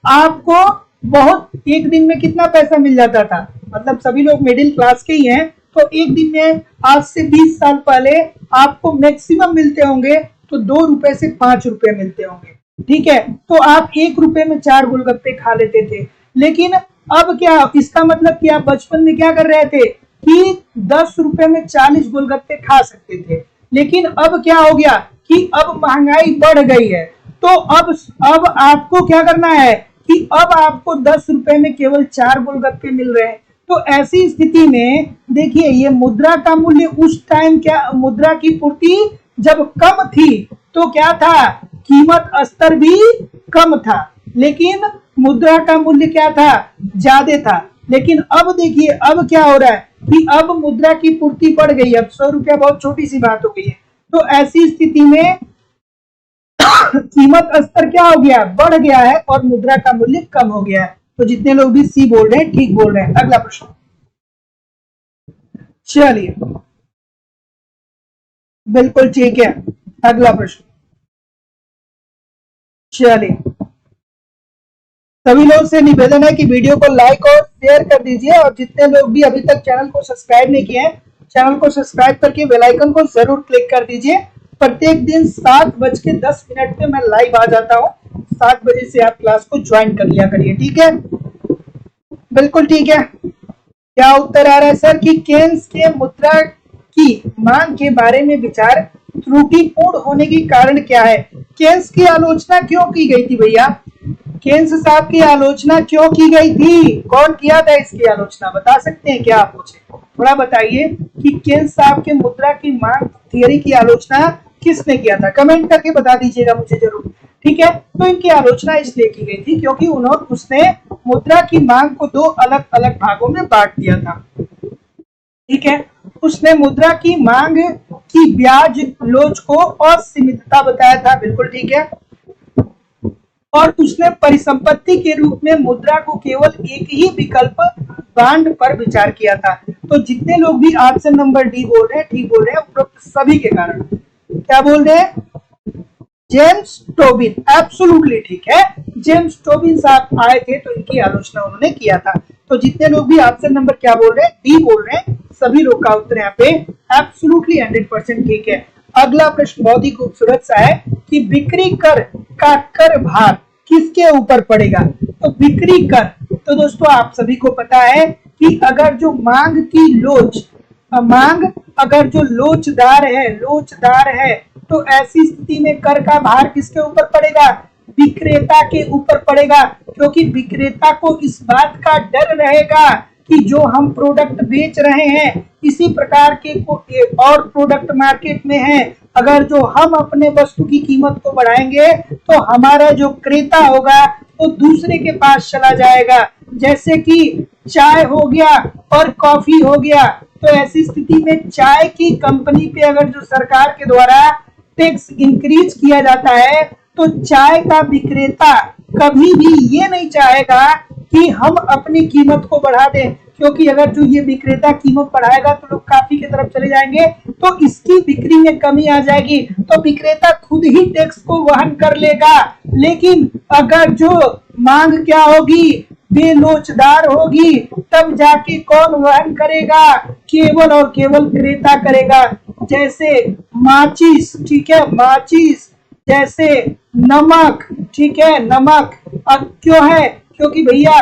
Speaker 1: आपको बहुत एक दिन में कितना पैसा मिल जाता था, मतलब सभी लोग मिडिल क्लास के ही हैं, तो एक दिन में आज से 20 साल पहले आपको मैक्सिमम मिलते होंगे तो 2 रुपए से 5 रुपए मिलते होंगे। ठीक है, तो आप 1 रुपए में 4 गोलगप्पे खा लेते थे। लेकिन अब क्या, इसका मतलब कि आप बचपन में क्या कर रहे थे कि 10 रुपए में 40 गोलगप्पे खा सकते थे। लेकिन अब क्या हो गया कि अब महंगाई बढ़ गई है, तो अब आपको क्या करना है कि अब आपको 10 रुपए में केवल 4 गोलगप्पे मिल रहे हैं। तो ऐसी स्थिति में देखिए, ये मुद्रा का मूल्य उस टाइम क्या, मुद्रा की पूर्ति जब कम थी तो क्या था, कीमत स्तर भी कम था, लेकिन मुद्रा का मूल्य क्या था, ज्यादा था। लेकिन अब देखिए अब क्या हो रहा है कि अब मुद्रा की पूर्ति बढ़ गई, अब 100 रुपया बहुत छोटी सी बात हो गई है। तो ऐसी स्थिति में कीमत स्तर क्या हो गया, बढ़ गया है और मुद्रा का मूल्य कम हो गया है। तो जितने लोग भी सी बोल रहे हैं ठीक बोल रहे हैं। अगला प्रश्न, चलिए बिल्कुल ठीक है, अगला प्रश्न, चलिए सभी लोग से निवेदन है कि वीडियो को लाइक और शेयर कर दीजिए और जितने लोग भी अभी तक चैनल को सब्सक्राइब नहीं किए हैं, चैनल को सब्सक्राइब करके बेल आइकन को जरूर क्लिक कर दीजिए। प्रत्येक दिन 7:10 पे मैं लाइव आ जाता हूँ, 7 बजे से आप क्लास को ज्वाइन कर लिया करिए। ठीक है, बिल्कुल ठीक है। क्या उत्तर आ रहा है सर कि केन्स के मुद्रा की मांग के बारे में विचार त्रुटिपूर्ण होने की कारण क्या है। केन्स की आलोचना क्यों की गई थी भैया, केन्स साहब की आलोचना क्यों की गई थी, कौन किया था इसकी आलोचना, बता सकते हैं क्या आप मुझे, थोड़ा बताइए कि केन्स साहब के मुद्रा की मांग थियरी की आलोचना किसने किया था, कमेंट करके बता दीजिएगा मुझे जरूर। ठीक है, तो इनकी आलोचना इसलिए की गई थी क्योंकि उसने मुद्रा की मांग को 2 अलग अलग भागों में बांट दिया था। ठीक है, उसने मुद्रा की मांग की ब्याज लोच को असीमितता बताया था, बिल्कुल ठीक है, और उसने परिसंपत्ति के रूप में मुद्रा को केवल एक ही विकल्प बांड पर विचार किया था। तो जितने लोग भी ऑप्शन नंबर डी बोल रहे हैं ठीक बोल रहे हैं, उपरोक्त सभी के कारण। क्या बोल रहे हैं, जेम्स टोबिन, एब्सोल्युटली ठीक है, जेम्स टोबिन साहब आए थे तो इनकी आलोचना उन्होंने किया था। तो जितने लोग भी ऑप्शन नंबर क्या बोल रहे हैं, डी बोल रहे हैं, सभी लोग का उत्तर यहाँ पे एब्सोल्युटली 100% ठीक है। अगला प्रश्न बहुत ही खूबसूरत सा है कि बिक्री कर का कर भार किसके ऊपर पड़ेगा। तो बिक्री कर, तो दोस्तों आप सभी को पता है कि अगर जो मांग की लोच, मांग अगर जो लोचदार है तो ऐसी स्थिति में कर का भार किसके ऊपर पड़ेगा, विक्रेता के ऊपर पड़ेगा, क्योंकि विक्रेता को इस बात का डर रहेगा कि जो हम प्रोडक्ट बेच रहे हैं इसी प्रकार के और प्रोडक्ट मार्केट में है, अगर जो हम अपने वस्तु की कीमत को बढ़ाएंगे तो हमारा जो क्रेता होगा वो दूसरे के पास चला जाएगा, जैसे कि चाय हो गया और कॉफी हो गया। तो ऐसी स्थिति में चाय की कंपनी पे अगर जो सरकार के द्वारा टैक्स इंक्रीज किया जाता है तो चाय का विक्रेता कभी भी ये नहीं चाहेगा कि हम अपनी कीमत को बढ़ा दें, क्योंकि अगर जो ये विक्रेता कीमत बढ़ाएगा तो लोग कॉफी की तरफ चले जाएंगे, तो इसकी बिक्री में कमी आ जाएगी, तो विक्रेता खुद ही टैक्स को वहन कर लेगा। लेकिन अगर जो मांग क्या होगी, बेलोचदार होगी, तब जाके कौन वहन करेगा, केवल और केवल क्रेता करेगा। जैसे माचिस, ठीक है, माचिस, जैसे नमक, ठीक है, नमक। अब क्यों है, क्योंकि भैया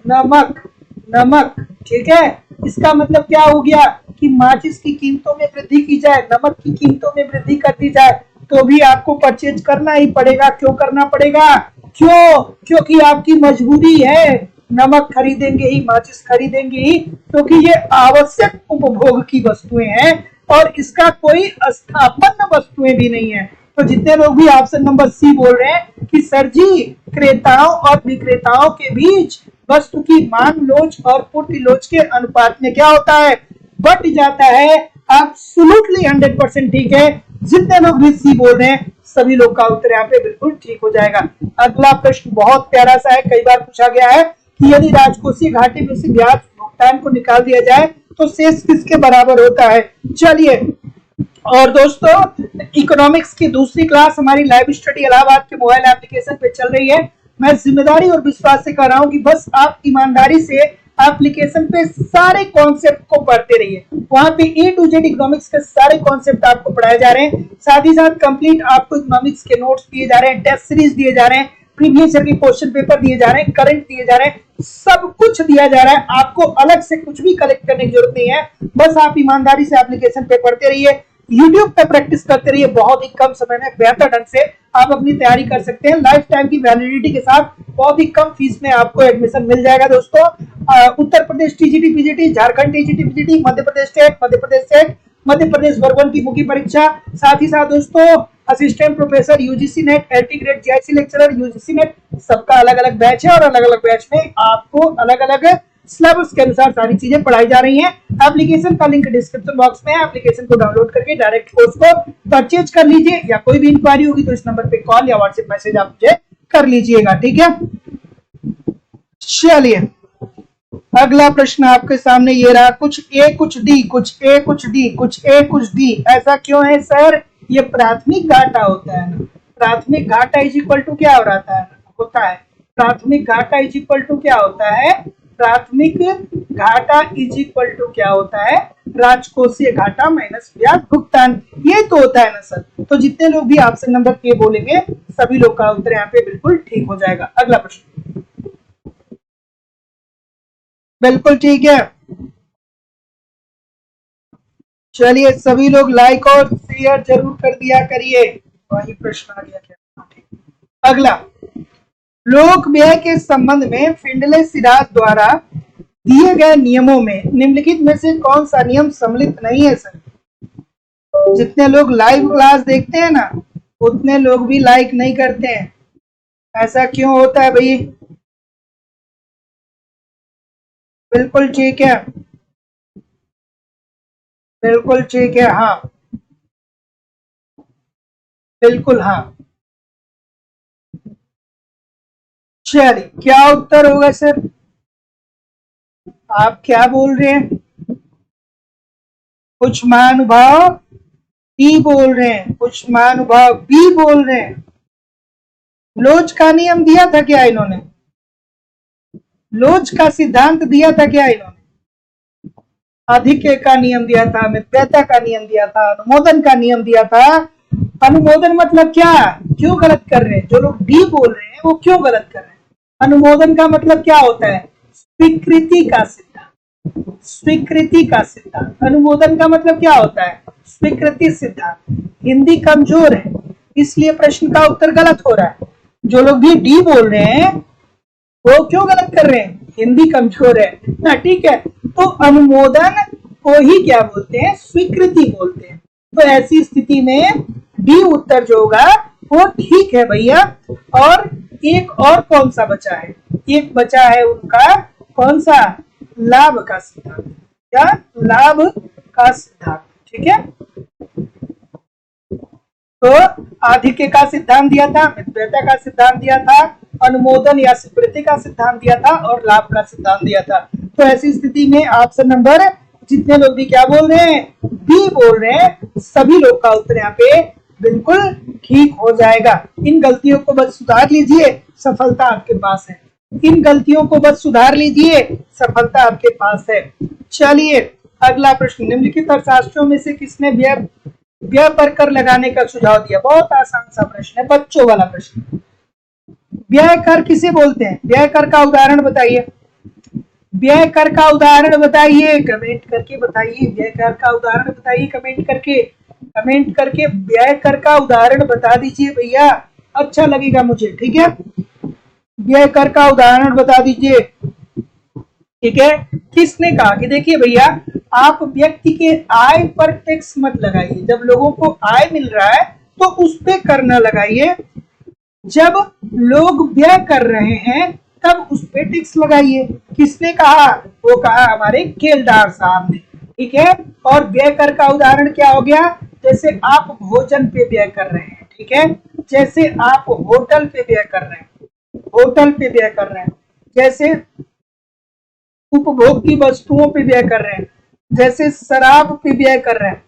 Speaker 1: नमक, नमक, ठीक है, इसका मतलब क्या हो गया कि माचिस की कीमतों में वृद्धि की जाए, नमक की कीमतों में वृद्धि कर दी जाए, तो भी आपको परचेज करना ही पड़ेगा। क्यों करना पड़ेगा, क्यों, क्योंकि आपकी मजबूरी है, नमक खरीदेंगे ही, माचिस खरीदेंगे ही, क्योंकि ये आवश्यक उपभोग की वस्तुएं हैं और इसका कोई स्थापन वस्तुएं भी नहीं है। तो जितने लोग भी ऑप्शन नंबर सी बोल रहे हैं कि सर जी क्रेताओं और विक्रेताओं के बीच वस्तु की मांग लोच और पूर्ति लोच के अनुपात में क्या होता है, बढ़ जाता है, एब्सोल्युटली 100% ठीक है। जितने लोग भी सी बोल रहे हैं सभी लोग का उत्तर यहाँ पे बिल्कुल ठीक हो जाएगा। अगला प्रश्न बहुत प्यारा सा है, कई बार पूछा गया है कि यदि राजकोषीय घाटे में से ब्याज भुगतान को निकाल दिया जाए तो शेष किसके बराबर होता है। चलिए, और दोस्तों इकोनॉमिक्स की दूसरी क्लास हमारी लाइव स्टडी इलाहाबाद के मोबाइल एप्लीकेशन पे चल रही है। मैं जिम्मेदारी और विश्वास से कर रहा हूं कि बस आप ईमानदारी से एप्लीकेशन पे सारे कॉन्सेप्ट को पढ़ते रहिए। वहां पे ए टू जेड इकोनॉमिक्स के सारे कॉन्सेप्ट आपको पढ़ाए जा रहे हैं, साथ ही साथ कंप्लीट आपको इकोनॉमिक्स के नोट्स दिए जा रहे हैं, टेस्ट सीरीज दिए जा रहे हैं, प्रीवियस ईयर के क्वेश्चन पेपर दिए जा रहे हैं, करंट दिए जा रहे हैं, सब कुछ दिया जा रहा है। आपको अलग से कुछ भी कलेक्ट करने की जरूरत नहीं है, बस आप ईमानदारी से एप्लीकेशन पे पढ़ते रहिए, यूट्यूब पे प्रैक्टिस करते रहिए। बहुत ही कम समय में बेहतर ढंग से आप अपनी तैयारी कर सकते हैं। लाइफ टाइम की वैलिडिटी के साथ बहुत ही कम फीस में आपको एडमिशन मिल जाएगा दोस्तों। Uttar Pradesh TGT PGT, Jharkhand TGT PGT, Madhya Pradesh state, Madhya Pradesh वर्ग 1 की मुख्य परीक्षा, साथ ही साथ दोस्तों assistant professor, UGC NET, LT grade, GIC lecturer, UGC NET, सबका अलग अलग बैच है और अलग अलग बैच में आपको अलग अलग सिलेबस के अनुसार सारी चीजें पढ़ाई जा रही हैं। एप्लीकेशन का लिंक डिस्क्रिप्शन बॉक्स में है, एप्लीकेशन को डाउनलोड करके डायरेक्ट कोर्स को परचेज कर लीजिए, या कोई भी इंक्वायरी होगी तो इस नंबर पे कॉल या व्हाट्सएप मैसेज आप मुझे कर लीजिएगा, ठीक है। चलिए, अगला प्रश्न आपके सामने ये रहा, कुछ ए कुछ डी, कुछ ए कुछ डी, कुछ ए कुछ डी, ऐसा क्यों है सर, ये प्राथमिक घाटा होता है ना। प्राथमिक घाटा इज इक्वल टू क्या होता है, प्राथमिक घाटा इज इक्वल टू क्या होता है, प्राथमिक घाटा इज इक्वल टू क्या होता है, राजकोषीय घाटा माइनस ब्याज भुगतान, ये तो होता है ना सर। तो जितने लोग भी ऑप्शन नंबर ए बोलेंगे सभी लोग का उत्तर यहाँ पे बिल्कुल ठीक हो जाएगा। अगला प्रश्न बिल्कुल ठीक है। चलिए, सभी लोग लाइक और शेयर जरूर कर दिया करिए। वही प्रश्न आ गया क्या। अगला, लोक व्यय के संबंध में फिंडले सिराज द्वारा दिए गए नियमों में निम्नलिखित में से कौन सा नियम सम्मिलित नहीं है सर। जितने लोग लाइव क्लास देखते हैं ना उतने लोग भी लाइक नहीं करते हैं, ऐसा क्यों होता है भाई। बिल्कुल ठीक है, बिल्कुल ठीक है, हाँ बिल्कुल हाँ। चलिए, क्या उत्तर होगा सर, आप क्या बोल रहे हैं। कुछ महानुभाव डी बोल रहे हैं, कुछ महानुभाव बी बोल रहे हैं। लोच का नियम दिया था क्या इन्होंने, लोच का सिद्धांत दिया था क्या इन्होंने, अधिक्य का नियम दिया था, मितव्ययता का नियम दिया था, अनुमोदन का नियम दिया था। अनुमोदन मतलब क्या, क्यों गलत कर रहे हैं जो लोग डी बोल रहे हैं, वो क्यों गलत कर रहे हैं। अनुमोदन का मतलब क्या होता है, स्वीकृति का सिद्धांत, स्वीकृति का सिद्धांत। अनुमोदन का मतलब क्या होता है, स्वीकृति सिद्धांत। हिंदी कमजोर है इसलिए प्रश्न का उत्तर गलत हो रहा है। जो लोग भी डी बोल रहे हैं वो क्यों गलत कर रहे हैं, हिंदी कमजोर है ना, ठीक है। तो अनुमोदन को ही क्या बोलते हैं, स्वीकृति बोलते हैं। तो ऐसी स्थिति में डी उत्तर जो होगा वो ठीक है भैया। और एक और कौन सा बचा है, एक बचा है उनका कौन सा, लाभ का सिद्धांत, क्या, लाभ का सिद्धांत, ठीक है। तो आधिक्य का सिद्धांत दिया था, मितव्ययता का सिद्धांत दिया था, अनुमोदन या स्वीकृति का सिद्धांत दिया था और लाभ का सिद्धांत दिया था। तो ऐसी स्थिति में ऑप्शन नंबर जितने लोग भी क्या बोल रहे हैं, बी बोल रहे हैं, सभी लोग का उत्तर यहाँ पे बिल्कुल ठीक हो जाएगा। इन गलतियों को बस सुधार लीजिए, सफलता आपके पास है। इन गलतियों को बस सुधार लीजिए, सफलता आपके पास है। चलिए अगला प्रश्न, निम्नलिखित अर्थशास्त्रियों में से किसने व्यय पर कर लगाने का सुझाव दिया? बहुत आसान सा प्रश्न है, बच्चों वाला प्रश्न। व्यय कर किसे बोलते हैं? व्यय कर का उदाहरण बताइए। व्यय कर का उदाहरण बताइए, कमेंट करके बताइए। व्यय कर का उदाहरण बताइए कमेंट करके। कमेंट करके व्यय कर का उदाहरण बता दीजिए भैया, अच्छा लगेगा मुझे। ठीक है, व्यय कर का उदाहरण बता दीजिए। ठीक है, किसने कहा कि देखिए भैया, आप व्यक्ति के आय पर टैक्स मत लगाइए। जब लोगों को आय मिल रहा है तो उस पे कर न लगाइए, जब लोग व्यय कर रहे हैं तब उस पे टैक्स लगाइए। किसने कहा? वो कहा हमारे केलदार साहब ने। ठीक है, और व्यय कर का उदाहरण क्या हो गया? जैसे आप भोजन पे व्यय कर रहे हैं, ठीक है, जैसे आप होटल पे व्यय कर रहे हैं, होटल पे व्यय कर रहे हैं, जैसे उपभोग की वस्तुओं पे व्यय कर रहे हैं, जैसे शराब पे व्यय कर रहे हैं।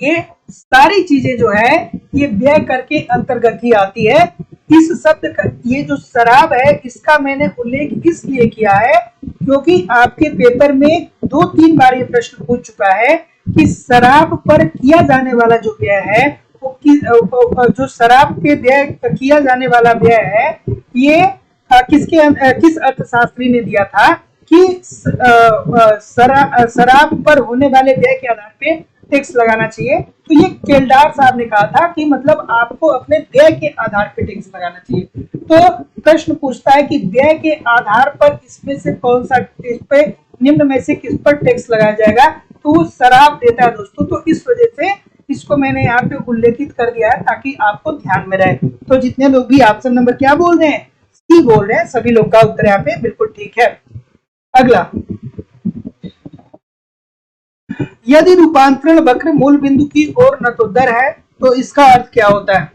Speaker 1: ये सारी चीजें जो है ये व्यय कर के अंतर्गत ही आती है। इस शब्द का, ये जो शराब है, इसका मैंने उल्लेख इसलिए किया है क्योंकि आपके पेपर में 2-3 बार ये प्रश्न पूछ चुका है कि शराब पर किया जाने वाला जो व्यय है, वो जो शराब पे व्यय किया जाने वाला व्यय है, ये किस अर्थशास्त्री ने दिया था कि शराब पर होने वाले व्यय के आधार पे टैक्स लगाना चाहिए। तो ये केलदार साहब ने कहा था कि मतलब आपको अपने व्यय के आधार पे टैक्स लगाना चाहिए। तो प्रश्न पूछता है कि व्यय के आधार पर इसमें से कौन सा, इस पे निम्न में से किस पर टैक्स लगाया जाएगा? तो वो शराब देता है दोस्तों। तो इस वजह से इसको मैंने यहाँ पे उल्लेखित कर दिया है ताकि आपको ध्यान में रहे। तो जितने लोग भी ऑप्शन नंबर क्या बोल रहे हैं, सी बोल रहे हैं, सभी लोग का उत्तर यहाँ पे बिल्कुल ठीक है। अगला, यदि रूपांतरण वक्र मूल बिंदु की ओर नतोदर है तो इसका अर्थ क्या होता है?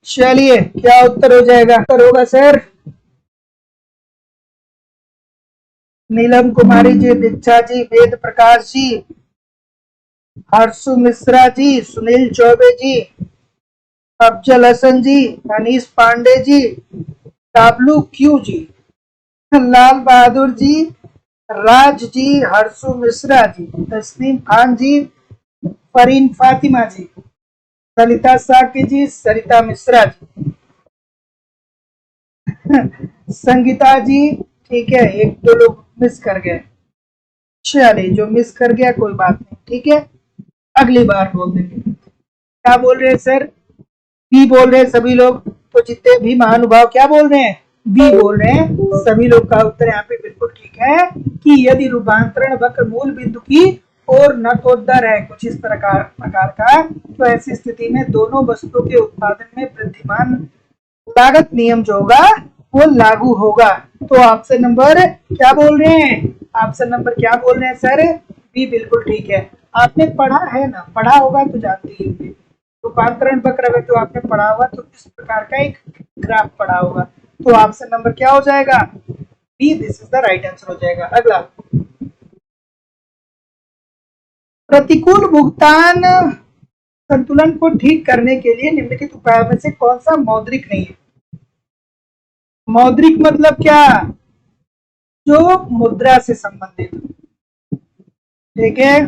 Speaker 1: चलिए क्या उत्तर हो जाएगा? उत्तर होगा सर नीलम कुमारी जी, दीक्षा जी, वेद प्रकाश जी, हर्षु मिश्रा जी, सुनील चौबे जी, अफजल हसन जी, अनीस पांडे जी, डाब्लू क्यू जी, लाल बहादुर जी, राज जी, हर्षु मिश्रा जी, तस्नीम खान जी, फरीन फातिमा जी, ललिता साकी जी, सरिता मिश्रा जी, संगीता जी। ठीक है, 1-2 लोग मिस कर गए। चलिए, जो मिस कर गया कोई बात नहीं, ठीक है, अगली बार बोल देंगे। क्या बोल रहे हैं सर? बी बोल रहे हैं सभी लोग। तो जितने भी महानुभाव क्या बोल रहे हैं? बी बोल रहे हैं। सभी लोग का उत्तर यहाँ पे बिल्कुल ठीक है कि यदि रूपांतरण वक्र मूल बिंदु की ओर नतोदर है, कुछ इस प्रकार का, तो ऐसी स्थिति में दोनों वस्तुओं के उत्पादन में वृद्धिमान लागत नियम जो होगा वो लागू होगा। तो ऑप्शन नंबर क्या बोल रहे हैं? ऑप्शन नंबर क्या बोल रहे हैं सर? बी बिल्कुल ठीक है। आपने पढ़ा है ना, पढ़ा होगा तो जानते ही होंगे। रूपांतरण वक्र अगर तो आपने पढ़ा होगा तो इस प्रकार का एक ग्राफ पढ़ा होगा। तो ऑप्शन नंबर क्या हो जाएगा? B, this is the right answer हो जाएगा। अगला, प्रतिकूल भुगतान संतुलन को ठीक करने के लिए निम्नलिखित उपायों में से कौन सा मौद्रिक नहीं है? मौद्रिक मतलब क्या? जो मुद्रा से संबंधित। ठीक है,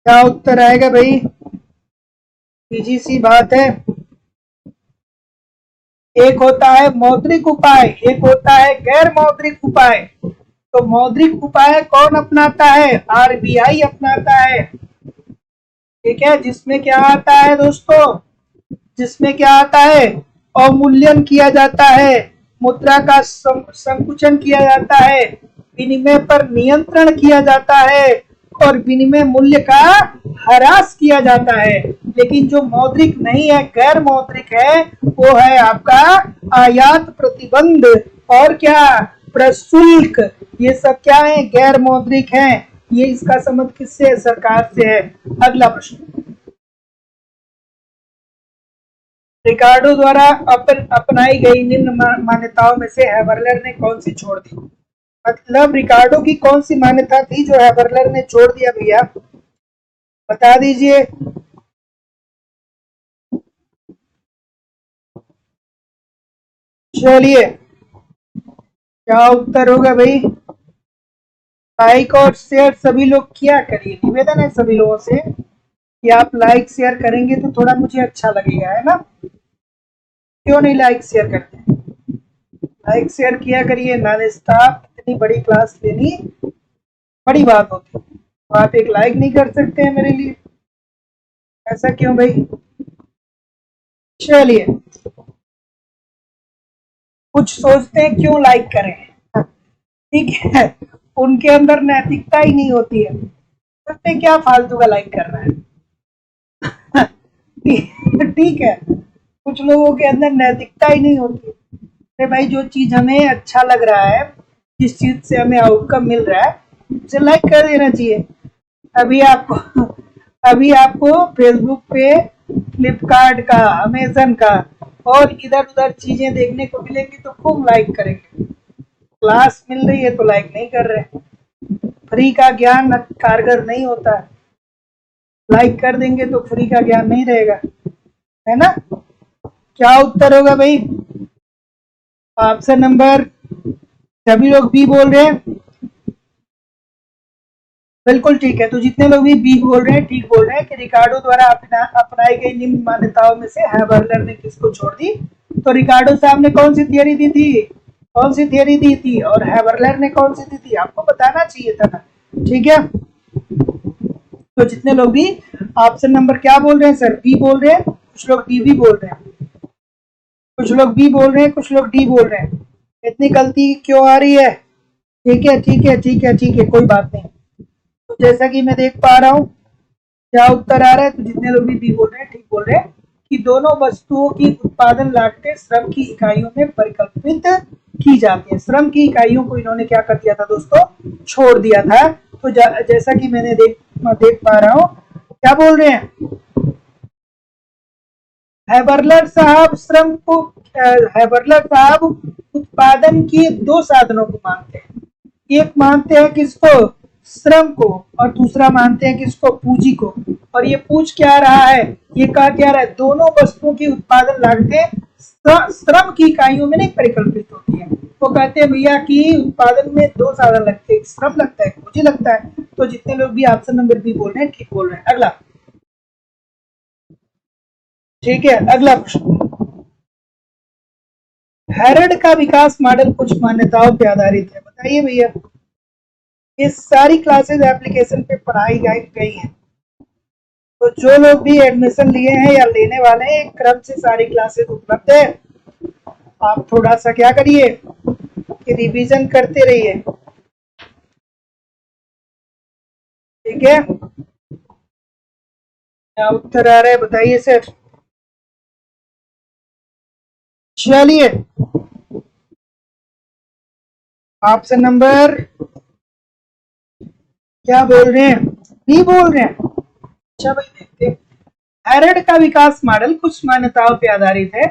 Speaker 1: क्या उत्तर आएगा भाई? सीधी सी बात है। एक होता है मौद्रिक उपाय, एक होता है गैर मौद्रिक उपाय। तो मौद्रिक उपाय कौन अपनाता है? आरबीआई अपनाता है। ठीक है, जिसमें क्या आता है दोस्तों? जिसमें क्या आता है? अवमूल्यन किया जाता है, मुद्रा का संकुचन किया जाता है, विनिमय पर नियंत्रण किया जाता है और विनिमय मूल्य का ह्रास किया जाता है। लेकिन जो मौद्रिक नहीं है, गैर मौद्रिक है, वो है आपका आयात प्रतिबंध और क्या? प्रशुल्क। ये सब क्या है? गैर मौद्रिक है। ये इसका संबंध किससे है? सरकार से है। अगला प्रश्न, रिकार्डो द्वारा अपनाई गई निम्न मान्यताओं में से हैबरलर ने कौन सी छोड़ दी? मतलब रिकार्डो की कौन सी मान्यता थी जो हैबरलर ने छोड़ दिया भैया, बता दीजिए। चलिए, क्या उत्तर होगा भाई? लाइक और शेयर सभी लोग किया करिए, निवेदन है सभी लोगों से कि आप लाइक शेयर करेंगे तो थोड़ा मुझे अच्छा लगेगा, है ना? क्यों नहीं लाइक शेयर करते? लाइक शेयर किया करिए। नॉन स्टॉप इतनी बड़ी क्लास लेनी बड़ी बात होती है, तो आप एक लाइक नहीं कर सकते हैं मेरे लिए? ऐसा क्यों भाई? चलिए, कुछ सोचते हैं क्यों लाइक करें, ठीक है, उनके अंदर नैतिकता ही नहीं होती है, सोचते क्या फालतू का लाइक कर रहा है। ठीक है, कुछ लोगों के अंदर नैतिकता ही नहीं होती। अरे भाई, जो चीज हमें अच्छा लग रहा है, जिस चीज से हमें आउटकम मिल रहा है, उसे लाइक कर देना चाहिए। अभी आपको फेसबुक पे फ्लिपकार्ट का, अमेजन का और इधर उधर चीजें देखने को मिलेंगी तो खूब लाइक करेंगे। क्लास मिल रही है तो लाइक नहीं कर रहे। फ्री का ज्ञान कारगर नहीं होता है, लाइक कर देंगे तो फ्री का ज्ञान नहीं रहेगा, है ना? क्या उत्तर होगा भाई? ऑप्शन नंबर, सभी लोग बी बोल रहे हैं, बिल्कुल ठीक है। तो जितने लोग भी बी बोल रहे हैं ठीक बोल रहे हैं कि रिकार्डो द्वारा अपनाई गई निम्न मान्यताओं में से हैबरलर ने किसको छोड़ दी? तो रिकार्डो साहब ने कौन सी थियरी दी थी? कौन सी थियरी दी थी? और हैबरलर ने कौन सी दी थी? आपको बताना चाहिए था ना, ठीक है? तो जितने लोग भी ऑप्शन नंबर क्या बोल रहे हैं सर? बी बोल रहे हैं, कुछ लोग डी भी बोल रहे हैं, कुछ लोग बी बोल रहे हैं, कुछ लोग डी बोल रहे हैं। इतनी गलती क्यों आ रही है? ठीक है ठीक है ठीक है ठीक है, कोई बात नहीं। तो जैसा कि मैं देख पा रहा हूँ क्या उत्तर आ रहा है, तो जितने लोग भी बी बोल रहे हैं ठीक बोल रहे हैं कि दोनों वस्तुओं की उत्पादन लागतें श्रम की इकाइयों में परिकल्पित की जाती है। श्रम की इकाइयों को इन्होंने क्या कर दिया था दोस्तों? छोड़ दिया था। तो जैसा कि मैंने देख पा रहा हूँ, क्या बोल रहे हैं हैबरलर साहब? हैबरलर साहब उत्पादन के दो साधनों को मानते हैं। एक मानते हैं किसको? श्रम को, और दूसरा मानते हैं किसको? पूंजी को। और ये पूछ क्या रहा है, ये कहा क्या रहा है? दोनों वस्तुओं की उत्पादन लागतें श्रम की इकाइयों में नहीं परिकल्पित होती है। वो कहते हैं भैया कि उत्पादन में दो साधन लगते हैं, श्रम लगता है, पूंजी लगता है। तो जितने लोग भी ऑप्शन नंबर बी बोल रहे हैं ठीक बोल रहे हैं। अगला, ठीक है, अगला प्रश्न, हेरड का विकास मॉडल कुछ मान्यताओं पर आधारित है। बताइए भैया, ये सारी क्लासेस एप्लीकेशन पे पढ़ाई गई है, तो जो लोग भी एडमिशन लिए हैं या लेने वाले हैं, एक क्रम से सारी क्लासेस उपलब्ध है। आप थोड़ा सा क्या करिए कि रिवीजन करते रहिए, ठीक है? क्या उत्तर आ रहा है बताइए सर? चलिए, ऑप्शन नंबर क्या बोल रहे हैं? बी बोल रहे हैं। अच्छा भाई, देखते हैं। हेरड का विकास मॉडल कुछ मान्यताओं पर आधारित है।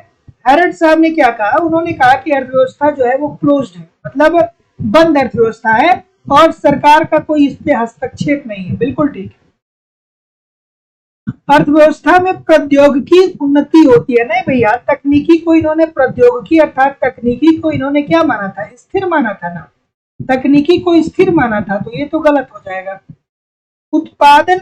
Speaker 1: हेरड साहब ने क्या कहा? उन्होंने कहा कि अर्थव्यवस्था जो है वो क्लोज्ड है, मतलब बंद अर्थव्यवस्था है और सरकार का कोई इस पे हस्तक्षेप नहीं है। बिल्कुल ठीक है। अर्थव्यवस्था में प्रौद्योगिकी उन्नति होती है। नहीं भैया, तकनीकी को इन्होंने प्रौद्योगिकी अर्थात तकनीकी को इन्होंने क्या माना था? स्थिर माना था ना, तकनीकी को स्थिर माना था, तो ये तो गलत हो जाएगा। उत्पादन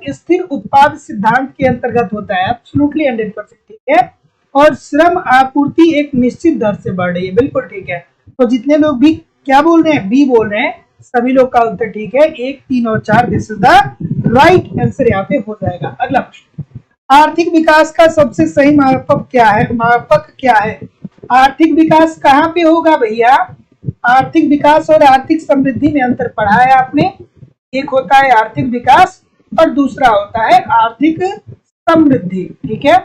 Speaker 1: स्थिर उत्पाद सिद्धांत के अंतर्गत होता है, एब्सोल्युटली 100% ठीक है। और श्रम आपूर्ति एक निश्चित दर से बढ़ रही है, बिल्कुल ठीक है। तो जितने लोग भी क्या बोल रहे हैं? बी बोल रहे हैं, सभी लोग का उत्तर ठीक है। 1, 3 और 4 this is the right answer यहाँ पे हो जाएगा। अगला प्रश्न, आर्थिक विकास का सबसे सही मापक क्या है? आर्थिक विकास कहाँ पे होगा भैया? आर्थिक विकास और आर्थिक समृद्धि में अंतर पढ़ा है आपने। एक होता है आर्थिक विकास और दूसरा होता है आर्थिक समृद्धि, ठीक है?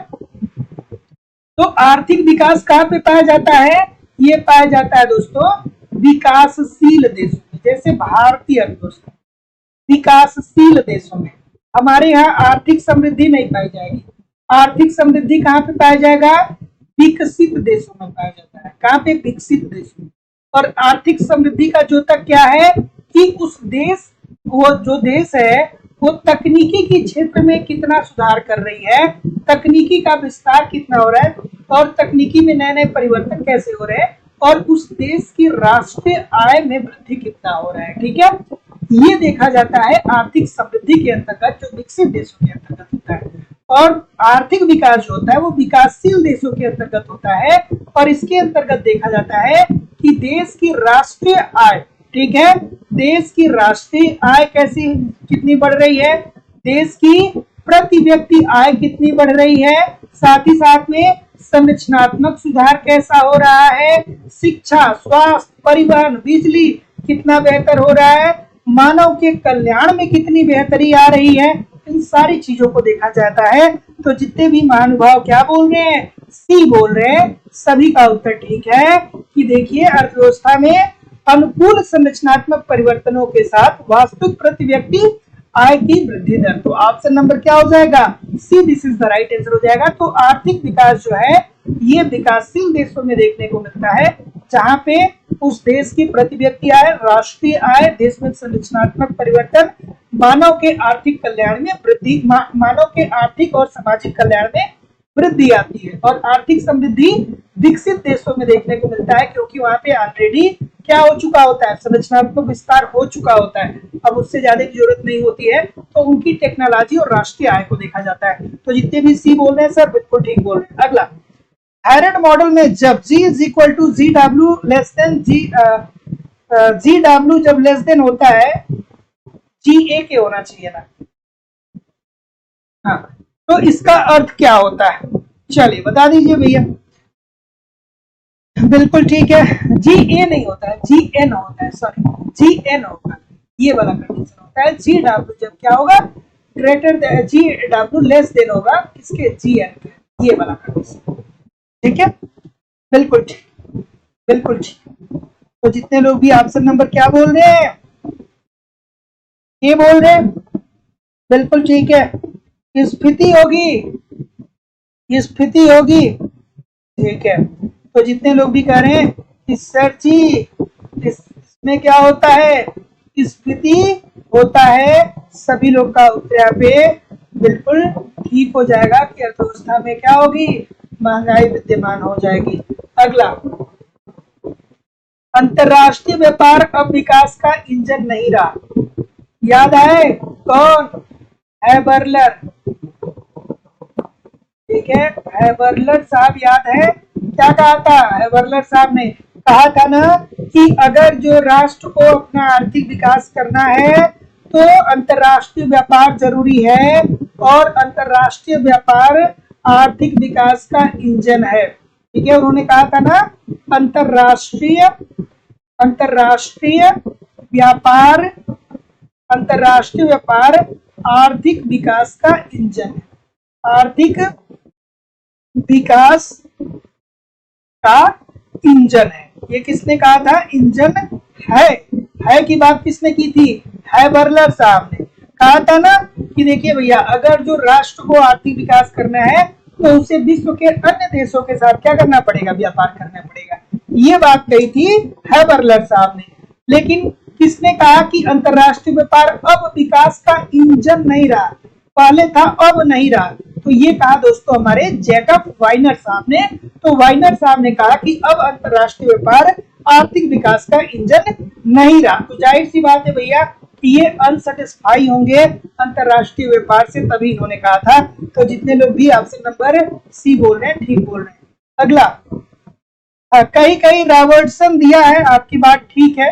Speaker 1: तो आर्थिक विकास कहाँ पे पाया जाता है? ये पाया जाता है दोस्तों विकासशील देशों में, जैसे भारतीय अर्थव्यवस्था। विकासशील देशों में हमारे यहाँ आर्थिक समृद्धि नहीं पाई जाएगी। आर्थिक समृद्धि कहाँ पे पाया जाएगा? विकसित देशों में पाया जाता है। कहाँ पे? विकसित देशों में। और आर्थिक समृद्धि का द्योतक क्या है कि उस देश, वो जो देश है वो तकनीकी के क्षेत्र में कितना सुधार कर रही है, तकनीकी का विस्तार कितना हो रहा है, और तकनीकी में नए नए परिवर्तन कैसे हो रहे हैं, और उस देश की राष्ट्रीय आय में वृद्धि कितना हो रहा है। ठीक है, ये देखा जाता है आर्थिक समृद्धि के अंतर्गत, जो विकसित देशों के अंतर्गत होता है। और आर्थिक विकास जो होता है वो विकासशील देशों के अंतर्गत होता है, और इसके अंतर्गत देखा जाता है कि देश की राष्ट्रीय आय, ठीक है, देश की राष्ट्रीय आय कैसी, कितनी बढ़ रही है, देश की प्रति व्यक्ति आय कितनी बढ़ रही है, साथ ही साथ में संरचनात्मक सुधार कैसा हो रहा है, शिक्षा, स्वास्थ्य, परिवहन, बिजली कितना बेहतर हो रहा है, मानव के कल्याण में कितनी बेहतरी आ रही है, इन सारी चीजों को देखा जाता है। तो जितने भी महानुभाव क्या बोल रहे हैं? सी बोल रहे हैं। सभी का उत्तर ठीक है कि देखिए, अर्थव्यवस्था में अनुकूल संरचनात्मक परिवर्तनों के साथ वास्तविक प्रति व्यक्ति आय की वृद्धि दर। तो ऑप्शन नंबर क्या हो जाएगा? C, this is the right answer हो जाएगा। तो आर्थिक विकास जो है ये विकासशील देशों में देखने को मिलता है, जहां पे उस देश की प्रति व्यक्ति आय, राष्ट्रीय आय, देश में संरचनात्मक परिवर्तन, मानव के आर्थिक कल्याण में वृद्धि, मानव के आर्थिक और सामाजिक कल्याण में वृद्धि आती है। और आर्थिक समृद्धि विकसित देशों में देखने को मिलता है, क्योंकि वहां पे ऑलरेडी क्या हो चुका होता है? संरचनात्मक विस्तार हो चुका होता है, अब उससे ज्यादा की जरूरत नहीं होती है। तो उनकी टेक्नोलॉजी और राष्ट्रीय आय को देखा जाता है। तो जितने भी सी बोल रहे हैं सर, बिल्कुल ठीक बोल रहे हैं। अगला, हैरेड मॉडल में जब G is equal to G W less than G W जब लेस देन होता है, जी ए के होना चाहिए ना, हाँ, तो इसका अर्थ क्या होता है? चलिए बता दीजिए भैया। बिल्कुल ठीक है, जी ए नहीं होता है, जी एन होता है, सॉरी, जी एन होगा, ये वाला कंडीशन होता है। जी डब्ल्यू जब क्या होगा? ग्रेटर, जी डब्ल्यू लेस देन होगा किसके? जी एन के, ये वाला कंडीशन। ठीक है, बिल्कुल ठीक, बिल्कुल ठीक। तो जितने लोग भी ऑप्शन नंबर क्या बोल रहे हैं? ये बोल रहे हैं, बिल्कुल ठीक है। स्फीति होगी, स्फीति होगी, ठीक है। तो जितने लोग भी कह रहे हैं कि सर जी इसमें क्या होता है? स्फीति होता है, सभी लोग का उत्तर यहाँ पे बिल्कुल ठीक हो जाएगा कि अर्थव्यवस्था में क्या होगी? महंगाई विद्यमान हो जाएगी। अगला, अंतरराष्ट्रीय व्यापार अब विकास का इंजन नहीं रहा। याद है कौन? हैबरलर, ठीक है, हैबरलर साहब याद है क्या कहा था? हैबरलर साहब ने कहा था ना कि अगर जो राष्ट्र को अपना आर्थिक विकास करना है तो अंतरराष्ट्रीय व्यापार जरूरी है, और अंतरराष्ट्रीय व्यापार आर्थिक विकास का इंजन है। ठीक है, उन्होंने कहा था ना, अंतरराष्ट्रीय व्यापार, अंतरराष्ट्रीय व्यापार आर्थिक विकास का इंजन है, आर्थिक विकास का इंजन है। ये किसने कहा था? इंजन है की बात किसने की थी? हैबरलर साहब ने कहा था ना कि देखिए भैया, अगर जो राष्ट्र को आर्थिक विकास करना है तो उसे विश्व के अन्य देशों के साथ क्या करना पड़ेगा? व्यापार करना पड़ेगा। ये बात कही थी हैबरलर साहब ने। लेकिन किसने कहा कि अंतरराष्ट्रीय व्यापार अब विकास का इंजन नहीं रहा? पहले था, अब नहीं रहा। तो ये कहा दोस्तों हमारे जैकब वाइनर साहब ने। तो वाइनर साहब ने कहा कि अब अंतरराष्ट्रीय व्यापार आर्थिक विकास का इंजन नहीं रहा। तो जाहिर सी बात है भैया, ये अनसेटिस्फाई होंगे अंतरराष्ट्रीय व्यापार से, तभी इन्होंने कहा था। तो जितने लोग भी ऑप्शन नंबर सी बोल रहे हैं, ठीक बोल रहे हैं। अगला, कहीं कहीं रॉबर्टसन दिया है, आपकी बात ठीक है,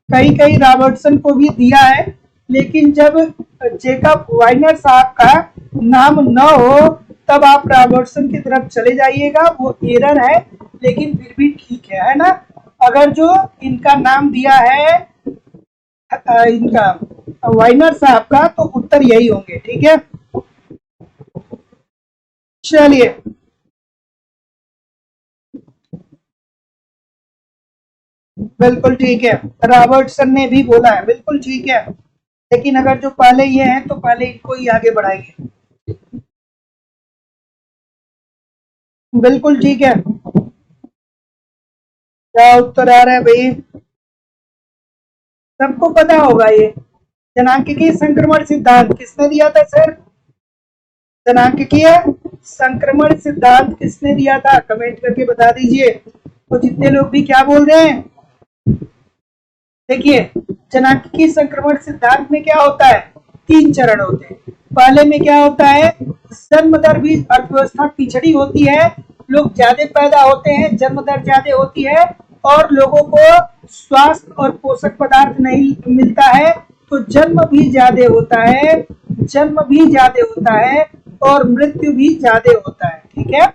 Speaker 1: कहीं कहीं रॉबर्टसन को भी दिया है, लेकिन जब जेकब वाइनर साहब का नाम न हो तब आप रॉबर्टसन की तरफ चले जाइएगा, वो एरर है, लेकिन फिर भी ठीक है ना। अगर जो इनका नाम दिया है इनका वाइनर साहब का, तो उत्तर यही होंगे। ठीक है, चलिए बिल्कुल ठीक है, रॉबर्टसन ने भी बोला है, बिल्कुल ठीक है। लेकिन अगर जो पहले ये हैं तो पहले इनको ही आगे बढ़ाइए। बिल्कुल ठीक है। क्या उत्तर आ रहा है भाई? सबको पता होगा ये। जनांकिकीय संक्रमण सिद्धांत किसने दिया था सर? जनांकिकीय संक्रमण सिद्धांत किसने दिया था? कमेंट करके बता दीजिए। तो जितने लोग भी क्या बोल रहे हैं, देखिए जनांकिकीय संक्रमण सिद्धांत में क्या होता है, 3 चरण होते हैं। पहले में क्या होता है, जन्म दर भी अर्थव्यवस्था पिछड़ी होती है, लोग ज्यादा पैदा होते हैं, जन्म दर ज्यादा होती है और लोगों को स्वास्थ्य और पोषक पदार्थ नहीं मिलता है, तो जन्म भी ज्यादा होता है, जन्म भी ज्यादा होता है और मृत्यु भी ज्यादा होता है। ठीक है।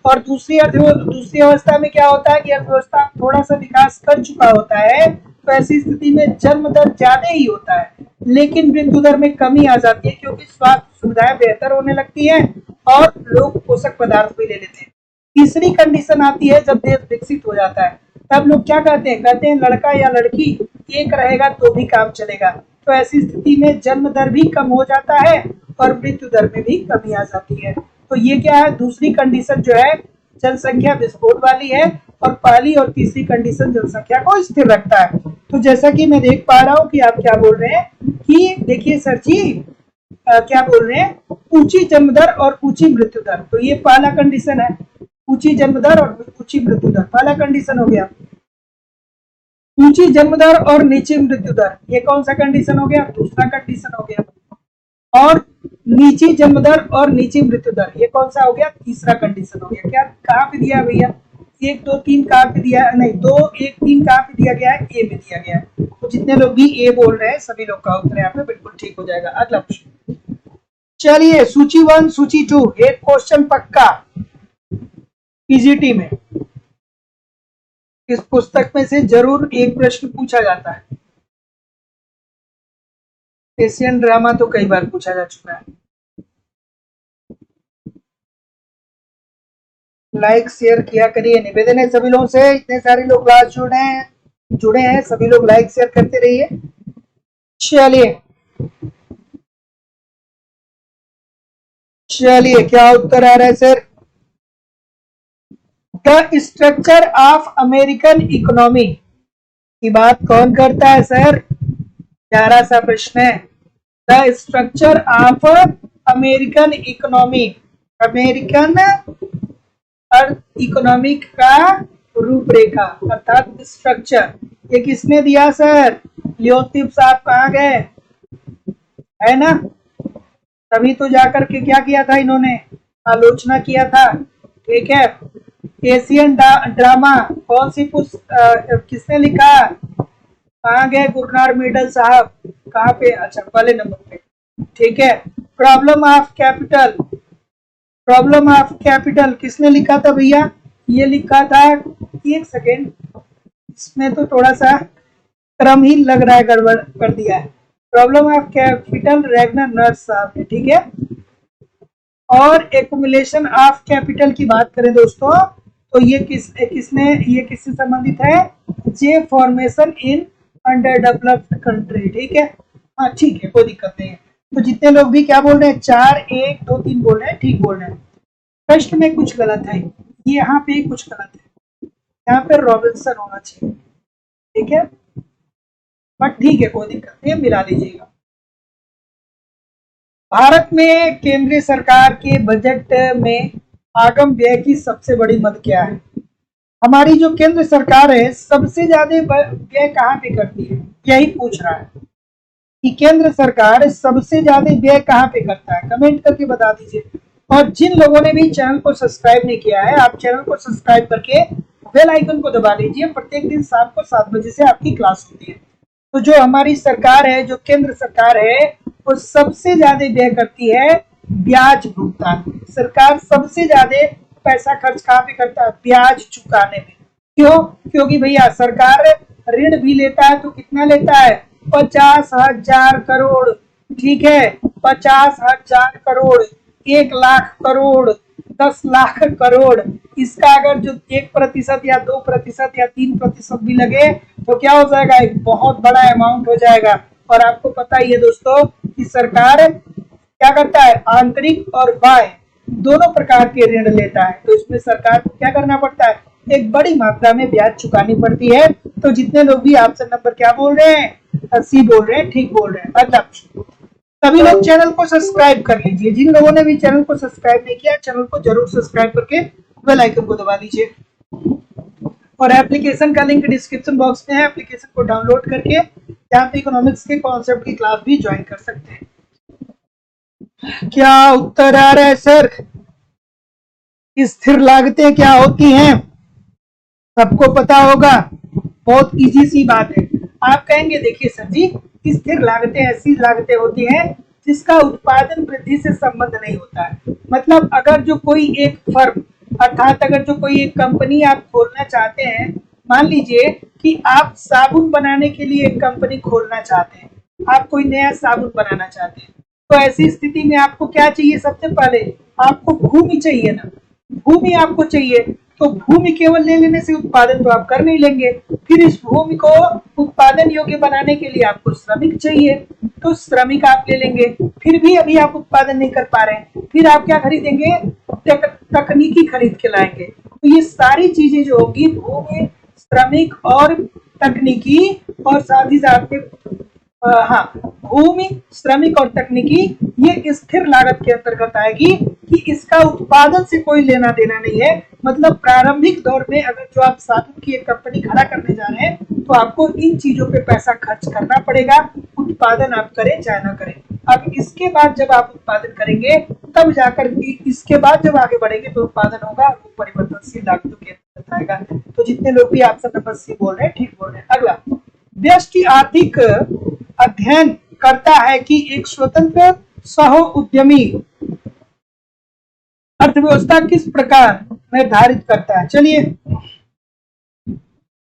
Speaker 1: और दूसरी अवस्था में क्या होता है कि अर्थव्यवस्था थोड़ा सा विकास कर चुका होता है, तो ऐसी स्थिति में जन्म दर ज्यादा ही होता है लेकिन मृत्यु दर में कमी आ जाती है, क्योंकि स्वास्थ्य सुविधाएं बेहतर होने लगती हैं और लोग पोषक पदार्थ भी ले लेते हैं। तीसरी कंडीशन आती है जब देश विकसित हो जाता है, तब लोग क्या कहते हैं लड़का या लड़की एक रहेगा तो भी काम चलेगा। तो ऐसी स्थिति में जन्म दर भी कम हो जाता है और मृत्यु दर में भी कमी आ जाती है। तो ये क्या है, दूसरी कंडीशन जो है जनसंख्या विस्फोट वाली है और पहली और तीसरी कंडीशन जनसंख्या को स्थिर रखता है। तो जैसा कि मैं देख पा रहा हूँ कि आप क्या बोल रहे हैं कि देखिए सर जी क्या बोल रहे हैं, ऊंची जन्म दर और ऊंची मृत्यु दर। तो ये पहला कंडीशन है, ऊंची जन्म दर और ऊंची मृत्यु दर, पहला कंडीशन हो गया। ऊंची जन्म दर और नीची मृत्यु दर, ये कौन सा कंडीशन हो गया, दूसरा कंडीशन हो गया। और नीची जन्म दर और नीची मृत्यु दर, ये कौन सा हो गया, तीसरा कंडीशन हो गया। क्या कहाँ पे दिया भैया, 1 2 3 कहाँ पे दिया, नहीं 2 1 3 कहाँ पे दिया गया है, ए में दिया गया है। तो जितने लोग भी ए बोल रहे हैं सभी लोग का उत्तर यहाँ पे बिल्कुल ठीक हो जाएगा। अगला प्रश्न, चलिए सूची 1 सूची 2, एक क्वेश्चन पक्का पीजीटी में, इस पुस्तक में से जरूर एक प्रश्न पूछा जाता है। एशियन ड्रामा तो कई बार पूछा जा चुका है। लाइक शेयर किया करिए, निवेदन है सभी लोगों से, इतने सारे लोग क्लास जुड़े हैं सभी लोग लाइक शेयर करते रहिए। चलिए क्या उत्तर आ रहा है sir, the structure of American economy की बात कौन करता है सर, प्यारा सा प्रश्न है। The structure of American economy, American economic का रूपरेखा अर्थात स्ट्रक्चर, ये किसने दिया सर, लियोतिफ साहब कहाँ गए, है ना, तभी तो जाकर के क्या किया था इन्होंने, आलोचना किया था। ठीक है। एशियन ड्रामा कौन सी किसने लिखा, कहाँ गए गुरनार मिडल साहब, कहाँ पे, अच्छा पहले नंबर पे। ठीक है। Problem of capital, problem of capital किसने लिखा था भैया, ये लिखा था, एक सेकेंड इसमें तो थोड़ा सा क्रम ही लग रहा है, गड़बड़ कर दिया है। Problem of capital Ragnar nurse साहब ने। ठीक है। और एक्युमुलेशन ऑफ कैपिटल की बात करें दोस्तों तो ये किससे संबंधित है, J formation in under developed country. ठीक है। हाँ ठीक है, कोई दिक्कत नहीं है। तो जितने लोग भी क्या बोल रहे हैं, 4 1 2 3 बोल रहे हैं, ठीक बोल रहे हैं। प्रश्न में कुछ गलत है, ये यहाँ पे कुछ गलत है, यहाँ पे रॉबिन्सन होना चाहिए। ठीक है, बट ठीक है कोई दिक्कत नहीं, मिला लीजिएगा। भारत में केंद्रीय सरकार के बजट में आगम व्यय की सबसे बड़ी मद क्या है, हमारी जो केंद्र सरकार है सबसे ज्यादा व्यय कहाँ पे करती है, यही पूछ रहा है कि केंद्र सरकार सबसे ज्यादा व्यय कहाँ पे करता है, कमेंट करके बता दीजिए। और जिन लोगों ने भी चैनल को सब्सक्राइब नहीं किया है, आप चैनल को सब्सक्राइब करके बेल आइकन को दबा लीजिए, प्रत्येक दिन शाम को 7 बजे से आपकी क्लास होती है। तो जो हमारी सरकार है, जो केंद्र सरकार है, वो सबसे ज्यादा व्यय करती है ब्याज भुगतान। सरकार सबसे ज्यादा पैसा खर्च कहाँ पे करता है, ब्याज चुकाने में। क्यों, क्योंकि भैया सरकार ऋण भी लेता है तो कितना लेता है, 50,000 करोड़। ठीक है, 50,000 करोड़, 1 लाख करोड़, 10 लाख करोड़। इसका अगर जो 1% या 2% या 3% भी लगे तो क्या हो जाएगा, एक बहुत बड़ा अमाउंट हो जाएगा। और आपको पता ही है दोस्तों कि सरकार क्या करता है, आंतरिक और बाह्य दोनों प्रकार के ऋण लेता है, तो इसमें सरकार को क्या करना पड़ता है, एक बड़ी मात्रा में ब्याज चुकानी पड़ती है। तो जितने लोग भी ऑप्शन नंबर क्या बोल रहे हैं, सी बोल रहे हैं, ठीक बोल रहे हैं। अगला, सभी लोग चैनल को सब्सक्राइब कर लीजिए। जिन लोगों ने भी चैनल को सब्सक्राइब नहीं किया, चैनल को जरूर सब्सक्राइब करके बेल आइकन को दबा दीजिए। और एप्लीकेशन का लिंक डिस्क्रिप्शन बॉक्स में है, एप्लीकेशन को डाउनलोड करके यहाँ पे इकोनॉमिक्स के कॉन्सेप्ट की क्लास भी ज्वाइन कर सकते हैं। क्या उत्तर आ रहा है सर? स्थिर लागतें क्या होती हैं? सबको पता होगा, बहुत इजी सी बात है। आप कहेंगे देखिए सर जी, स्थिर लागतें ऐसी लागतें होती हैं जिसका उत्पादन वृद्धि से संबंध नहीं होता है। मतलब अगर जो कोई एक फर्म, अर्थात अगर जो कोई एक कंपनी आप खोलना चाहते हैं, मान लीजिए कि आप साबुन बनाने के लिए एक कंपनी खोलना चाहते हैं, आप कोई नया साबुन बनाना चाहते हैं, तो ऐसी स्थिति में आपको क्या चाहिए? सबसे पहले आपको भूमि चाहिए ना, भूमि आपको चाहिए। तो भूमि केवल ले लेने से उत्पादन तो आप कर नहीं लेंगे, फिर इस भूमि को उत्पादन योग्य बनाने के लिए आपको श्रमिक चाहिए, तो श्रमिक आप ले लेंगे। फिर भी अभी आप उत्पादन नहीं कर पा रहे हैं, फिर आप क्या खरीदेंगे? तकनीकी खरीद के लाएंगे। तो ये सारी चीजें जो होगी, भूमि, श्रमिक और तकनीकी, और साथ ही साथ में हाँ, भूमि, श्रमिक और तकनीकी, ये स्थिर लागत के अंतर्गत आएगी कि इसका उत्पादन से कोई लेना देना नहीं है। मतलब प्रारंभिक दौर में अगर जो आप साबुन की एक कंपनी खड़ा करने जा रहे हैं, तो आपको इन चीजों पे पैसा खर्च करना पड़ेगा, उत्पादन आप करें चाहे ना करें। अब इसके बाद जब आप उत्पादन करेंगे, तब जाकर इसके बाद जब आगे बढ़ेंगे तो उत्पादन होगा, वो परिवर्तनशील लागतों के अंतर्गत आएगा। तो जितने लोग भी ऑप्शन नंबर सी बोल रहे हैं, ठीक बोल रहे हैं। अगला, व्यष्टि आर्थिक अध्ययन करता है कि एक स्वतंत्र सह उद्यमी अर्थव्यवस्था किस प्रकार निर्धारित करता है। चलिए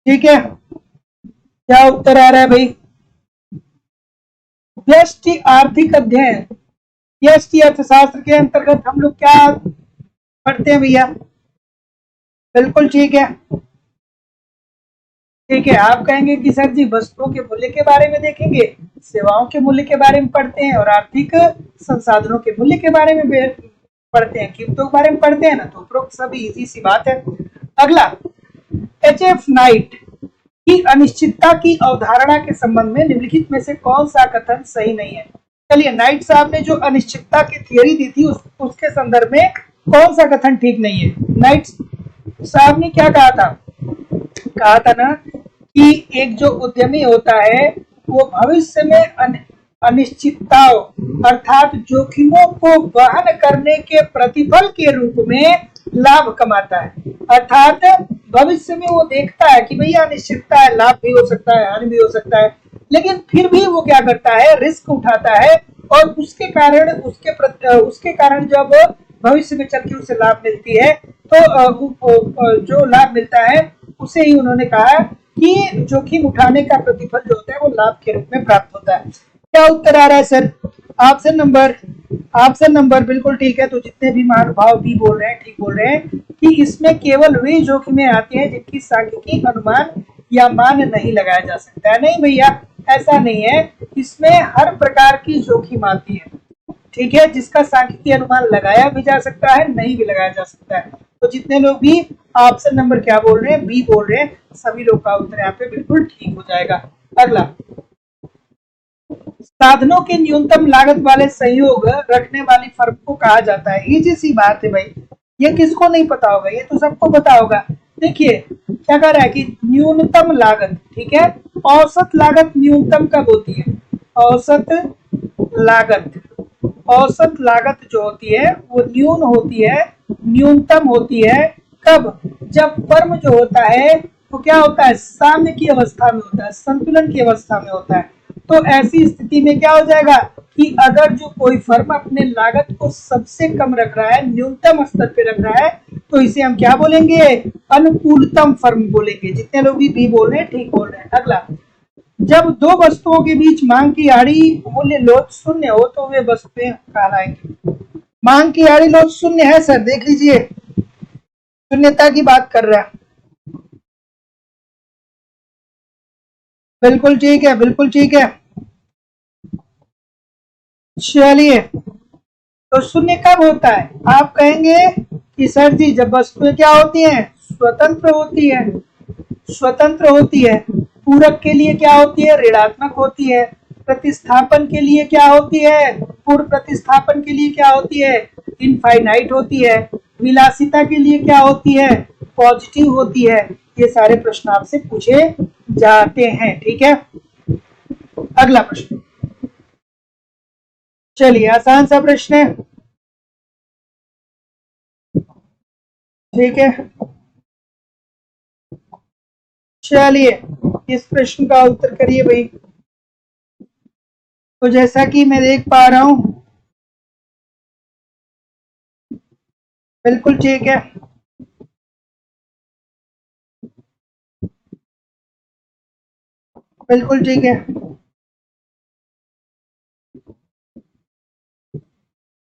Speaker 1: ठीक है, क्या उत्तर आ रहा है भाई? व्यष्टि आर्थिक अध्ययन, व्यष्टि अर्थशास्त्र के अंतर्गत हम लोग क्या पढ़ते हैं भैया? बिल्कुल ठीक है, ठीक है। आप कहेंगे कि सर जी वस्तुओं के मूल्य के बारे में देखेंगे, सेवाओं के मूल्य के बारे में पढ़ते हैं, और आर्थिक संसाधनों के मूल्य के बारे में पढ़ते हैं, कीमतों के बारे में पढ़ते हैं ना, तो उपरोक्त सभी इजी सी बात है। अगला, एच.एफ. नाइट की अनिश्चितता की अवधारणा के संबंध में निम्नलिखित में से कौन सा कथन सही नहीं है? चलिए, नाइट साहब ने जो अनिश्चितता की थियोरी दी थी, उसके संदर्भ में कौन सा कथन ठीक नहीं है? नाइट साहब ने क्या कहा था? कहा था ना कि एक जो उद्यमी होता है, वो भविष्य में अनिश्चितताओं अर्थात जोखिमों को वहन करने के प्रतिफल के रूप में लाभ कमाता है। अर्थात भविष्य में वो देखता है कि भैया अनिश्चितता है, लाभ भी हो सकता है, हानि भी हो सकता है, लेकिन फिर भी वो क्या करता है? रिस्क उठाता है, और उसके कारण जब भविष्य में चल के उसे लाभ मिलती है, तो जो लाभ मिलता है उसे ही उन्होंने कहा कि जोखिम उठाने का प्रतिफल जो होता है वो लाभ के रूप में प्राप्त होता है। क्या उत्तर आ रहा है सर? ऑप्शन नंबर बिल्कुल ठीक है। तो जितने भी महानुभाव भी बोल रहे हैं, ठीक बोल रहे हैं कि इसमें केवल वे जोखिमें आती हैं जिनकी सांख्यिकी अनुमान या मान नहीं लगाया जा सकता है। नहीं भैया, ऐसा नहीं है, इसमें हर प्रकार की जोखिम आती है, ठीक है, जिसका सांख्यिकी अनुमान लगाया भी जा सकता है, नहीं भी लगाया जा सकता है। तो जितने लोग भी ऑप्शन नंबर क्या बोल रहे हैं, बी बोल रहे हैं, सभी लोग का उत्तर यहाँ पे बिल्कुल ठीक हो जाएगा। अगला, साधनों के न्यूनतम लागत वाले संयोग रखने वाली फर्म को कहा जाता है। इजी सी बात है भाई, ये किसको नहीं पता होगा? ये तो सबको पता होगा। देखिए क्या कह रहा है कि न्यूनतम लागत, ठीक है, औसत लागत न्यूनतम कब होती है? औसत लागत जो होती है वो न्यूनतम होती है कब? जब फर्म जो होता है वो क्या होता है? साम्य की अवस्था में होता है, संतुलन की अवस्था में होता है। तो ऐसी स्थिति में क्या हो जाएगा कि अगर जो कोई फर्म अपने लागत को सबसे कम रख रहा है, न्यूनतम स्तर पे रख रहा है, तो इसे हम क्या बोलेंगे? अनुकूलतम फर्म बोलेंगे। जितने लोग भी बोल रहे हैं, ठीक बोल रहे हैं। अगला, जब दो वस्तुओं के बीच मांग की आड़ी मूल्य लोच शून्य हो तो वे वस्तुएं कहलाएंगी। मांग की आड़ी लोच शून्य है सर, देख लीजिए, शून्यता की बात कर रहा है। बिल्कुल ठीक है, बिल्कुल ठीक है। चलिए तो शून्य कब होता है? आप कहेंगे कि सर जी जब वस्तुएं क्या होती हैं? स्वतंत्र होती है, स्वतंत्र होती है। पूरक के लिए क्या होती है? ऋणात्मक होती है। प्रतिस्थापन के लिए क्या होती है? पूर्ण प्रतिस्थापन के लिए क्या होती है? इनफाइनाइट होती है। विलासिता के लिए क्या होती है? पॉजिटिव होती है। ये सारे प्रश्न आपसे पूछे जाते हैं, ठीक है। अगला प्रश्न, चलिए आसान सा प्रश्न है, ठीक है। चलिए इस प्रश्न का उत्तर करिए भाई। तो जैसा कि मैं देख पा रहा हूं, बिल्कुल ठीक है। बिल्कुल ठीक है।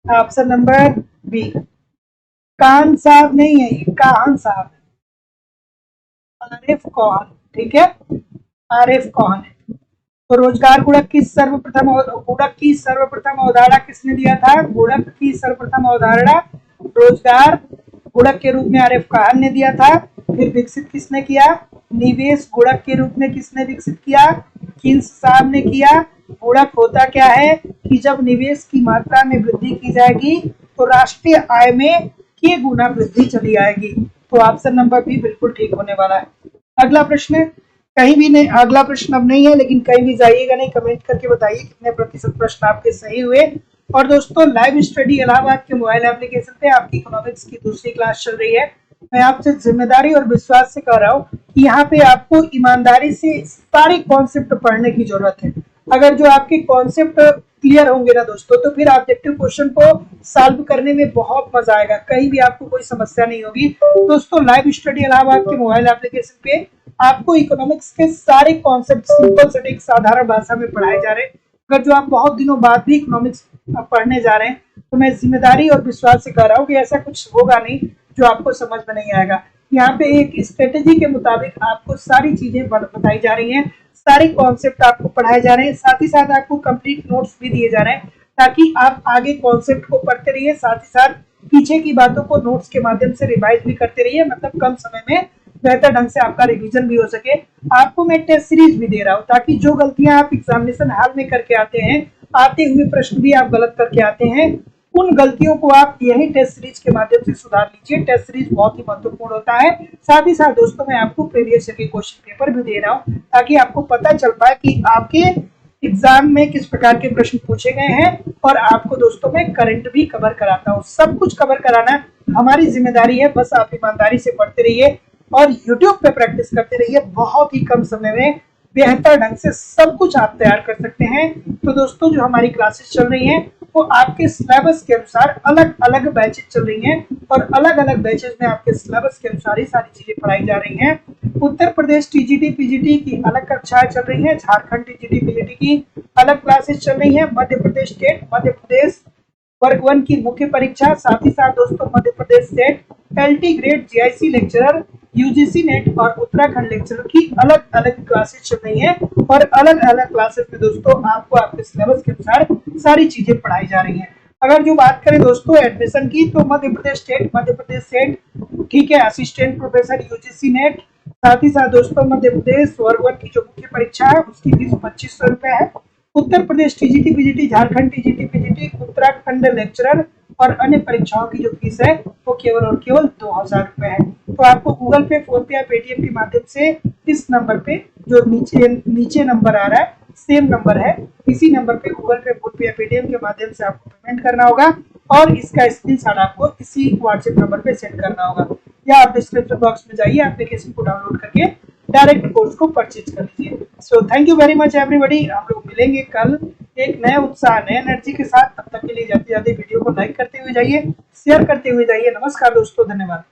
Speaker 1: ऑप्शन नंबर बी, कान साहब नहीं है, ये कान साहब, आरिफ कौन, ठीक है, आरिफ कौन है। तो रोजगार गुणक की सर्वप्रथम अवधारणा किसने दिया था? गुणक की सर्वप्रथम अवधारणा रोजगार गुणक के रूप में आरिफ खान ने दिया था। फिर विकसित किसने किया? निवेश गुणक के रूप में किसने विकसित किया? किन्स साहब ने किया। गुणक होता क्या है कि जब निवेश की मात्रा में वृद्धि की जाएगी तो राष्ट्रीय आय में के गुना वृद्धि चली आएगी। तो ऑप्शन नंबर बी बिल्कुल ठीक होने वाला है। अगला प्रश्न, कहीं भी नहीं, अगला प्रश्न अब नहीं है, लेकिन कहीं भी जाइएगा नहीं, कमेंट करके बताइए कितने प्रतिशत प्रश्न आपके सही हुए। और दोस्तों लाइव स्टडी इलाहाबाद के मोबाइल एप्लीकेशन पे आपकी इकोनॉमिक्स की दूसरी क्लास चल रही है। मैं आपसे जिम्मेदारी और विश्वास से कह रहा हूँ कि यहाँ पे आपको ईमानदारी से सारे कॉन्सेप्ट पढ़ने की जरूरत है। अगर जो आपके कॉन्सेप्ट क्लियर होंगे ना दोस्तों, तो फिर ऑब्जेक्टिव क्वेश्चन को सॉल्व करने में बहुत मजा आएगा, कहीं भी आपको कोई समस्या नहीं होगी। दोस्तों लाइव स्टडी इलाहाबाद के मोबाइल एप्लीकेशन पे आपको इकोनॉमिक्स के सारे कॉन्सेप्ट सिंपल सटीक साधारण भाषा में पढ़ाए जा रहे हैं। अगर जो आप बहुत दिनों बाद भी इकोनॉमिक्स पढ़ने जा रहे हैं, तो मैं जिम्मेदारी और विश्वास से कह रहा हूँ कि ऐसा कुछ होगा नहीं जो आपको समझ में नहीं आएगा। यहाँ पे एक स्ट्रेटेजी के मुताबिक आपको सारी चीजें बताई जा रही हैं, सारे कॉन्सेप्ट आपको पढ़ाए जा रहे हैं, साथ ही साथ आपको कंप्लीट नोट्स भी दिए जा रहे हैं ताकि आप आगे कॉन्सेप्ट को पढ़ते रहिए, साथ ही साथ पीछे की बातों को नोट्स के माध्यम से रिवाइज भी करते रहिए, मतलब कम समय में बेहतर ढंग से आपका रिवीजन भी हो सके। आपको मैं टेस्ट सीरीज भी दे रहा हूँ ताकि जो गलतियां आप एग्जामिनेशन हॉल में करके आते हैं, आते हुए प्रश्न भी आप गलत करके आते हैं, उन गलतियों को आप यही टेस्ट सीरीज के माध्यम से सुधार लीजिए। टेस्ट सीरीज बहुत ही महत्वपूर्ण होता है। साथ ही साथ दोस्तों मैं आपको प्रीवियस ईयर के क्वेश्चन पेपर भी दे रहा हूँ ताकि आपको पता चल पाए कि आपके एग्जाम में किस प्रकार के प्रश्न पूछे गए हैं। और आपको दोस्तों मैं करंट भी कवर कराता हूँ, सब कुछ कवर कराना हमारी जिम्मेदारी है। बस आप ईमानदारी से पढ़ते रहिए और यूट्यूब पे प्रैक्टिस करते रहिए, बहुत ही कम समय में बेहतर ढंग से सब कुछ आप तैयार कर सकते हैं। तो दोस्तों जो हमारी क्लासेस चल रही हैं वो आपके सिलेबस के अनुसार अलग अलग बैचेस चल रही हैं और अलग अलग बैचेस में आपके सिलेबस के अनुसार ही सारी चीजें पढ़ाई जा रही हैं। उत्तर प्रदेश टीजीटी पीजीटी की अलग कक्षाएं चल रही हैं, झारखंड टीजीटी पीजीटी की अलग क्लासेस चल रही हैं, मध्य प्रदेश स्टेट मध्य प्रदेश वर्ग 1 की मुख्य परीक्षा, साथ ही साथ दोस्तों Madhya Pradesh set, LT grade, GIC lecturer, UGC NET और उत्तराखंड लेक्चरर की अलग अलग क्लासेस चल रही हैं। और अलग अलग क्लासेस में दोस्तों आपको आपके सिलेबस के अनुसार सारी चीजें पढ़ाई जा रही हैं। अगर जो बात करें दोस्तों एडमिशन की, तो मध्य प्रदेश स्टेट मध्य प्रदेश सेट, ठीक है, असिस्टेंट प्रोफेसर यूजीसी नेट, साथ ही साथ दोस्तों मध्य प्रदेश वर्ग 1 की जो मुख्य परीक्षा है उसकी फीस 2500 रुपए है। Uttar Pradesh TGT PGT, Jharkhand TGT PGT, Uttarakhand lecturer और अन्य परीक्षाओं की जो फीस है वो केवल और केवल 2000 रुपए है। तो आपको गूगल पे, फोन पे या पेटीएम के माध्यम से इस नंबर पे जो नीचे नंबर आ रहा है, सेम नंबर है, इसी नंबर पे गूगल पे, फोन पे या पेटीएम के माध्यम से आपको पेमेंट करना होगा और इसका स्क्रीनशॉट आपको इसी व्हाट्सएप नंबर पे सेंड करना होगा, या आप डिस्क्रिप्शन बॉक्स में जाइए, एप्लीकेशन को डाउनलोड करके डायरेक्ट कोर्स को परचेज कर लीजिए। So thank you very much everybody. हम लोग मिलेंगे कल एक नए उत्साह, नए एनर्जी के साथ। तब तक के लिए जाते जाते वीडियो को लाइक करते हुए जाइए, शेयर करते हुए जाइए। नमस्कार दोस्तों, धन्यवाद।